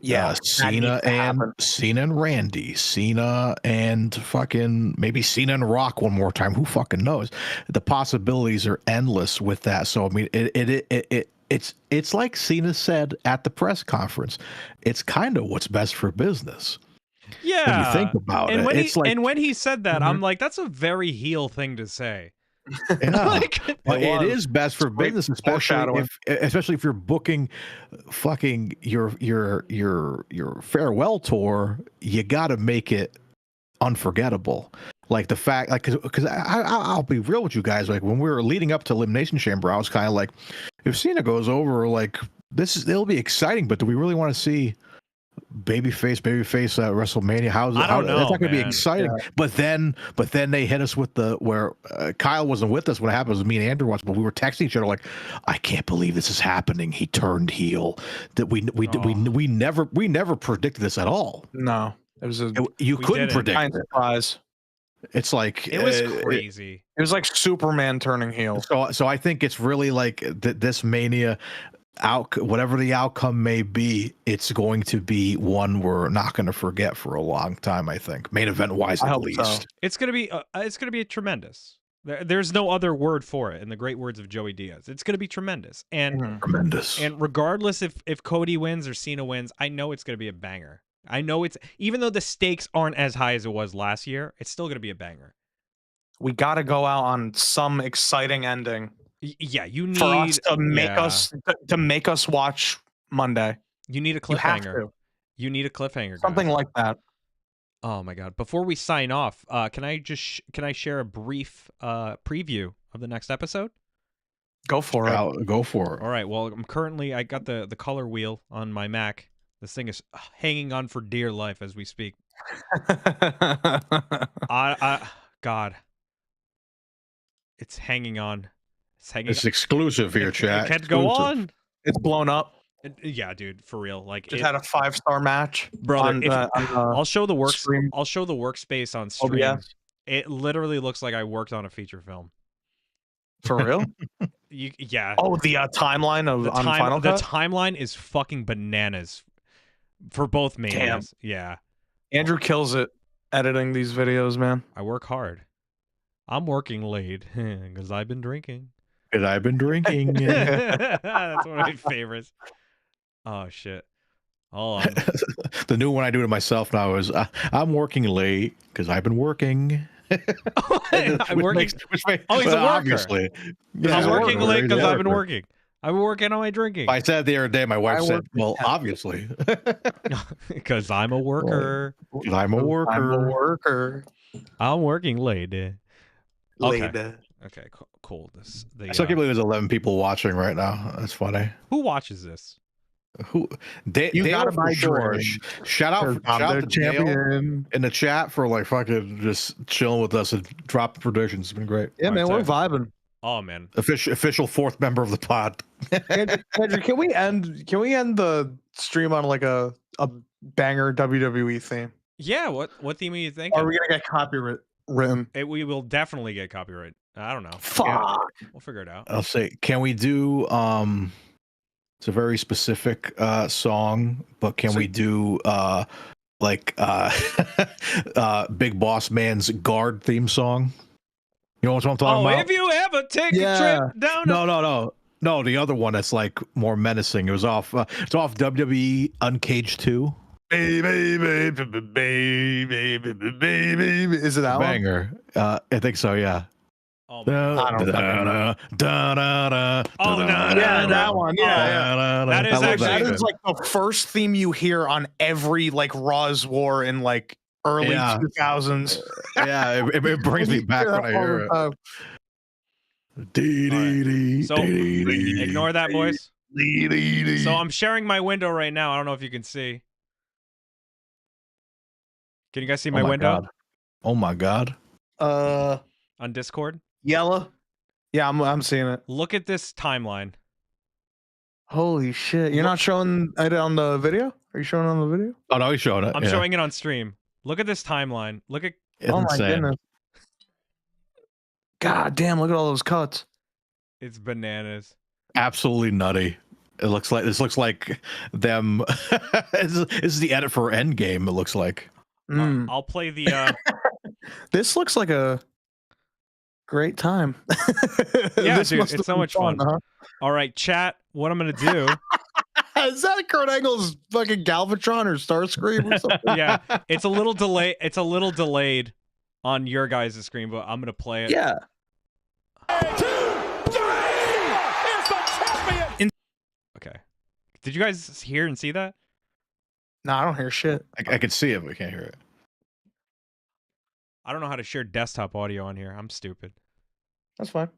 Yeah, Cena and Randy, Cena and fucking maybe Cena and Rock one more time. Who fucking knows? The possibilities are endless with that. So I mean, it's like Cena said at the press conference. It's kind of what's best for business. Yeah, when you think about and it, when he said that, I'm like, that's a very heel thing to say. Yeah. Like, it is best for business, especially if you're booking fucking your farewell tour. You got to make it unforgettable. Like the fact, like, because I'll be real with you guys. Like when we were leading up to Elimination Chamber, I was kind of like, if Cena goes over, like it'll be exciting, but do we really want to see babyface at WrestleMania? How that's not going to be exciting. Yeah. But then they hit us with where Kyle wasn't with us when it happened. It was me and Andrew watched, but we were texting each other like, I can't believe this is happening. He turned heel. That we never predicted this at all. No, it was you couldn't predict it. It's like it was crazy. It was like Superman turning heel. So I think it's really like this Mania. Whatever the outcome may be, it's going to be one we're not going to forget for a long time. I think main event wise, at least. So. It's going to be tremendous. There's no other word for it. In the great words of Joey Diaz, it's going to be tremendous and tremendous. And regardless if Cody wins or Cena wins, I know it's going to be a banger. I know even though the stakes aren't as high as it was last year, it's still going to be a banger. We got to go out on some exciting ending. Yeah, you need for us to make us watch Monday. You need a cliffhanger. You need a cliffhanger. Something like that. Oh my god! Before we sign off, can I share a brief preview of the next episode? Go for it. Go for it. All right. Well, I got the color wheel on my Mac. This thing is hanging on for dear life as we speak. God, it's hanging on. It's exclusive here, chat. It can't go on. It's blown up. Yeah, dude, for real. Like, Just had a 5-star match, brother. I'll show the stream. I'll show the workspace on stream. OBS. It literally looks like I worked on a feature film. For real? Yeah. Oh, the timeline of on Final Cut? The timeline is fucking bananas for both manias. Yeah. Andrew kills it editing these videos, man. I work hard. I'm working late because I've been drinking. And I've been drinking. That's one of my favorites. Oh shit. Oh, the new one I do to myself now is I'm working late because I've been working. I'm working. He's a worker. Obviously. Yeah, I'm working late because I've been working. working. I've been working on my drinking. I said the other day, my wife said, well, obviously. Because I'm a worker. I'm a worker. I'm working late. Okay. Later. Okay, cool. I still can't believe there's 11 people watching right now. That's funny. Who watches this? Who? You gotta buy George. Shout out to champion in the chat for like fucking just chilling with us and dropping predictions. It's been great. Yeah, man, we're vibing. Oh man, official fourth member of the pod. Andrew, can we end the stream on like a banger WWE theme? Yeah. What theme are you thinking? Are we gonna get copyright written? We will definitely get copyright. I don't know. Fuck. Yeah, we'll figure it out. I'll say, can we do it's a very specific song, but can we do like Big Boss Man's Guard theme song? You know what I'm talking about? If you ever take a trip down. No, the other one that's like more menacing. It was off. It's off WWE Uncaged 2. Baby. Is it that banger? I think so. Yeah. Oh, yeah, that one. Yeah. That is like the first theme you hear on every like Raw's War in like early 2000s. Yeah, it brings me back when I hear it. So ignore that, boys. So I'm sharing my window right now. I don't know if you can see. Can you guys see my window? God. Oh my god. On Discord. Yellow. Yeah, I'm seeing it. Look at this timeline. Holy shit! You're not showing it on the video? Are you showing it on the video? Oh no, he's showing it. I'm showing it on stream. Look at this timeline. Look at. Oh my goodness. God damn! Look at all those cuts. It's bananas. Absolutely nutty. This looks like them. This is the edit for Endgame. It looks like. I'll play the. This looks like a great time. Yeah, dude, it's so much fun. Huh? All right, chat. What I'm gonna do? Is that Kurt Angle's fucking Galvatron or Starscream or something? Yeah, it's a little delay. It's a little delayed on your guys' screen, but I'm gonna play it. Yeah. 2, 3, here's the champion. Okay. Did you guys hear and see that? No, I don't hear shit. I can see it, but I can't hear it. I don't know how to share desktop audio on here. I'm stupid. That's fine.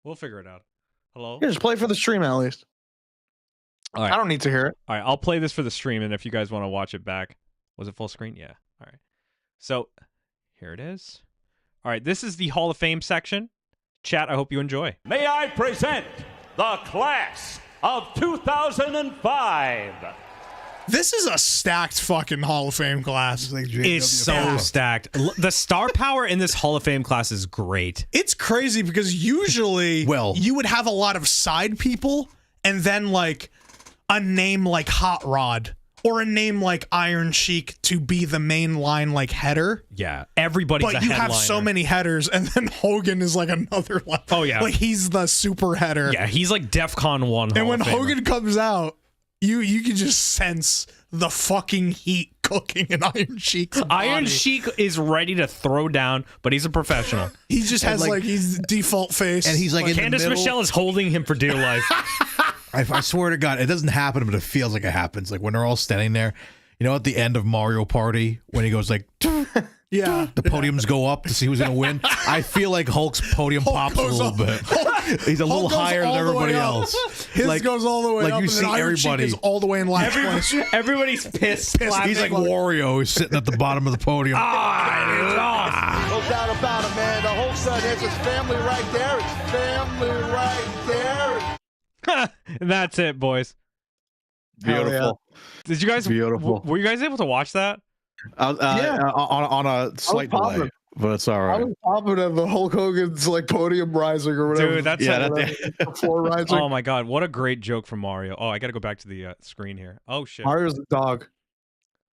We'll figure it out. Hello? Yeah, just play for the stream at least. All right. I don't need to hear it. All right, I'll play this for the stream, and if you guys want to watch it back. Was it full screen? Yeah. All right. So, here it is. All right, this is the Hall of Fame section. Chat, I hope you enjoy. May I present the class of 2005. This is a stacked fucking Hall of Fame class. It's so stacked. The star power in this Hall of Fame class is great. It's crazy because usually you would have a lot of side people and then like a name like Hot Rod or a name like Iron Sheik to be the main line like header. Yeah, everybody's but a you headliner. have so many headers, and then Hogan is like another level. Oh yeah, like he's the super header. Yeah, he's like DEFCON 1. And when Hogan comes out, you can just sense the fucking heat cooking in Iron Sheik's body. Iron Sheik is ready to throw down, but he's a professional. He just has like his default face, and he's like in Candice the middle. Michelle is holding him for dear life. I swear to God, it doesn't happen, but it feels like it happens. Like when they're all standing there, You know, at the end of Mario Party when he goes like, Yeah. the podiums go up to see who's gonna win. I feel like Hulk's podium pops a goes little up. bit. He's a little Hulk goes higher than all the way everybody up. else. His Like- goes all the way like up, you and see then Iron Sheik everybody- is all the way in last place. Everybody's pissed. He's like Wario, who's sitting at the bottom of the podium. No doubt about it, man. The whole son is his family right there. It's family right there. That's it, boys. Beautiful. Did you guys? Beautiful. Were you guys able to watch that? Yeah. On a slight delay, popping. but it's all I right. was popping at the Hulk Hogan's like podium rising or whatever. Dude, that's Yeah, before rising. Oh my god, what a great joke from Mario. Oh, I gotta go back to the screen here. Oh shit. Mario's the dog.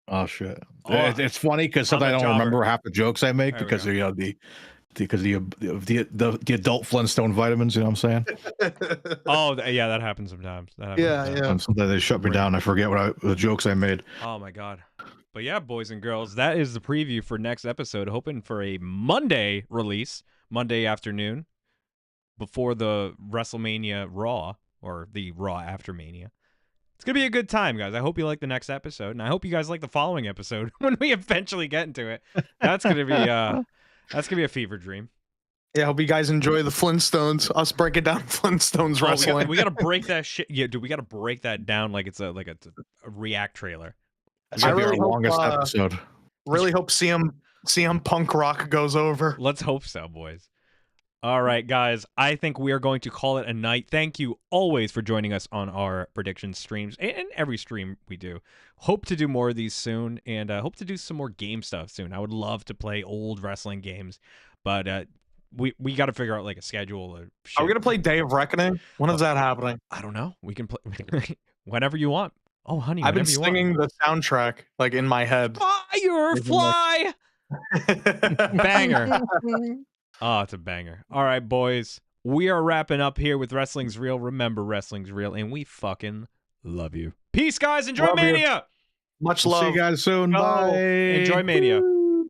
Oh shit! Oh, It's funny because sometimes I I'm a don't jobber. remember half the jokes I make There we because go. you know the adult Flintstone vitamins. You know what I'm saying? Oh, yeah, that happens sometimes. That happens Yeah, sometimes. yeah. And sometimes they shut me down. I forget the jokes I made. Oh my god. But yeah, boys and girls, that is the preview for next episode. Hoping for a Monday release, Monday afternoon, before the WrestleMania Raw or the Raw after Mania. It's gonna be a good time, guys. I hope you like the next episode, and I hope you guys like the following episode when we eventually get into it. That's gonna be a fever dream. Yeah, hope you guys enjoy the Flintstones. Us breaking down Flintstones Oh, wrestling. we gotta break that shit. Yeah, dude, we gotta break that down like it's a React trailer. That's I gonna be really our hope, longest episode. Really hope CM Punk Rock goes over. Let's hope so, boys. All right, guys. I think we are going to call it a night. Thank you always for joining us on our prediction streams and every stream we do. Hope to do more of these soon, and hope to do some more game stuff soon. I would love to play old wrestling games, but we got to figure out like a schedule. Or shit. Are we gonna play Day of Reckoning? When is that happening? I don't know. We can play whenever you want. Oh, honey, I've been whenever you singing the soundtrack like in my head. want. Firefly. Banger. Oh, it's a banger. All right, boys. We are wrapping up here with Wrestling's Real. Remember, Wrestling's Real, and we fucking love you. Peace, guys. Enjoy Love you. Mania. Much See love. you guys soon. Go. Bye. Enjoy Mania.